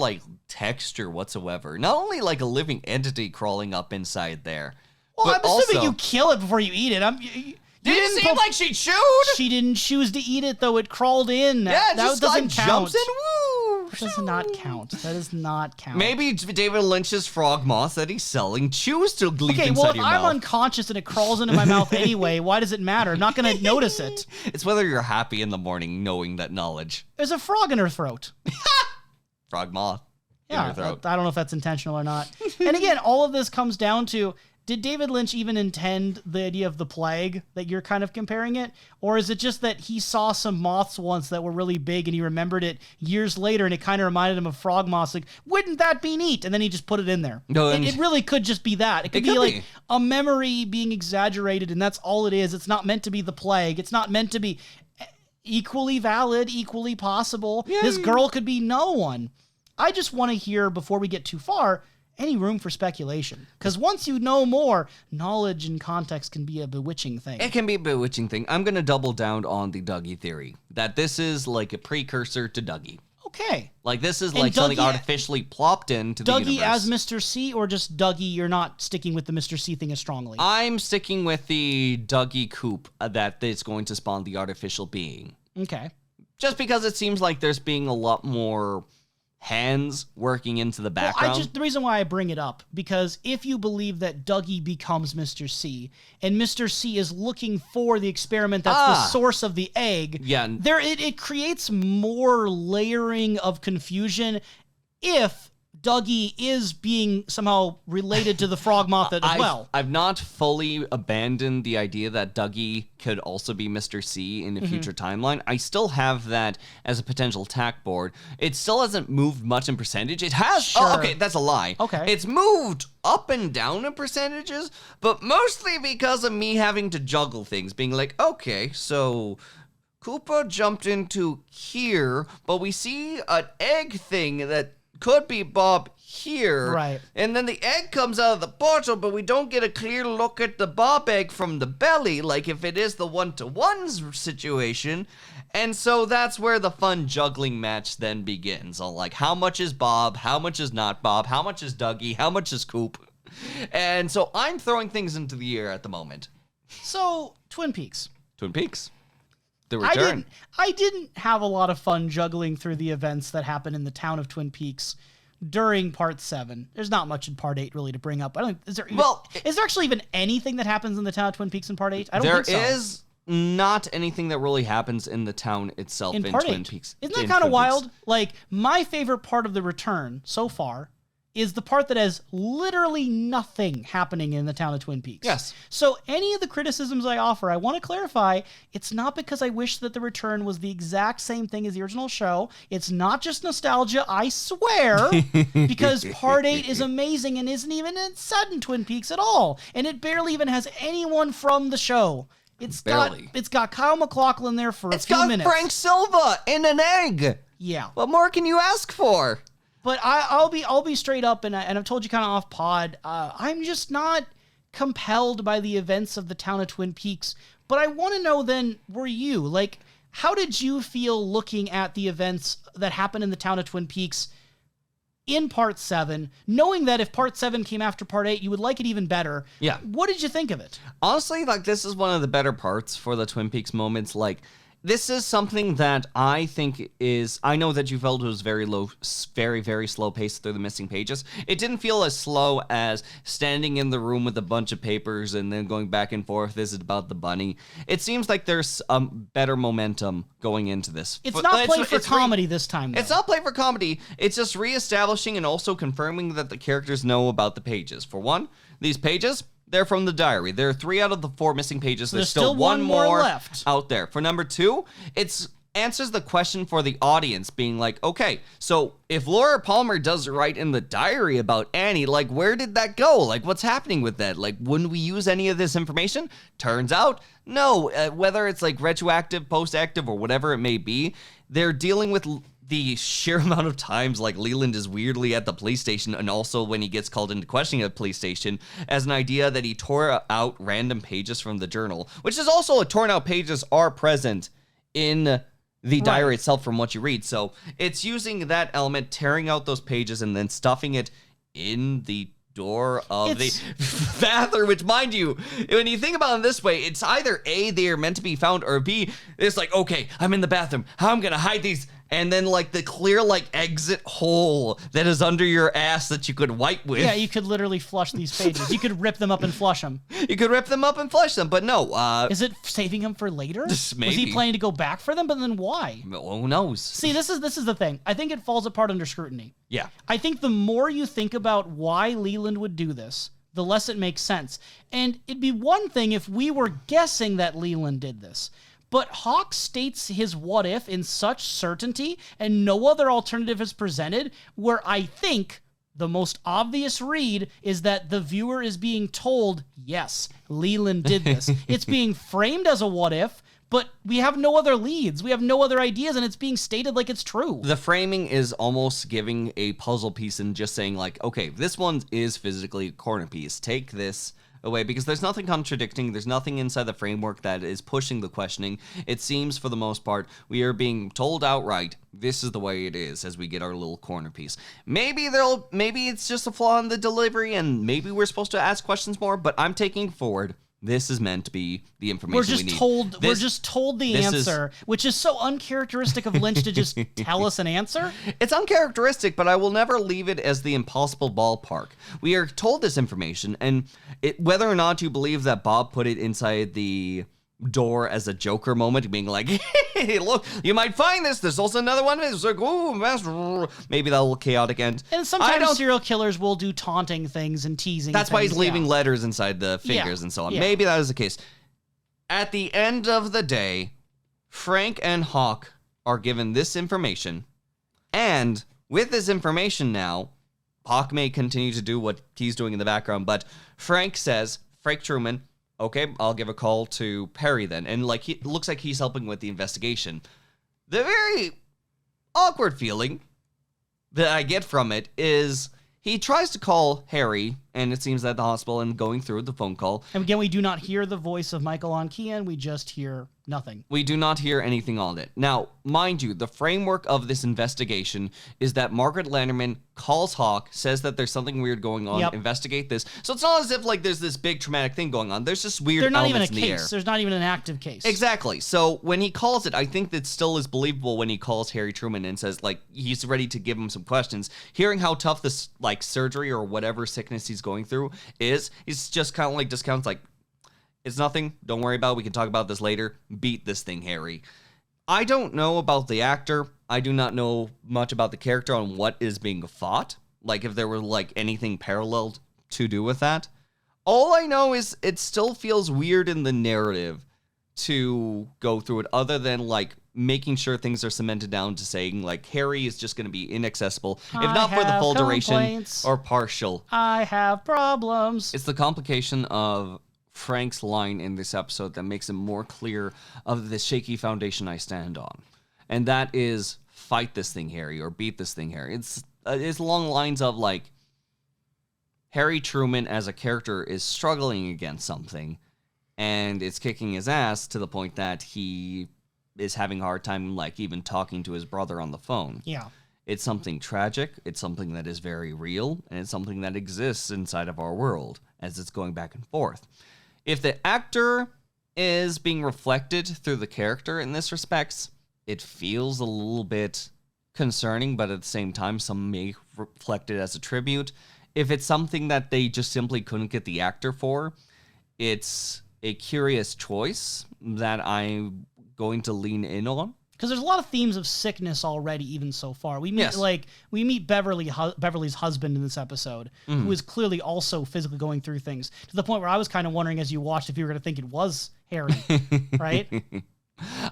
texture whatsoever. Not only a living entity crawling up inside there. Well, but I'm assuming also, you kill it before you eat it. Didn't seem like she chewed. She didn't choose to eat it though. It crawled in. Yeah, it that just doesn't count. jumps in. Woo! That does not count. That does not count. Maybe David Lynch's frog moth that he's selling chews to leap inside well, if your I'm mouth. unconscious and it crawls into my mouth anyway, why does it matter? I'm not going to notice it. It's whether you're happy in the morning knowing that knowledge. There's a frog in her throat. Frog moth in Yeah, her throat. I don't know if that's intentional or not. And again, all of this comes down to, did David Lynch even intend the idea of the plague that you're kind of comparing it? Or is it just that he saw some moths once that were really big and he remembered it years later and it kind of reminded him of frog moths? Wouldn't that be neat? And then he just put it in there. No, it really could just be that. It could be a memory being exaggerated and that's all it is. It's not meant to be the plague. It's not meant to be equally valid, equally possible. Yeah, this girl could be no one. I just want to hear, before we get too far, any room for speculation. Because once you know more, knowledge and context can be a bewitching thing. It can be a bewitching thing. I'm going to double down on the Dougie theory. That this is a precursor to Dougie. Okay. This is And something Dougie- artificially plopped into the universe. Dougie as Mr. C, or just Dougie, you're not sticking with the Mr. C thing as strongly? I'm sticking with the Dougie coop that is going to spawn the artificial being. Okay. Just because it seems like there's being a lot more hands working into the background. Well, the reason why I bring it up, because if you believe that Dougie becomes Mr. C, and Mr. C is looking for the experiment that's the source of the egg, it creates more layering of confusion if Dougie is being somehow related to the frogmoth as well. I've not fully abandoned the idea that Dougie could also be Mr. C in a future timeline. I still have that as a potential tack board. It still hasn't moved much in percentage. It has. Sure. Oh, okay, that's a lie. Okay. It's moved up and down in percentages, but mostly because of me having to juggle things, being like, okay, so Koopa jumped into here, but we see an egg thing that could be Bob here. Right. And then the egg comes out of the portal, but we don't get a clear look at the Bob egg from the belly, like if it is the one-to-ones situation. And so that's where the fun juggling match then begins. On like, how much is Bob? How much is not Bob? How much is Dougie? How much is Coop? And so I'm throwing things into the air at the moment. So, Twin Peaks. Twin Peaks. The return. I didn't have a lot of fun juggling through the events that happen in the town of Twin Peaks during Part 7. There's not much in Part 8 really to bring up. Is there actually even anything that happens in the town of Twin Peaks in Part 8? I don't think so. There is not anything that really happens in the town itself in Part Twin 8. Peaks. Isn't that kind of wild? Like, my favorite part of the return so far is the part that has literally nothing happening in the town of Twin Peaks. Yes. So any of the criticisms I offer, I want to clarify, it's not because I wish that the return was the exact same thing as the original show. It's not just nostalgia, I swear, because Part 8 is amazing and isn't even set in Twin Peaks at all. And it barely even has anyone from the show. It's got Kyle MacLachlan there for a few minutes. It's got Frank Silva in an egg. Yeah. What more can you ask for? But I'll be straight up, and I've told you kind of off pod. I'm just not compelled by the events of the town of Twin Peaks. But I want to know then, were you like, how did you feel looking at the events that happened in the town of Twin Peaks in Part 7, knowing that if Part 7 came after Part 8, you would like it even better? Yeah. What did you think of it? Honestly, like, this is one of the better parts for the Twin Peaks moments. Like, this is something that I think is, I know that you felt it was very low, very, very slow pace through the missing pages. It didn't feel as slow as standing in the room with a bunch of papers and then going back and forth. This is about the bunny. It seems like there's better momentum going into this. It's not played for comedy this time, though. It's not played for comedy. It's just reestablishing and also confirming that the characters know about the pages. For one, these pages, they're from the diary. There are 3 out of the 4 missing pages. There's still one more left out there. For number 2, it answers the question for the audience, being like, okay, so if Laura Palmer does write in the diary about Annie, like, where did that go? Like, what's happening with that? Like, wouldn't we use any of this information? Turns out, no. Whether it's like retroactive, post-active, or whatever it may be, they're dealing with the sheer amount of times like Leland is weirdly at the police station, and also when he gets called into questioning at the police station, as an idea that he tore out random pages from the journal, which is also torn out pages are present in the diary itself from what you read. So it's using that element, tearing out those pages and then stuffing it in the door of the bathroom, which, mind you, when you think about it this way, it's either A, they are meant to be found, or B, it's like, okay, I'm in the bathroom, how am I gonna hide these? And then, like, the clear, like, exit hole that is under your ass that you could wipe with. Yeah, you could literally flush these pages. You could rip them up and flush them. You could rip them up and flush them, but no. Is it saving them for later? Maybe. Was he planning to go back for them, but then why? Who knows? See, this is the thing. I think it falls apart under scrutiny. Yeah. I think the more you think about why Leland would do this, the less it makes sense. And it'd be one thing if we were guessing that Leland did this. But Hawk states his what if in such certainty, and no other alternative is presented, where I think the most obvious read is that the viewer is being told, yes, Leland did this. It's being framed as a what if, but we have no other leads. We have no other ideas, and it's being stated like it's true. The framing is almost giving a puzzle piece and just saying, like, okay, this one is physically a corner piece. Take this away, because there's nothing contradicting, there's nothing inside the framework that is pushing the questioning. It seems, for the most part, we are being told outright, this is the way it is, as we get our little corner piece. Maybe it's just a flaw in the delivery, and maybe we're supposed to ask questions more, but I'm taking forward, this is meant to be the information we need. We're just told the answer, which is so uncharacteristic of Lynch to just tell us an answer. It's uncharacteristic, but I will never leave it as the impossible ballpark. We are told this information, and whether or not you believe that Bob put it inside the door as a Joker moment, being like, hey, look, you might find this. There's also another one. It's like, ooh, maybe that little chaotic end. And sometimes serial killers will do taunting things and teasing. That's why he's leaving letters inside the figures and so on. Maybe that is the case. At the end of the day, Frank and Hawk are given this information, and with this information now, Hawk may continue to do what he's doing in the background, but Frank Truman, okay, I'll give a call to Perry then. And like, it looks like he's helping with the investigation. The very awkward feeling that I get from it is he tries to call Harry, and it seems at the hospital, and going through the phone call. And again, we do not hear the voice of Michael on Kean. We just hear nothing. We do not hear anything on it. Now, mind you, the framework of this investigation is that Margaret Lanterman calls Hawk, says that there's something weird going on, investigate this. So it's not as if like there's this big traumatic thing going on. There's just weird elements in the air. There's not even an active case. Exactly. So when he calls it, I think that still is believable when he calls Harry Truman and says like he's ready to give him some questions. Hearing how tough this like surgery or whatever sickness he's going through is, he's just kind of like discounts like, it's nothing. Don't worry about it. We can talk about this later. Beat this thing, Harry. I don't know about the actor. I do not know much about the character on what is being fought. Like if there were like anything paralleled to do with that. All I know is it still feels weird in the narrative to go through it, other than like making sure things are cemented down to saying like Harry is just going to be inaccessible, if not for the full duration or partial. I have problems. It's the complication of Frank's line in this episode that makes it more clear of the shaky foundation I stand on. And that is fight this thing, Harry, or beat this thing, Harry. It's along the lines of like Harry Truman as a character is struggling against something and it's kicking his ass to the point that he is having a hard time like even talking to his brother on the phone. Yeah. It's something tragic, it's something that is very real, and it's something that exists inside of our world as it's going back and forth. If the actor is being reflected through the character in this respects, it feels a little bit concerning, but at the same time, some may reflect it as a tribute. If it's something that they just simply couldn't get the actor for, it's a curious choice that I'm going to lean in on. Because there's a lot of themes of sickness already, even so far. We meet Beverly's husband in this episode, who is clearly also physically going through things, to the point where I was kind of wondering as you watched if you were going to think it was Harry, right?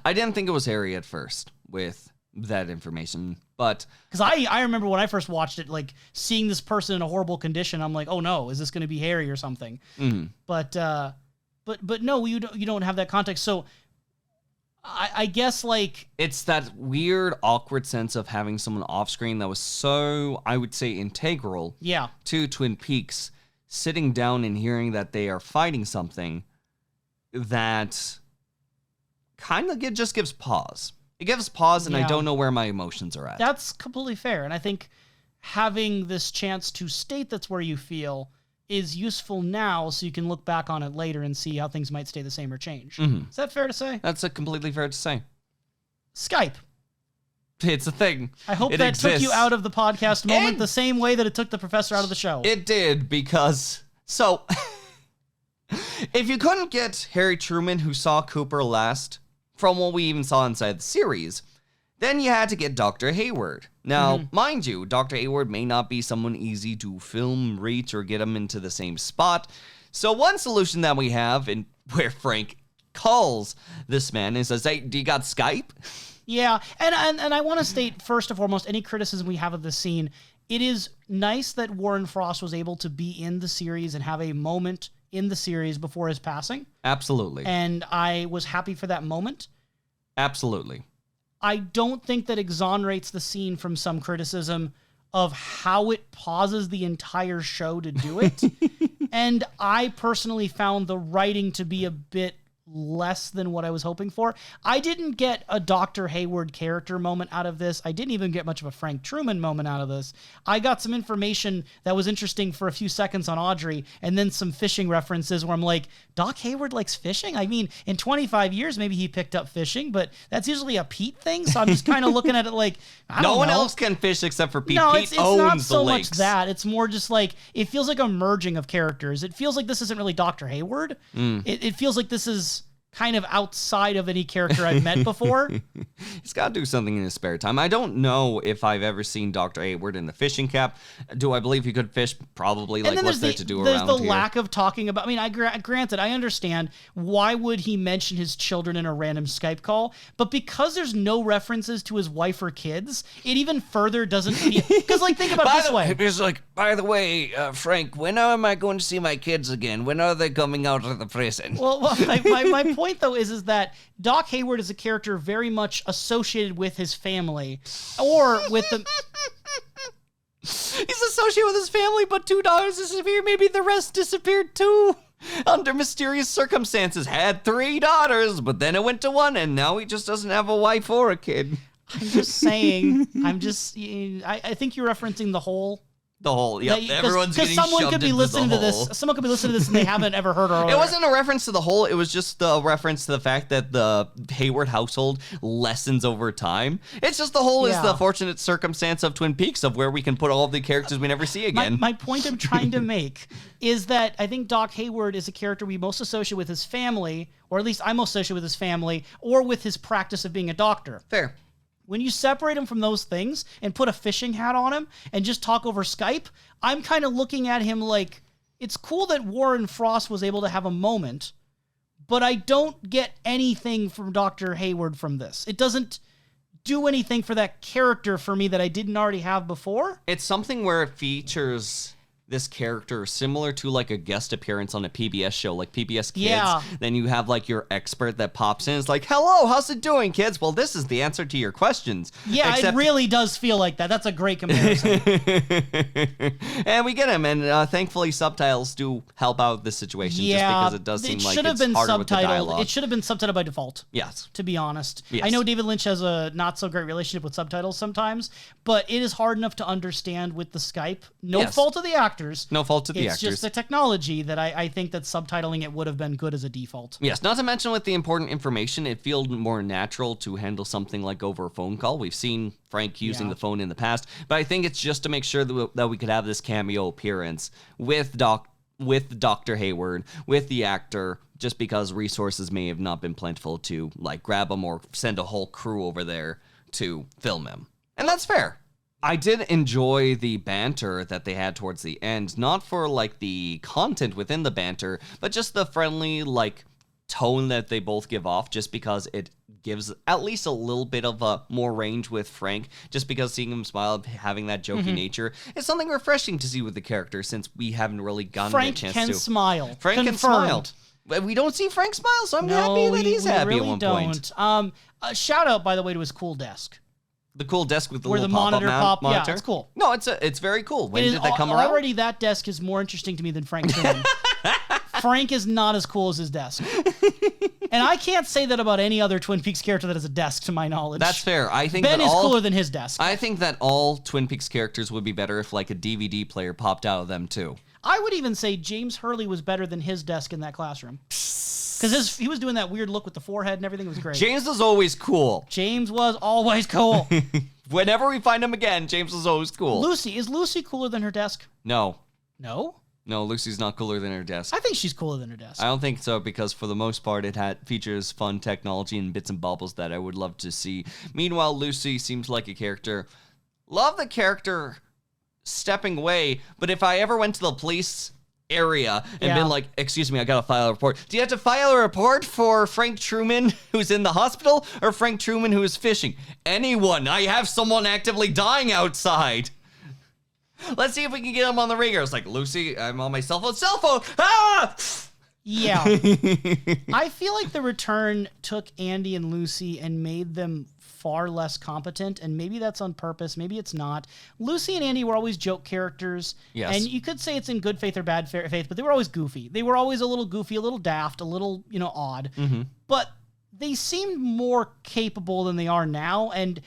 I didn't think it was Harry at first with that information, but because I remember when I first watched it, like seeing this person in a horrible condition, I'm like, oh no, is this going to be Harry or something? But no, you don't have that context, so. I guess, like... It's that weird, awkward sense of having someone off-screen that was so, I would say, integral to Twin Peaks, sitting down and hearing that they are fighting something that kind of just gives pause. It gives pause, and I don't know where my emotions are at. That's completely fair, and I think having this chance to state that's where you feel is useful now, so you can look back on it later and see how things might stay the same or change. Is that fair to say? That's completely fair to say. Skype. It's a thing. I hope that took you out of the podcast moment the same way that it took the professor out of the show. It did, because... So, if you couldn't get Harry Truman, who saw Cooper last, from what we even saw inside the series, then you had to get Dr. Hayward. Now, mind you, Dr. Hayward may not be someone easy to film, reach, or get him into the same spot. So one solution that we have, and where Frank calls this man and says, hey, do you got Skype? Yeah, and I want to state, first and foremost, any criticism we have of this scene, it is nice that Warren Frost was able to be in the series and have a moment in the series before his passing. Absolutely. And I was happy for that moment. Absolutely. I don't think that exonerates the scene from some criticism of how it pauses the entire show to do it. And I personally found the writing to be a bit less than what I was hoping for. I didn't get a Dr. Hayward character moment out of this. I didn't even get much of a Frank Truman moment out of this. I got some information that was interesting for a few seconds on Audrey, and then some fishing references where I'm like, Doc Hayward likes fishing? I mean, in 25 years, maybe he picked up fishing, but that's usually a Pete thing, so I'm just kind of looking at it like, I don't know. No one else can fish except for Pete. No, Pete it's owns not so the lakes. much that. It's more just like, it feels like a merging of characters. It feels like this isn't really Dr. Hayward. It feels like this is kind of outside of any character I've met before. He's got to do something in his spare time. I don't know if I've ever seen Dr. Hayward in a fishing cap. Do I believe he could fish? Probably. Like, what's there to do around here? There's the lack of talking about... I mean, granted, I understand why would he mention his children in a random Skype call, but because there's no references to his wife or kids, it even further doesn't... Because, like, think about it this way. It's like, by the way, Frank, when am I going to see my kids again? When are they coming out of the prison? Well, my point, though, is that Doc Hayward is a character very much associated with his family, or with the... He's associated with his family, but 2 daughters disappeared. Maybe the rest disappeared too. Under mysterious circumstances, had 3 daughters, but then it went to 1, and now he just doesn't have a wife or a kid. I'm just saying. I think you're referencing the whole. The whole, yep. Everyone's getting someone shoved could be into listening the to this. hole. Someone could be listening to this and they haven't ever heard our. It wasn't a reference to the whole. It was just the reference to the fact that the Hayward household lessens over time. It's just the whole is the fortunate circumstance of Twin Peaks of where we can put all of the characters we never see again. My point I'm trying to make is that I think Doc Hayward is a character we most associate with his family, or at least I'm most associated with his family, or with his practice of being a doctor. Fair. When you separate him from those things and put a fishing hat on him and just talk over Skype, I'm kind of looking at him like, it's cool that Warren Frost was able to have a moment, but I don't get anything from Dr. Hayward from this. It doesn't do anything for that character for me that I didn't already have before. It's something where it features this character similar to like a guest appearance on a PBS show, like PBS Kids. Yeah. Then you have like your expert that pops in. It's like, hello, how's it doing, kids? Well, this is the answer to your questions. Yeah, it really does feel like that. That's a great comparison. And we get him, and thankfully subtitles do help out this situation, just because it does seem like it's harder with the dialogue. It should have been subtitled by default. Yes. To be honest. Yes. I know David Lynch has a not so great relationship with subtitles sometimes, but it is hard enough to understand with the Skype. No fault of the actors. No fault to the actors. It's just the technology that I think that subtitling it would have been good as a default. Yes, not to mention with the important information, it feels more natural to handle something like over a phone call. We've seen Frank using the phone in the past, but I think it's just to make sure that we could have this cameo appearance with Dr. Hayward, with the actor, just because resources may have not been plentiful to like grab him or send a whole crew over there to film him. And that's fair. I did enjoy the banter that they had towards the end, not for like the content within the banter, but just the friendly like tone that they both give off, just because it gives at least a little bit of a more range with Frank, just because seeing him smile, having that jokey nature is something refreshing to see with the character, since we haven't really gotten a chance to. Frank can smile. Frank can smile. We don't see Frank smile, so I'm happy that he's happy really at one point. A shout out, by the way, to his cool desk. The cool desk with the where little the monitor monitor. Yeah, it's cool. No, it's very cool. When did that come around? Already that desk is more interesting to me than Frank's doing. Frank is not as cool as his desk. And I can't say that about any other Twin Peaks character that has a desk, to my knowledge. That's fair. I think Ben is cooler than his desk. I think that all Twin Peaks characters would be better if like a DVD player popped out of them too. I would even say James Hurley was better than his desk in that classroom. Because he was doing that weird look with the forehead and everything. It was great. James was always cool. James was always cool. Whenever we find him again, James was always cool. Is Lucy cooler than her desk? No. No? No, Lucy's not cooler than her desk. I think she's cooler than her desk. I don't think so, because for the most part, it features fun technology and bits and bobbles that I would love to see. Meanwhile, Lucy seems like a character. Love the character stepping away, but if I ever went to the police area and been like, excuse me, I gotta file a report. Do you have to file a report for Frank Truman, who's in the hospital, or Frank Truman, who is fishing? Anyone. I have someone actively dying outside. Let's see if we can get him on the ringer. It's like, Lucy, I'm on my cell phone. Ah! Yeah. I feel like the return took Andy and Lucy and made them far less competent, and maybe that's on purpose, maybe it's not. Lucy and Andy were always joke characters, and you could say it's in good faith or bad faith, but they were always goofy. They were always a little goofy, a little daft, a little, odd. Mm-hmm. But they seemed more capable than they are now, and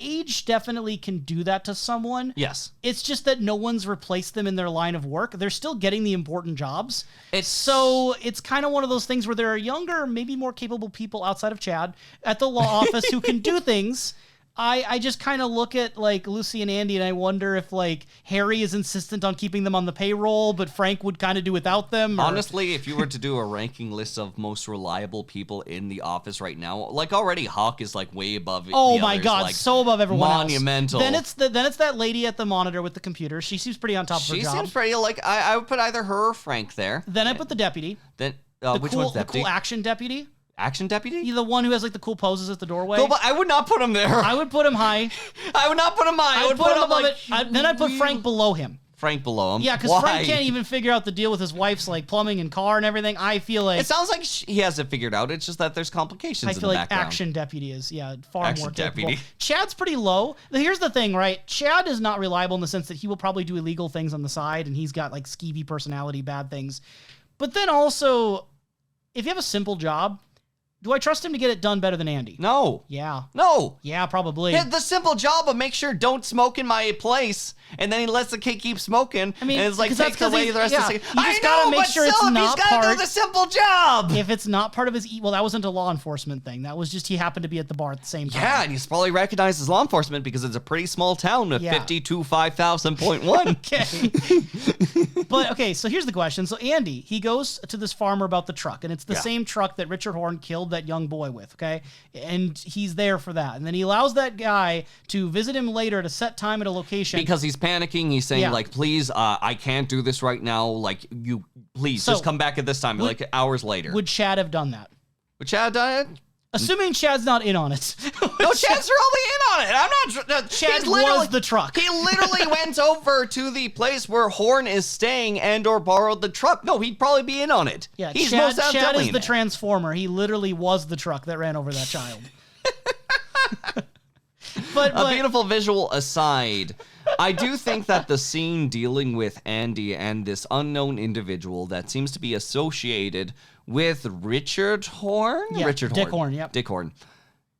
age definitely can do that to someone. Yes. It's just that no one's replaced them in their line of work. They're still getting the important jobs. So it's kind of one of those things where there are younger, maybe more capable people outside of Chad at the law office who can do things. I just kind of look at like Lucy and Andy and I wonder if like Harry is insistent on keeping them on the payroll, but Frank would kind of do without them. Honestly, if you were to do a ranking list of most reliable people in the office right now, like already Hawk is like way above. Oh the my others, God, like, so above everyone monumental. else. Then it's that lady at the monitor with the computer. She seems pretty on top of her job. She seems pretty like I would put either her or Frank there. Then I put the deputy. Then which cool, one's deputy? The cool action deputy. Action deputy? The one who has like the cool poses at the doorway. Cool, but I would not put him there. I would put him high. I would not put him high. I would put him above like, it. Then I'd put Frank below him. Frank below him. Yeah, because Frank can't even figure out the deal with his wife's like plumbing and car and everything. I feel like it sounds like he has it figured out. It's just that there's complications. I in feel the like background. action deputy is far Action more capable. deputy. Chad's pretty low. Here's the thing, right? Chad is not reliable in the sense that he will probably do illegal things on the side, and he's got like skeevy personality, bad things. But then also, if you have a simple job, do I trust him to get it done better than Andy? No. Yeah. No. Yeah, probably. The simple job of make sure don't smoke in my place, and then he lets the kid keep smoking. I mean, and it's like 'cause that's takes 'cause away he's- the rest yeah, of the. you just I gotta know, make but sure it's still, if not he's gotta part- do the simple job. If it's not part of his, well, that wasn't a law enforcement thing. That was just he happened to be at the bar at the same time. Yeah, and he's probably recognized as law enforcement because it's a pretty small town with Yeah. 5,000.1. Okay. But okay, so here's the question. So Andy, he goes to this farmer about the truck, and it's the same truck that Richard Horn killed that young boy with, okay? And he's there for that. And then he allows that guy to visit him later at a set time at a location. Because he's panicking. He's saying, Yeah. like, please, I can't do this right now. Like, you, please, So, just come back at this time, like hours later. Would Chad have done that? Would Chad done it? Assuming Chad's not in on it. No, Chad's really in on it. I'm not. Chad he's literally- was the truck. He literally went over to the place where Horn is staying and/or borrowed the truck. No, he'd probably be in on it. Yeah, he's Chad, most Chad definitely is in the it. transformer. He literally was the truck that ran over that child. But A beautiful visual aside, I do think that the scene dealing with Andy and this unknown individual that seems to be associated with Richard Horn? Yeah, Richard Dick Horn. Horn, yep. Dick Horn.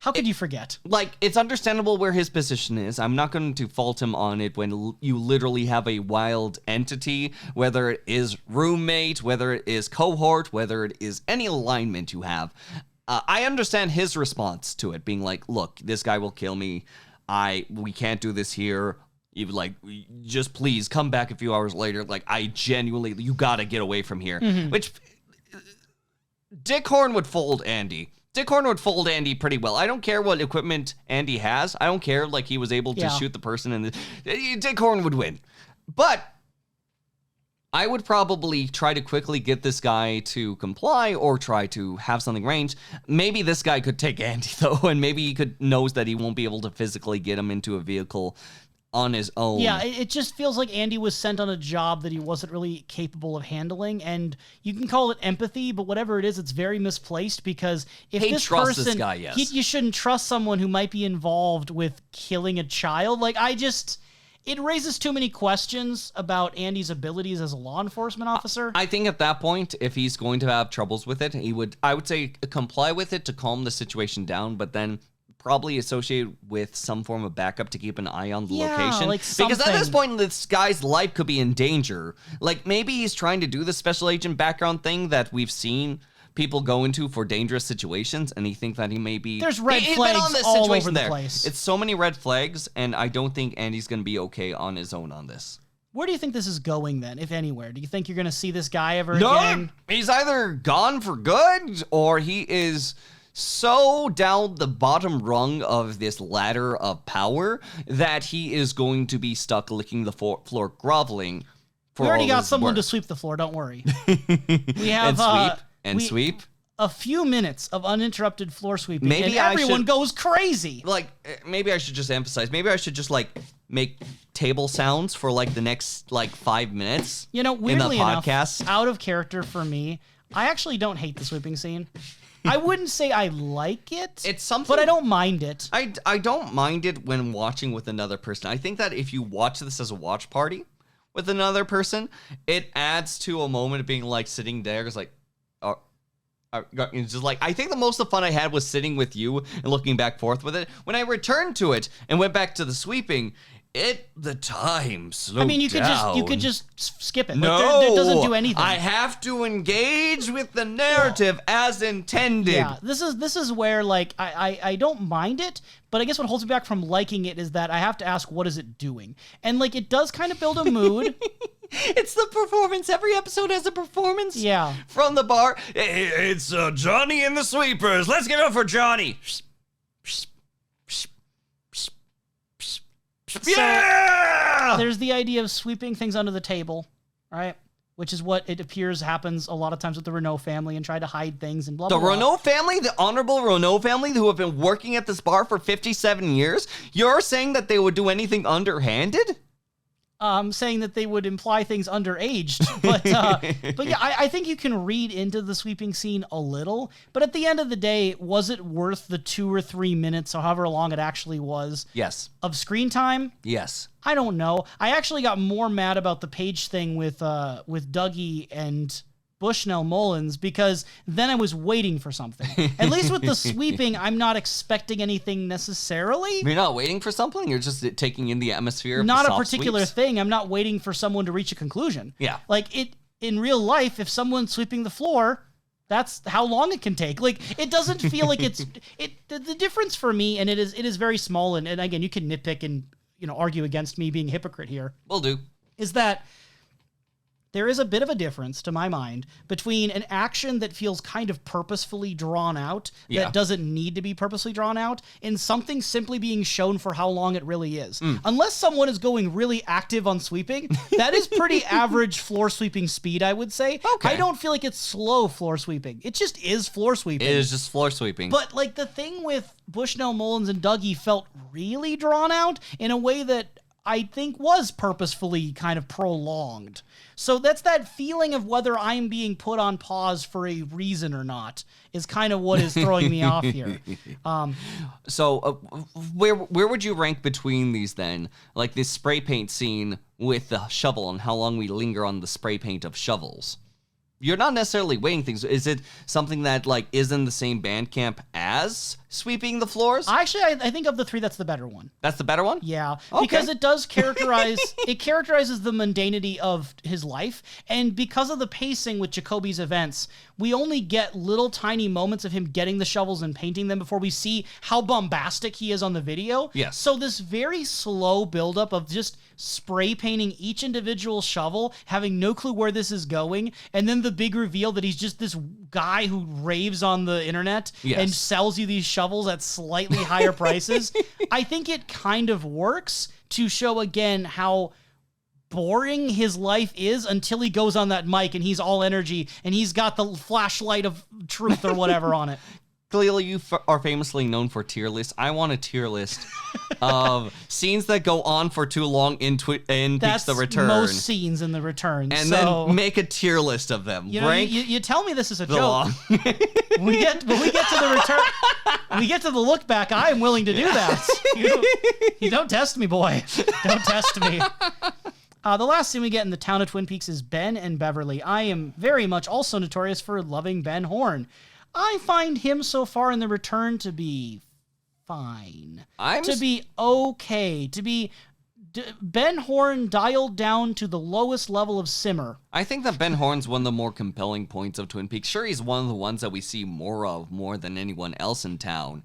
how could you forget? Like, it's understandable where his position is. I'm not going to fault him on it when you literally have a wild entity, whether it is roommate, whether it is cohort, whether it is any alignment you have. I understand his response to it, being like, look, this guy will kill me. We can't do this here. Even like, just please come back a few hours later. Like, I genuinely, you gotta get away from here. Mm-hmm. Which, Dick Horn would fold Andy. Dick Horn would fold Andy pretty well. I don't care what equipment Andy has. I don't care, like, he was able to shoot the person and Dick Horn would win. But I would probably try to quickly get this guy to comply or try to have something arranged. Maybe this guy could take Andy, though, and maybe he knows that he won't be able to physically get him into a vehicle on his own. Yeah, it just feels like Andy was sent on a job that he wasn't really capable of handling, and you can call it empathy, but whatever it is, it's very misplaced because if He this trusts person, this guy, yes. you shouldn't trust someone who might be involved with killing a child. Like, it raises too many questions about Andy's abilities as a law enforcement officer. I think at that point, if he's going to have troubles with it, I would say comply with it to calm the situation down, but then probably associate with some form of backup to keep an eye on the location. like because at this something. point, this guy's life could be in danger. Like, maybe he's trying to do the special agent background thing that we've seen people go into for dangerous situations, and he think that he may be... There's red He's been flags on this all situation over the there. place. It's so many red flags, and I don't think Andy's going to be okay on his own on this. Where do you think this is going then, if anywhere? Do you think you're going to see this guy ever No, again? he's either gone for good or he is so down the bottom rung of this ladder of power that he is going to be stuck licking the floor groveling for We already all got his someone to work. sweep the floor, don't worry. We have sweep. a few minutes of uninterrupted floor sweeping, Maybe and I everyone should- goes crazy. Like, maybe I should just emphasize. Maybe I should just, like, make table sounds for, like, the next, like, 5 minutes You know, in the weirdly enough, podcast. out of character for me, I actually don't hate the sweeping scene. I wouldn't say I like it. It's something- but I don't mind it. I don't mind it when watching with another person. I think that if you watch this as a watch party with another person, it adds to a moment of being like sitting there. It's like, it's just like, I think the most of the fun I had was sitting with you and looking back forth with it. When I returned to it and went back to the sweeping, The time slowed I mean, you down. could just skip it. No, Like, it doesn't do anything. I have to engage with the narrative as intended. Yeah, this is where like I don't mind it, but I guess what holds me back from liking it is that I have to ask, what is it doing? And like it does kind of build a mood. It's the performance. Every episode has a performance. Yeah. From the bar. It's Johnny and the Sweepers. Let's give it up for Johnny. Yeah! There's the idea of sweeping things under the table, right? Which is what it appears happens a lot of times with the Renault family and try to hide things and blah, The blah, blah. Renault family, the honorable Renault family who have been working at this bar for 57 years, you're saying that they would do anything underhanded? Saying that they would imply things underaged, but yeah, I think you can read into the sweeping scene a little. But at the end of the day, was it worth the 2 or 3 minutes, or however long it actually was? Yes. Of screen time? Yes. I don't know. I actually got more mad about the page thing with Dougie and Bushnell Mullins because then I was waiting for something. At least with the sweeping, I'm not expecting anything necessarily. You're not waiting for something? You're just taking in the atmosphere of Not the a soft particular sweeps? thing. I'm not waiting for someone to reach a conclusion. Yeah. Like it in real life, if someone's sweeping the floor, that's how long it can take. Like it doesn't feel like it's the difference for me, and it is very small. And again, you can nitpick and argue against me being a hypocrite here. Will do. Is that there is a bit of a difference, to my mind, between an action that feels kind of purposefully drawn out, that doesn't need to be purposely drawn out, and something simply being shown for how long it really is. Unless someone is going really active on sweeping, that is pretty average floor sweeping speed, I would say. Okay. I don't feel like it's slow floor sweeping. It just is floor sweeping. It is just floor sweeping. But like the thing with Bushnell, Mullins, and Dougie felt really drawn out in a way that I think was purposefully kind of prolonged. So that's that feeling of whether I'm being put on pause for a reason or not is kind of what is throwing me off here. So where would you rank between these then? Like this spray paint scene with the shovel and how long we linger on the spray paint of shovels. You're not necessarily weighing things. Is it something that like is in the same band camp as sweeping the floors? Actually, I think of the three, that's the better one. That's the better one? Yeah, Okay. because it does characterize, it characterizes the mundanity of his life, and because of the pacing with Jacoby's events, we only get little tiny moments of him getting the shovels and painting them before we see how bombastic he is on the video. Yes. So this very slow buildup of just spray painting each individual shovel, having no clue where this is going, and then the big reveal that he's just this guy who raves on the internet and sells you these shovels at slightly higher prices. I think it kind of works to show again how boring his life is until he goes on that mic and he's all energy and he's got the flashlight of truth or whatever on it. Kalil, you are famously known for tier lists. I want a tier list of scenes that go on for too long in That's The Return. most scenes in The Return. And so, then make a tier list of them. you know, Rank you tell me this is a the joke. long. When we get to The Return, when we get to the look back, I am willing to do that. You don't test me, boy. Don't test me. The last scene we get in the town of Twin Peaks is Ben and Beverly. I am very much also notorious for loving Ben Horne. I find him so far in The Return to be fine. To be okay. To be Ben Horne dialed down to the lowest level of simmer. I think that Ben Horne's one of the more compelling points of Twin Peaks. Sure, he's one of the ones that we see more than anyone else in town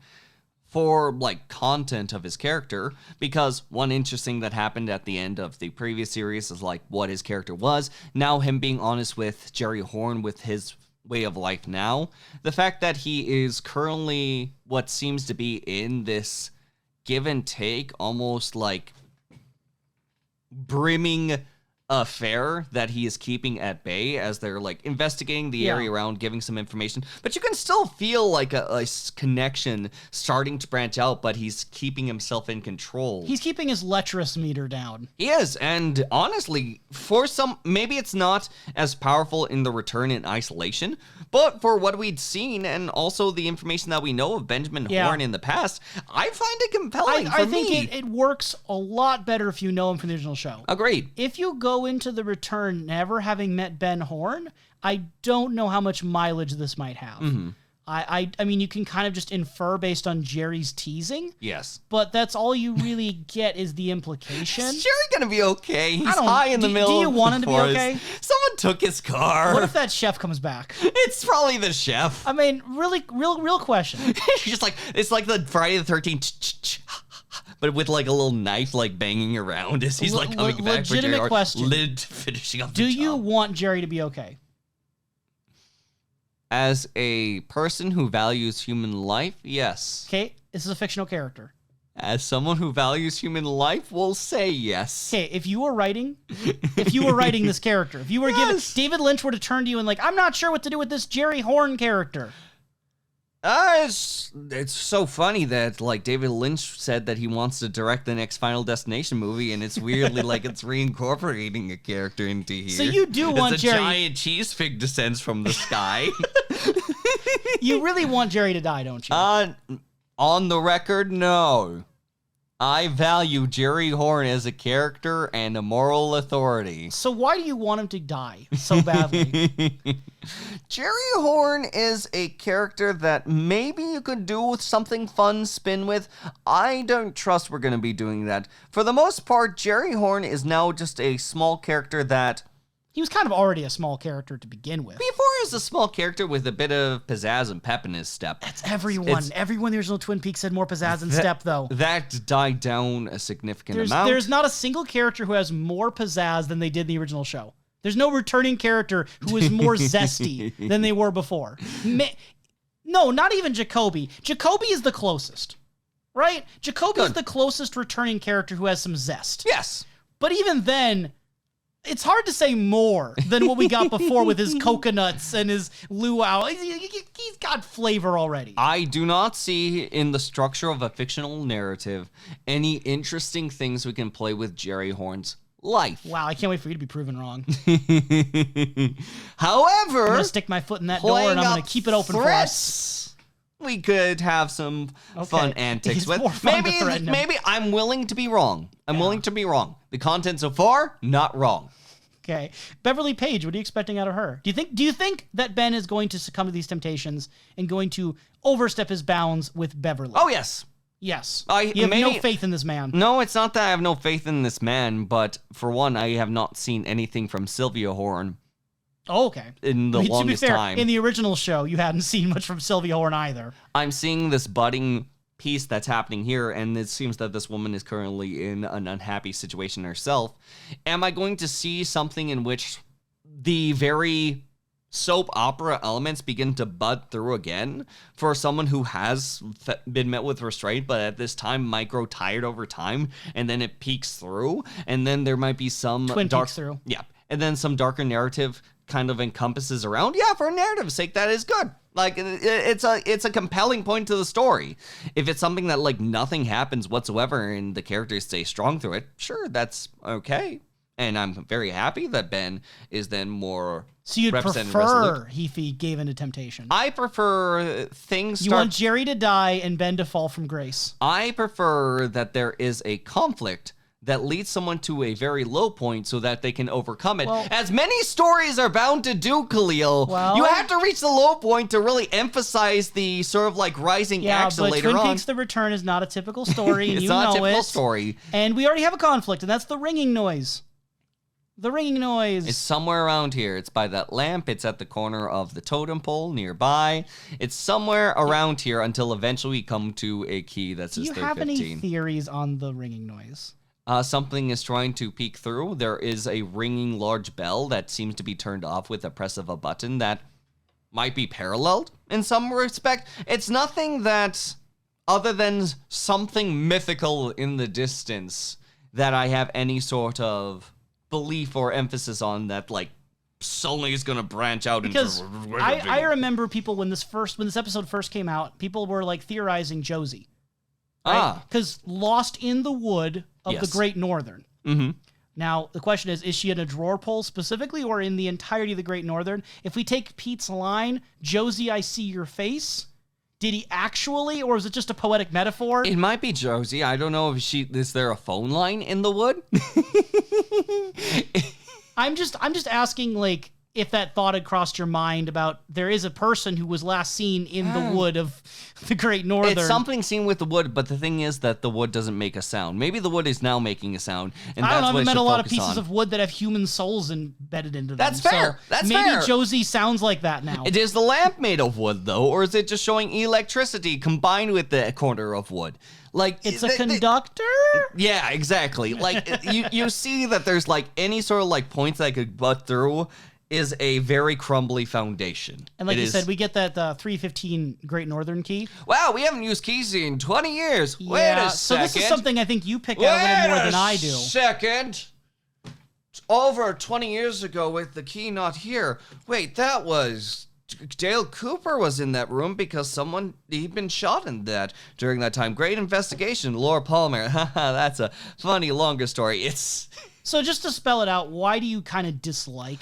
for like content of his character, because one interesting that happened at the end of the previous series is like what his character was. Now him being honest with Jerry Horne with his way of life now. The fact that he is currently what seems to be in this give and take, almost like brimming affair that he is keeping at bay as they're like investigating the area around, giving some information, but you can still feel like a connection starting to branch out, but he's keeping himself in control. He's keeping his lecherous meter down. He is, and honestly, for some, maybe it's not as powerful in The Return in isolation, but for what we'd seen and also the information that we know of Benjamin Horne in the past, I find it compelling. I think it works a lot better if you know him from the original show. Agreed. If you go into The Return never having met Ben Horne, I don't know how much mileage this might have. I mean, you can kind of just infer based on Jerry's teasing. Yes. But that's all you really get is the implication. Is Jerry gonna be okay? He's high in the middle. Do you want him of to the be forest. okay? Someone took his car. What if that chef comes back? It's probably the chef. I mean, really, real question. He's just like, it's like the Friday the 13th, but with like a little knife like banging around as he's like coming back for Jerry. Legitimate question. Finishing up Do the job. you want Jerry to be okay? As a person who values human life, yes. Okay, this is a fictional character. As someone who values human life, will say yes. Okay, if you were writing this character, if you were given David Lynch were to turn to you and like, I'm not sure what to do with this Jerry Horn character. It's so funny that like David Lynch said that he wants to direct the next Final Destination movie, and it's weirdly like it's reincorporating a character into here. So you do want it's a Jerry? giant cheese fig descends from the sky. You really want Jerry to die, don't you? On the record, no. I value Jerry Horn as a character and a moral authority. So why do you want him to die so badly? Jerry Horn is a character that maybe you could do with something fun spin with. I don't trust we're going to be doing that. For the most part, Jerry Horn is now just a small character that... He was kind of already a small character to begin with. Before he was a small character with a bit of pizzazz and pep in his step. That's everyone. Everyone in the original Twin Peaks had more pizzazz and step, though. That died down a significant amount. There's not a single character who has more pizzazz than they did in the original show. There's no returning character who is more zesty than they were before. No, not even Jacoby. Jacoby is the closest, right? Jacoby is the closest returning character who has some zest. Yes. But even then... It's hard to say more than what we got before with his coconuts and his luau. He's got flavor already. I do not see in the structure of a fictional narrative any interesting things we can play with Jerry Horn's life. Wow, I can't wait for you to be proven wrong. However, I'm going to stick my foot in that door and I'm going to keep it open for us. We could have some fun antics with. Maybe I'm willing to be wrong. I'm willing to be wrong. The content so far, not wrong. Okay. Beverly Page, what are you expecting out of her? Do you think that Ben is going to succumb to these temptations and going to overstep his bounds with Beverly? Oh, yes. Yes. You have no faith in this man. No, it's not that I have no faith in this man, but for one, I have not seen anything from Sylvia Horn. Oh, okay. In the longest time. In the original show, you hadn't seen much from Sylvia Horn either. I'm seeing this budding piece that's happening here, and it seems that this woman is currently in an unhappy situation herself. Am I going to see something in which the very soap opera elements begin to bud through again for someone who has been met with restraint, but at this time might grow tired over time, and then it peaks through, and then there might be some Twin Peaks through. Yeah, and then some darker narrative kind of encompasses around. Yeah, for a narrative's sake, that is good. Like, it's a compelling point to the story. If it's something that, like, nothing happens whatsoever and the characters stay strong through it, sure, that's okay. And I'm very happy that Ben is then more So you'd prefer he gave into temptation? I prefer things... You want Jerry to die and Ben to fall from grace? I prefer that there is a conflict that leads someone to a very low point so that they can overcome it. Well, as many stories are bound to do, Kalil. Well, you have to reach the low point to really emphasize the sort of like rising action later on. Twin Peaks The Return is not a typical story, and it's not a typical story. And we already have a conflict, and that's the ringing noise. The ringing noise. It's somewhere around here. It's by that lamp. It's at the corner of the totem pole nearby. It's somewhere around here until eventually we come to a key that says 1315. Do you have any theories on the ringing noise? Something is trying to peek through. There is a ringing large bell that seems to be turned off with a press of a button that might be paralleled in some respect. It's nothing that, other than something mythical in the distance, that I have any sort of belief or emphasis on that, like, suddenly is going to branch out because into... I remember people when this episode first came out, people were, like, theorizing Josie. Right? Because lost in the wood of the Great Northern. Mm-hmm. Now, the question is she in a drawer pull specifically or in the entirety of the Great Northern? If we take Pete's line, Josie, I see your face, did he actually, or is it just a poetic metaphor? It might be Josie. I don't know if is there a phone line in the wood? I'm just asking, like, if that thought had crossed your mind about there is a person who was last seen in the wood of the Great Northern. It's something seen with the wood, but the thing is that the wood doesn't make a sound. Maybe the wood is now making a sound, and I don't know. that's what I've it met should a lot of focus pieces on. of wood that have human souls embedded into them. That's fair. So That's maybe fair. Josie sounds like that now. Is the lamp made of wood, though, or is it just showing electricity combined with the corner of wood? Like It's a conductor? Yeah, exactly. Like you see that there's like any sort of like points that I could butt through is a very crumbly foundation. And like you said, we get that 315 Great Northern key. Wow, we haven't used keys in 20 years. Wait Yeah, a so second. this is something I think you pick out a little more than I do. Second. It's over 20 years ago with the key not here. Wait, that was Dale Cooper was in that room because he'd been shot in that during that time. Great investigation, Laura Palmer. That's a funny longer story. It's So just to spell it out, why do you kind of dislike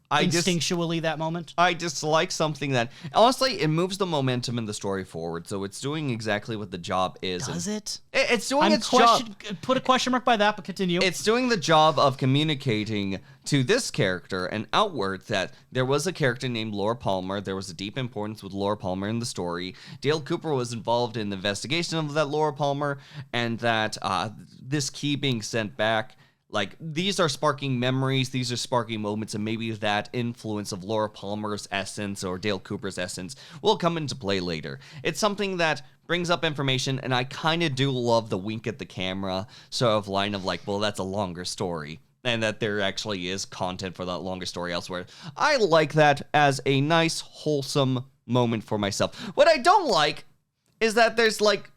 instinctually that moment? I dislike something that, honestly, it moves the momentum in the story forward, so it's doing exactly what the job is. Does it? It's doing its job. Put a question mark by that, but continue. It's doing the job of communicating to this character and outward that there was a character named Laura Palmer. There was a deep importance with Laura Palmer in the story. Dale Cooper was involved in the investigation of that Laura Palmer, and that this key being sent back, like, these are sparking memories, these are sparking moments, and maybe that influence of Laura Palmer's essence or Dale Cooper's essence will come into play later. It's something that brings up information, and I kind of do love the wink at the camera sort of line of like, well, that's a longer story, and that there actually is content for that longer story elsewhere. I like that as a nice, wholesome moment for myself. What I don't like is that there's like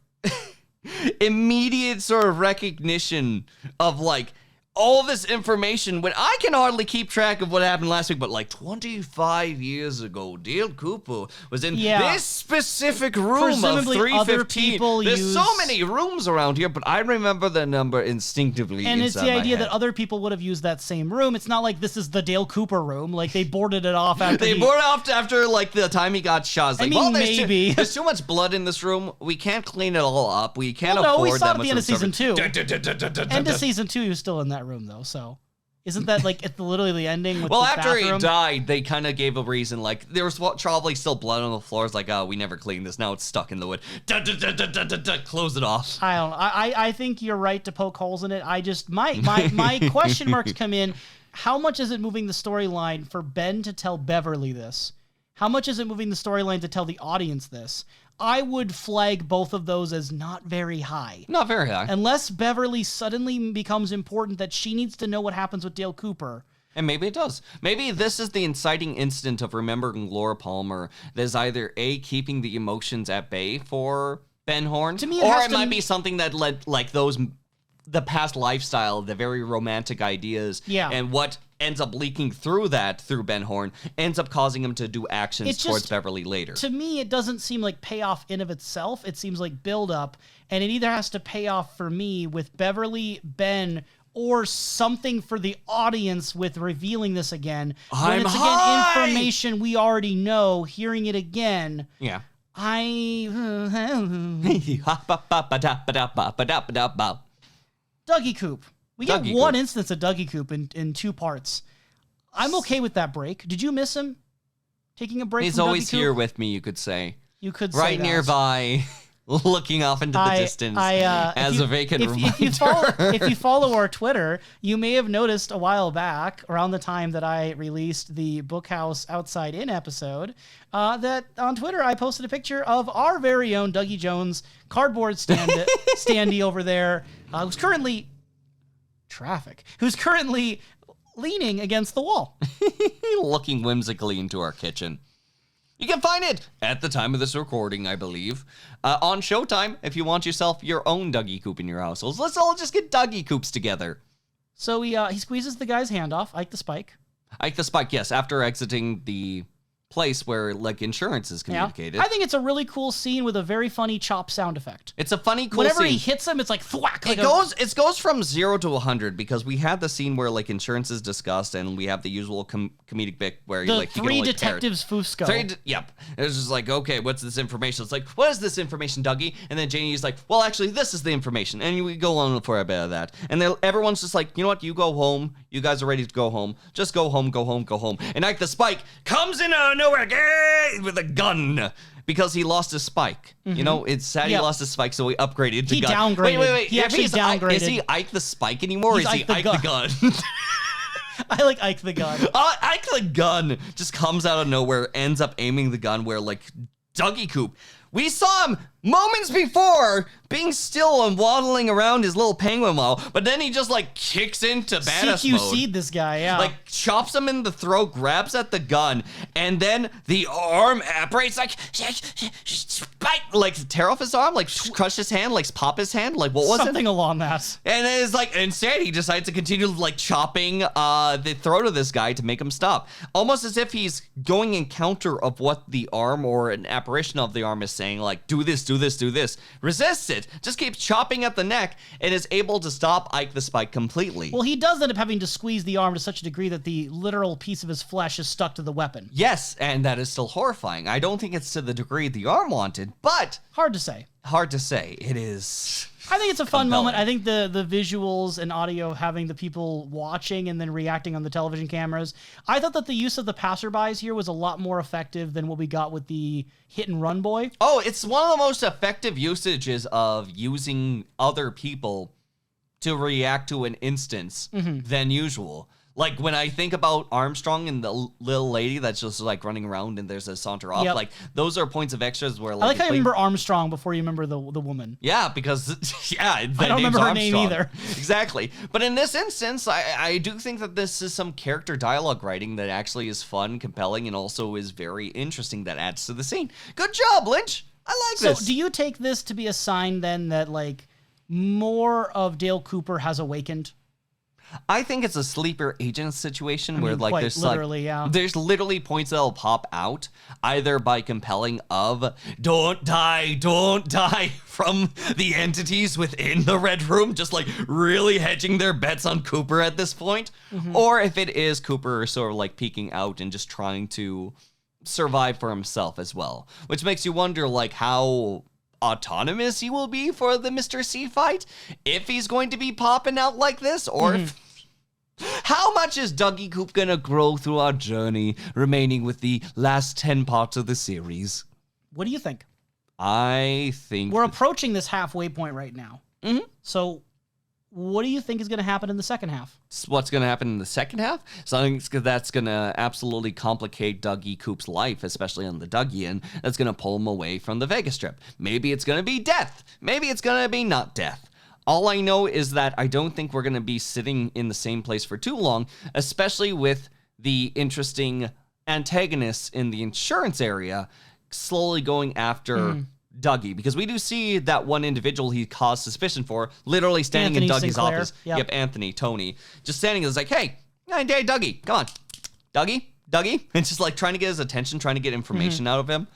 immediate sort of recognition of like, all this information when I can hardly keep track of what happened last week, but like 25 years ago, Dale Cooper was in this specific room Presumably of 315. other people There's so many rooms around here, but I remember the number instinctively. And it's the idea that that other people would have used that same room. It's not like this is the Dale Cooper room. Like they boarded it off after they boarded off after like the time he got shot. It's like, I mean, well, maybe. there's too much blood in this room. We can't clean it all up. We can't no, afford we saw that it at much the end of season 2. End End of season 2, he was still in that room though. So isn't that like at literally the ending? With well, the after bathroom? he died, they kind of gave a reason. Like there was probably still blood on the floors. Like, oh, we never cleaned this. Now it's stuck in the wood. Close it off. I don't know. I think you're right to poke holes in it. I just my question marks come in. How much is it moving the storyline for Ben to tell Beverly this? How much is it moving the storyline to tell the audience this? I would flag both of those as not very high. Not very high. Unless Beverly suddenly becomes important that she needs to know what happens with Dale Cooper. And maybe it does. Maybe this is the inciting instant of remembering Laura Palmer that is either A, keeping the emotions at bay for Ben Horn, To me, or it might be something that led, like, the past lifestyle, the very romantic ideas, and what ends up leaking through Ben Horn, ends up causing him to do actions towards Beverly later. To me, it doesn't seem like payoff in of itself. It seems like build up, and it either has to pay off for me with Beverly, Ben, or something for the audience with revealing this again. When it's again information we already know, hearing it again. Yeah. Dougie Coop. We get Dougie one Coop. instance of Dougie Coop in 2 parts. I'm okay with that break. Did you miss him? Taking a break He's from Dougie always Coop? here with me, you could say. You could say right that. nearby, looking off into the distance as a vacant reminder. If you follow our Twitter, you may have noticed a while back, around the time that I released the Bookhouse Outside In episode, that on Twitter I posted a picture of our very own Dougie Jones cardboard standee over there, who's currently leaning against the wall. Looking whimsically into our kitchen. You can find it at the time of this recording, I believe, on Showtime if you want yourself your own Dougie Coop in your households. Let's all just get Dougie Coops together. So he squeezes the guy's hand off, Ike the Spike. Ike the Spike, yes, after exiting the place where, like, insurance is communicated. Yeah. I think it's a really cool scene with a very funny chop sound effect. It's a funny, cool Whenever scene. he hits him, it's like thwack. It goes from 0 to 100 because we had the scene where, like, insurance is discussed and we have the usual comedic bit where the like, you can three only detectives Fusco. Yep. It's just like, okay, what's this information? It's like, what is this information, Dougie? And then Janie's like, well, actually, this is the information. And we go on for a bit of that. And then everyone's just like, you know what? You go home, You guys are ready to go home. Just go home, go home, go home. And Ike the Spike comes in out of nowhere with a gun because he lost his spike. You know, it's sad he lost his spike, so he upgraded to gun. He downgraded. Wait. He actually downgraded. Is he Ike the Spike anymore, or is he Ike the Gun? I like Ike the Gun. Ike the Gun just comes out of nowhere, ends up aiming the gun where, like, Dougie Coop. We saw him moments before being still and waddling around his little penguin model, but then he just, like, kicks into badass mode. CQC'd this guy, yeah. Like, chops him in the throat, grabs at the gun, and then the arm apparates, like, tear off his arm, like, crush his hand, like, pop his hand, like, what was Something along that. And it's like, instead, he decides to continue, like, chopping the throat of this guy to make him stop. Almost as if he's going in counter of what the arm or an apparition of the arm is saying, like, do this, do this, do this. Resists it, just keeps chopping at the neck, and is able to stop Ike the Spike completely. Well, he does end up having to squeeze the arm to such a degree that the literal piece of his flesh is stuck to the weapon. Yes, and that is still horrifying. I don't think it's to the degree the arm wanted, but... Hard to say. Hard to say. It is... I think it's a fun compelling. moment. I think the visuals and audio of having the people watching and then reacting on the television cameras. I thought that the use of the passerbys here was a lot more effective than what we got with the hit and run boy. Oh, it's one of the most effective usages of using other people to react to an instance than usual. Like, when I think about Armstrong and the little lady that's just, like, running around and there's a saunter off, like, those are points of extras where, like... I like how you remember Armstrong before you remember the woman. Yeah, because, I don't remember her name either. Exactly. But in this instance, I do think that this is some character dialogue writing that actually is fun, compelling, and also is very interesting that adds to the scene. Good job, Lynch! I like this. So, do you take this to be a sign, then, that, like, more of Dale Cooper has awakened? I think it's a sleeper agent situation where, like, there's literally, there's literally points that'll pop out either by compelling of don't die from the entities within the Red Room, just like really hedging their bets on Cooper at this point, or if it is Cooper sort of like peeking out and just trying to survive for himself as well, which makes you wonder, like, how autonomous he will be for the Mr. C fight, if he's going to be popping out like this, or if, how much is Dougie Coop gonna grow through our journey remaining with the last 10 parts of the series? What do you think? I think we're approaching this halfway point right now. So what do you think is going to happen in the second half? What's going to happen in the second half? Something that's going to absolutely complicate Dougie Coop's life, especially on the Dougie, that's going to pull him away from the Vegas Strip. Maybe it's going to be death. Maybe it's going to be not death. All I know is that I don't think we're going to be sitting in the same place for too long, especially with the interesting antagonists in the insurance area slowly going after Dougie, because we do see that one individual he caused suspicion for literally standing in Dougie's Sinclair. office. Yep, Anthony, Tony, just standing there, like, hey, Dougie, come on, Dougie, and just like trying to get his attention, trying to get information out of him.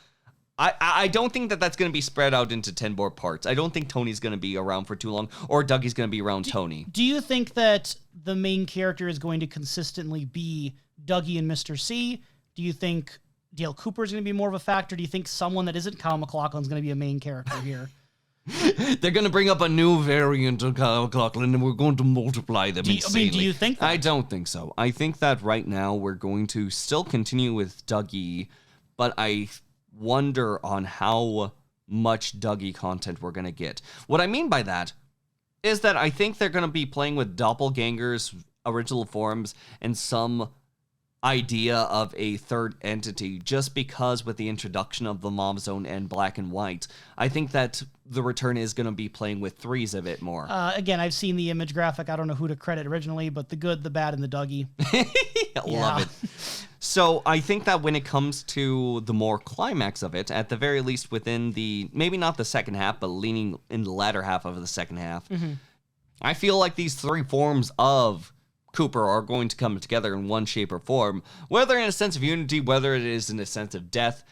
I don't think that that's going to be spread out into 10 more parts. I don't think Tony's going to be around for too long, or Dougie's going to be around Tony. Do you think that the main character is going to consistently be Dougie and Mr. C? Do you think Dale Cooper is going to be more of a factor? Do you think someone that isn't Kyle MacLachlan is going to be a main character here? They're going to bring up a new variant of Kyle MacLachlan, and we're going to multiply them insanely. Do you think that? I don't think so. I think that right now we're going to still continue with Dougie, but I wonder on how much Dougie content we're going to get. What I mean by that is that I think they're going to be playing with doppelgangers, original forms, and some idea of a third entity, just because with the introduction of the Mom Zone and Black and White, I think that the return is going to be playing with threes a bit more. Again, I've seen the image graphic. I don't know who to credit originally, but the good, the bad, and the Dougie. Love it. So I think that when it comes to the more climax of it, at the very least within the, maybe not the second half, but leaning in the latter half of the second half, I feel like these three forms of Cooper are going to come together in one shape or form, whether in a sense of unity, whether it is in a sense of death.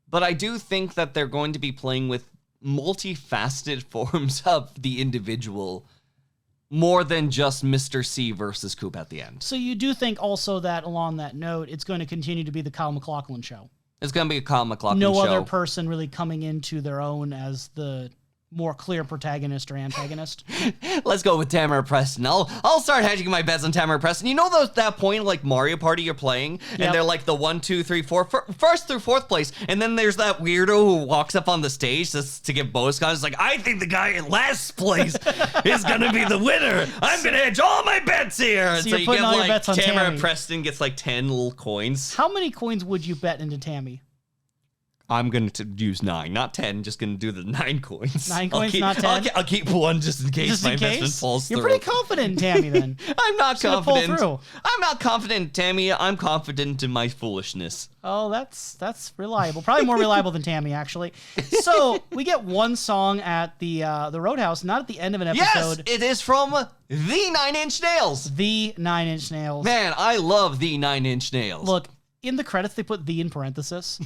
But I do think that they're going to be playing with multifaceted forms of the individual, more than just Mr. C versus Coop at the end. So you do think also that along that note, it's going to continue to be the Kyle MacLachlan show? It's going to be a Kyle MacLachlan show. No other person really coming into their own as the more clear protagonist or antagonist. Let's go with Tamara Preston. I'll start hedging my bets on Tamara Preston. You know that point like Mario Party you're playing, and they're like the 1, 2, 3, 4, first through fourth place, and then there's that weirdo who walks up on the stage just to give bonus content. It's like, I think the guy in last place is gonna be the winner. I'm gonna hedge all my bets here. So you you're putting all your bets on Tamara Tammy. Preston gets like 10 little coins. How many coins would you bet into Tammy? I'm going to use 9, not 10. Just going to do the 9 coins. 9 coins, not 10? I'll keep one just in case Just my in investment case? falls You're through. pretty confident in Tammy then. I'm not Just gonna pull confident. through. I'm not confident, Tammy. I'm confident in my foolishness. Oh, that's reliable. Probably more reliable than Tammy, actually. So we get one song at the Roadhouse, not at the end of an episode. Yes, it is from the 9 Inch Nails. The 9 Inch Nails. Man, I love the 9 Inch Nails. Look, in the credits they put "the" in parenthesis.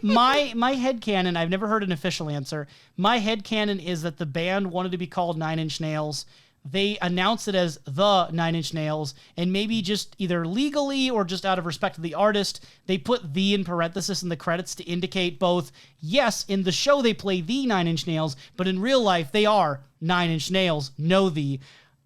My headcanon, I've never heard an official answer. My headcanon is that the band wanted to be called 9 Inch Nails. They announced it as the 9 Inch Nails, and maybe just either legally or just out of respect to the artist, they put "the" in parenthesis in the credits to indicate both, yes, in the show they play the 9 Inch Nails, but in real life they are 9 Inch Nails, no "the."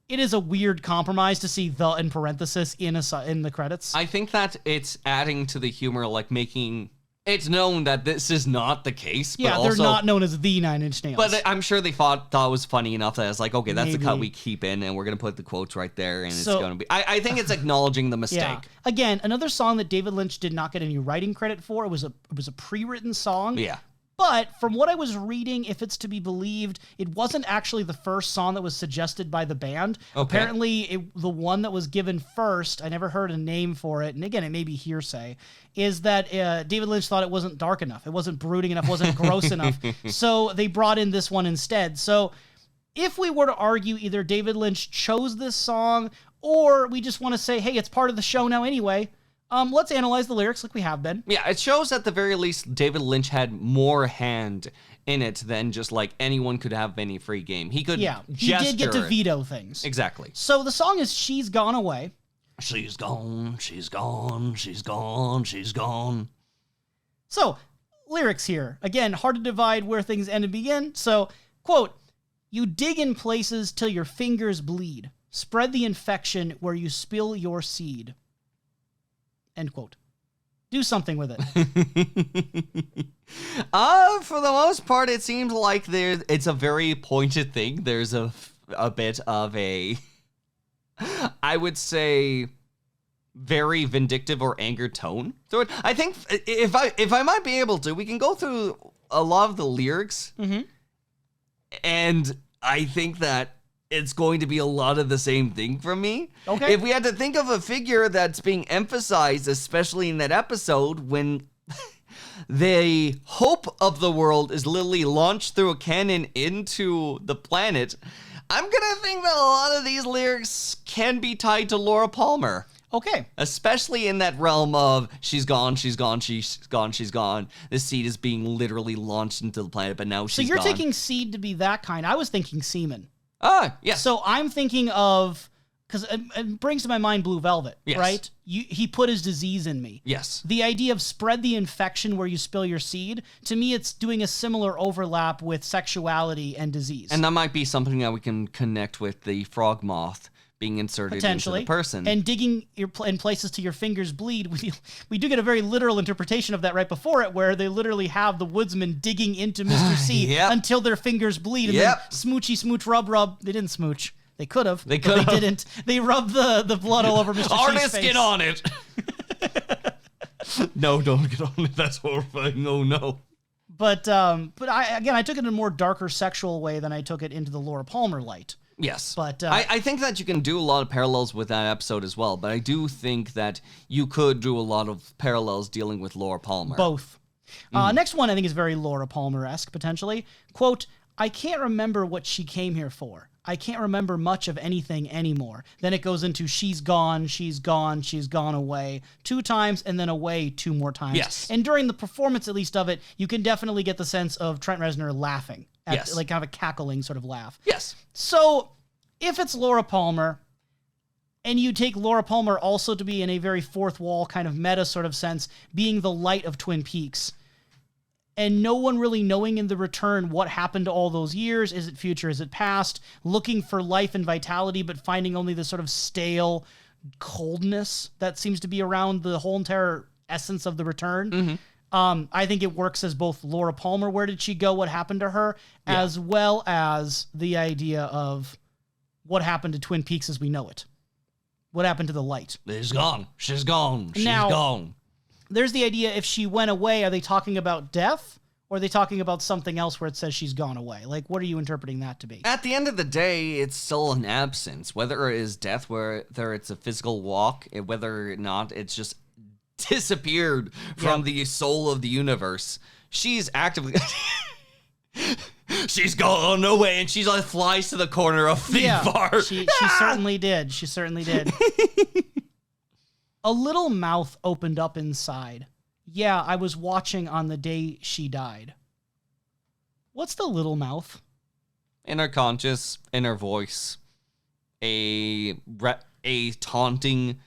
It is a weird compromise to see "the" in parenthesis in the credits. I think that it's adding to the humor, like making it's known that this is not the case. But Yeah, also, they're not known as the 9 Inch Nails. But I'm sure they thought it was funny enough that it's like, okay, that's the cut Maybe. we keep in, and we're gonna put the quotes right there, and So- it's gonna be. I think it's acknowledging the mistake. Yeah. Again, another song that David Lynch did not get any writing credit for. It was a pre-written song. Yeah. But from what I was reading, if it's to be believed, it wasn't actually the first song that was suggested by the band. Okay. Apparently, the one that was given first, I never heard a name for it, and again, it may be hearsay, is that David Lynch thought it wasn't dark enough. It wasn't brooding enough, wasn't gross enough. So they brought in this one instead. So if we were to argue either David Lynch chose this song, or we just want to say, hey, it's part of the show now anyway, let's analyze the lyrics like we have been. Yeah, it shows at the very least David Lynch had more hand in it than just like anyone could have any free game. He could Yeah, he did get to veto things. Exactly. So the song is She's Gone Away. She's gone, she's gone, she's gone, she's gone. So, lyrics here. Again, hard to divide where things end and begin. So, quote, you dig in places till your fingers bleed. Spread the infection where you spill your seed. End quote. Do something with it. For the most part, it seems like it's a very pointed thing. There's a bit of a, I would say, very vindictive or angered tone to it. I think if I might be able to, we can go through a lot of the lyrics, and I think that it's going to be a lot of the same thing from me. Okay. If we had to think of a figure that's being emphasized, especially in that episode, when the hope of the world is literally launched through a cannon into the planet, I'm gonna think that a lot of these lyrics can be tied to Laura Palmer. Okay. Especially in that realm of she's gone, she's gone, she's gone, she's gone. The seed is being literally launched into the planet, but now she's So you're gone. taking seed to be that kind. I was thinking semen. Ah, yeah. So I'm thinking of, because it brings to my mind Blue Velvet, Yes. right? He put his disease in me. Yes. The idea of spread the infection where you spill your seed, to me, it's doing a similar overlap with sexuality and disease. And that might be something that we can connect with the frog moth being inserted into Potentially. the person. And digging in places till your fingers bleed. We do get a very literal interpretation of that right before it, where they literally have the woodsman digging into Mr. C Yep. until their fingers bleed. And Yep. then smoochy, smooch, rub. They didn't smooch. They could have. They but could've. They didn't. They rubbed the blood all over Mr. C's Artist, face. get on it. No, don't get on it. That's horrifying. Oh, no. But I took it in a more darker sexual way than I took it into the Laura Palmer light. Yes. But, I think that you can do a lot of parallels with that episode as well, but I do think that you could do a lot of parallels dealing with Laura Palmer. Both. Next one I think is very Laura Palmer-esque, potentially. Quote, I can't remember what she came here for. I can't remember much of anything anymore. Then it goes into she's gone, she's gone, she's gone away 2 times, and then away 2 more times. Yes. And during the performance, at least, of it, you can definitely get the sense of Trent Reznor laughing. Yes. Like kind of a cackling sort of laugh. Yes. So, if it's Laura Palmer, and you take Laura Palmer also to be in a very fourth wall kind of meta sort of sense, being the light of Twin Peaks, and no one really knowing in the return what happened to all those years. Is it future? Is it past? Looking for life and vitality, but finding only this sort of stale coldness that seems to be around the whole entire essence of the return. I think it works as both Laura Palmer, where did she go, what happened to her, as well as the idea of what happened to Twin Peaks as we know it. What happened to the light? She's gone. She's gone. She's Now, gone. There's the idea, if she went away, are they talking about death? Or are they talking about something else where it says she's gone away? Like, what are you interpreting that to be? At the end of the day, it's still an absence. Whether it is death, whether it's a physical walk, whether or not it's just disappeared from the soul of the universe, she's actively... She's gone away, and she like flies to the corner of the bar. She certainly did. She certainly did. A little mouth opened up inside. Yeah, I was watching on the day she died. What's the little mouth? Inner conscious, inner voice, a taunting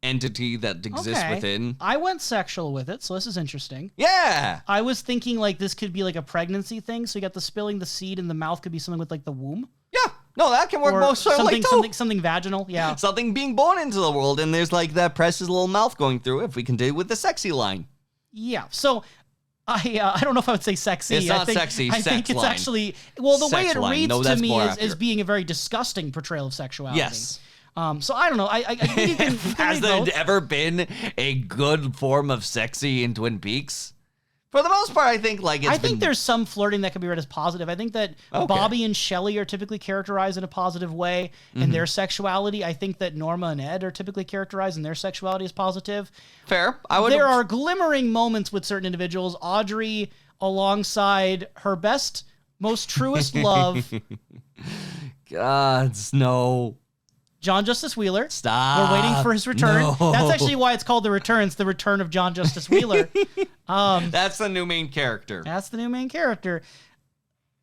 entity that exists within. I went sexual with it, so this is interesting. Yeah! I was thinking like this could be like a pregnancy thing, so you got the spilling the seed and the mouth could be something with like the womb. Yeah! No, that can work Or most certainly something vaginal, yeah. Something being born into the world, and there's like that precious little mouth going through it, if we can do it with the sexy line. Yeah, so I don't know if I would say sexy. It's not sexy, I think it's line. actually, well, the way Sex it line. reads No, to that's me more is accurate. being a very disgusting portrayal of sexuality. Yes. So I don't know. I think you can Has read there both. ever been a good form of sexy in Twin Peaks? For the most part, I think like I think there's some flirting that can be read as positive. I think that Bobby and Shelley are typically characterized in a positive way in their sexuality. I think that Norma and Ed are typically characterized in their sexuality as positive. fair. There are glimmering moments with certain individuals. Audrey, alongside her best, most truest love, Gods, no. John Justice Wheeler. Stop. We're waiting for his return. No. That's actually why it's called The Return. It's the return of John Justice Wheeler. That's the new main character. That's the new main character.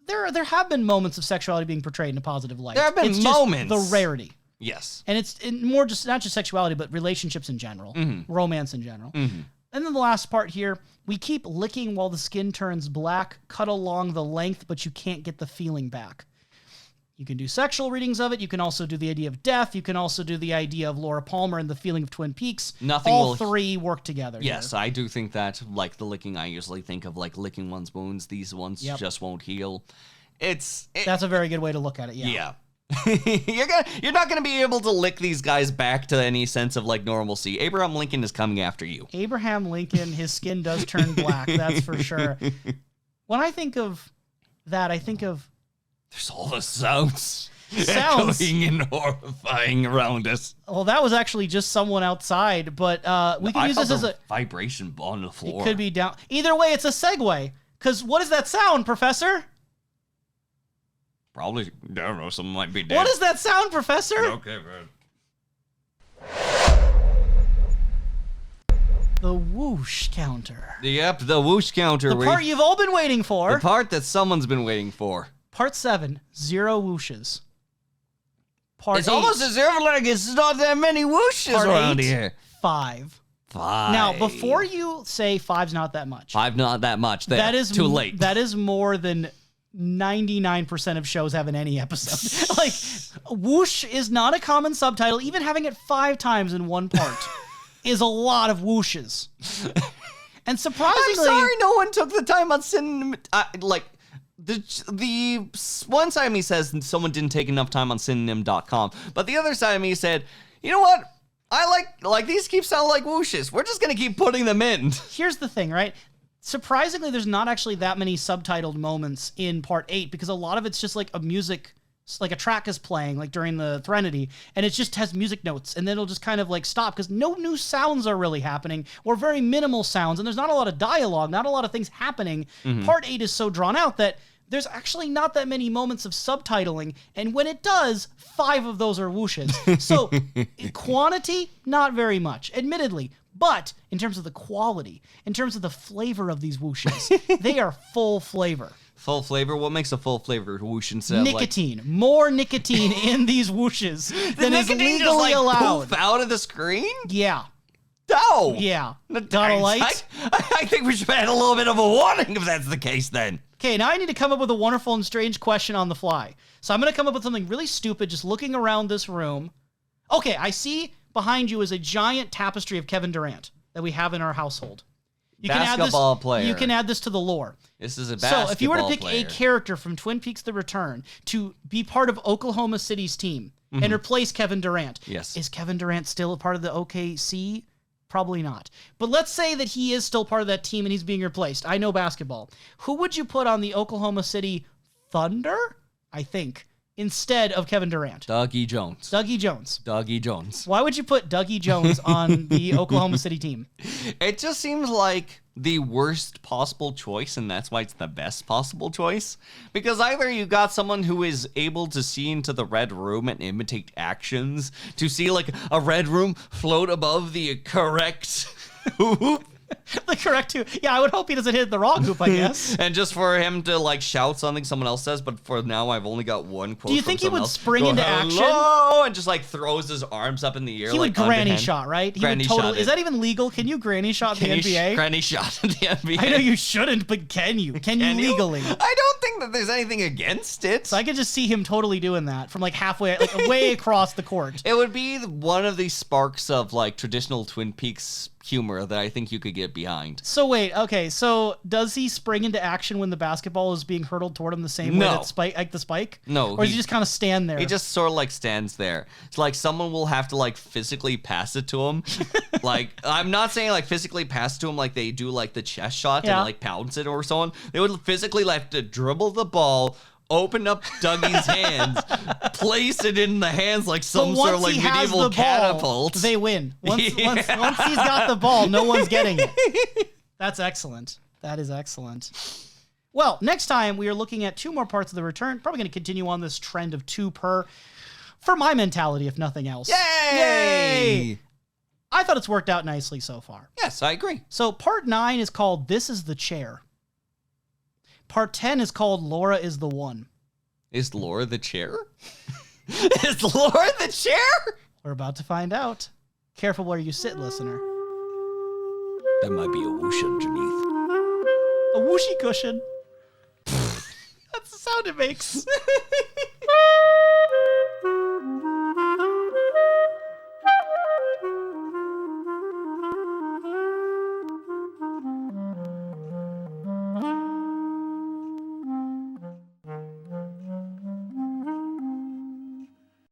There have been moments of sexuality being portrayed in a positive light. There have been it's moments. Just the rarity. Yes. And it's more just not just sexuality, but relationships in general, romance in general. And then the last part here, we keep licking while the skin turns black, cut along the length, but you can't get the feeling back. You can do sexual readings of it. You can also do the idea of death. You can also do the idea of Laura Palmer and the feeling of Twin Peaks. All three work together. Yes, here. I do think that, like the licking, I usually think of like licking one's wounds. These ones just won't heal. That's a very good way to look at it. Yeah. You're not gonna be able to lick these guys back to any sense of like normalcy. Abraham Lincoln is coming after you. Abraham Lincoln, his skin does turn black. That's for sure. When I think of that, I think of There's all the sounds echoing and horrifying around us. Well, that was actually just someone outside, but we can use this as a vibration on the floor. It could be down. Either way, it's a segue. Because what is that sound, Professor? Probably, I don't know, someone might be dead. What is that sound, Professor? Okay, man. The whoosh counter. Yep, the whoosh counter. The part you've all been waiting for. The part that someone's been waiting for. Part 7, 0 whooshes. Part It's 8, almost as if like it's not that many whooshes part around 8, here. 5. 5. Now, before you say 5's not that much. 5 not that much. There. That is too late. That is more than 99% of shows have in any episode. Like, whoosh is not a common subtitle. Even having it 5 times in one part is a lot of whooshes. And surprisingly, I'm sorry no one took the time on sending the one side of me says someone didn't take enough time on synonym.com, but the other side of me said, you know what? I like these keep sounding like whooshes. We're just gonna keep putting them in. Here's the thing, right? Surprisingly, there's not actually that many subtitled moments in part 8 because a lot of it's just like a music, like a track is playing like during the Threnody, and it just has music notes, and then it'll just kind of like stop because no new sounds are really happening or very minimal sounds, and there's not a lot of dialogue, not a lot of things happening. Part 8 is so drawn out that there's actually not that many moments of subtitling, and when it does, 5 of those are whooshes. So, quantity, not very much, admittedly. But in terms of the quality, in terms of the flavor of these whooshes, they are full flavor. Full flavor? What makes a full flavor whoosh instead of Nicotine. More nicotine in these whooshes than is nicotine legally just like allowed. poof out of the screen? Yeah. No. Yeah. Got a light? I I think we should add a little bit of a warning if that's the case then. Okay, now I need to come up with a wonderful and strange question on the fly. So I'm going to come up with something really stupid just looking around this room. Okay, I see behind you is a giant tapestry of Kevin Durant that we have in our household. Basketball player. You can add this to the lore. This is a basketball player. So if you were to pick a character from Twin Peaks The Return to be part of Oklahoma City's team and replace Kevin Durant, yes. Is Kevin Durant still a part of the OKC? Probably not. But let's say that he is still part of that team and he's being replaced. I know basketball. Who would you put on the Oklahoma City Thunder? I think. Instead of Kevin Durant. Dougie Jones. Dougie Jones. Why would you put Dougie Jones on the Oklahoma City team? It just seems like the worst possible choice, and that's why it's the best possible choice. Because either you got someone who is able to see into the red room and imitate actions, to see like a red room float above the correct hoop. The correct hoop. Yeah, I would hope he doesn't hit the wrong hoop, I guess. And just for him to like shout something someone else says, but for now I've only got one quote. Do you think he would spring into action? Hello, and just like throws his arms up in the air. He would granny shot, right? Granny shot. Is that even legal? Can you granny shot in the NBA? Granny shot in the NBA. I know you shouldn't, but can you? Can you legally? I don't think that there's anything against it. So I could just see him totally doing that from like halfway, like way across the court. It would be one of these sparks of like traditional Twin Peaks humor that I think you could get behind. So wait, okay, so does he spring into action when the basketball is being hurtled toward him the same way that the spike? No. Or does he just kind of stand there? He just sort of like stands there. It's like someone will have to like physically pass it to him. Like, I'm not saying like physically pass it to him like they do like the chest shot and like pounce it or so on. They would physically have to dribble the ball, open up Dougie's hands, place it in the hands like some sort of like medieval catapult. They win. Once he's got the ball, no one's getting it. That's excellent. That is excellent. Well, next time we are looking at 2 more parts of The Return. Probably going to continue on this trend of 2 per, for my mentality, if nothing else. Yay! I thought it's worked out nicely so far. Yes, I agree. So part 9 is called This is the Chair. Part 10 is called Laura is the One. Is Laura the chair? Is Laura the chair? We're about to find out. Careful where you sit, listener. There might be a whoosh underneath. A whooshy cushion. That's the sound it makes.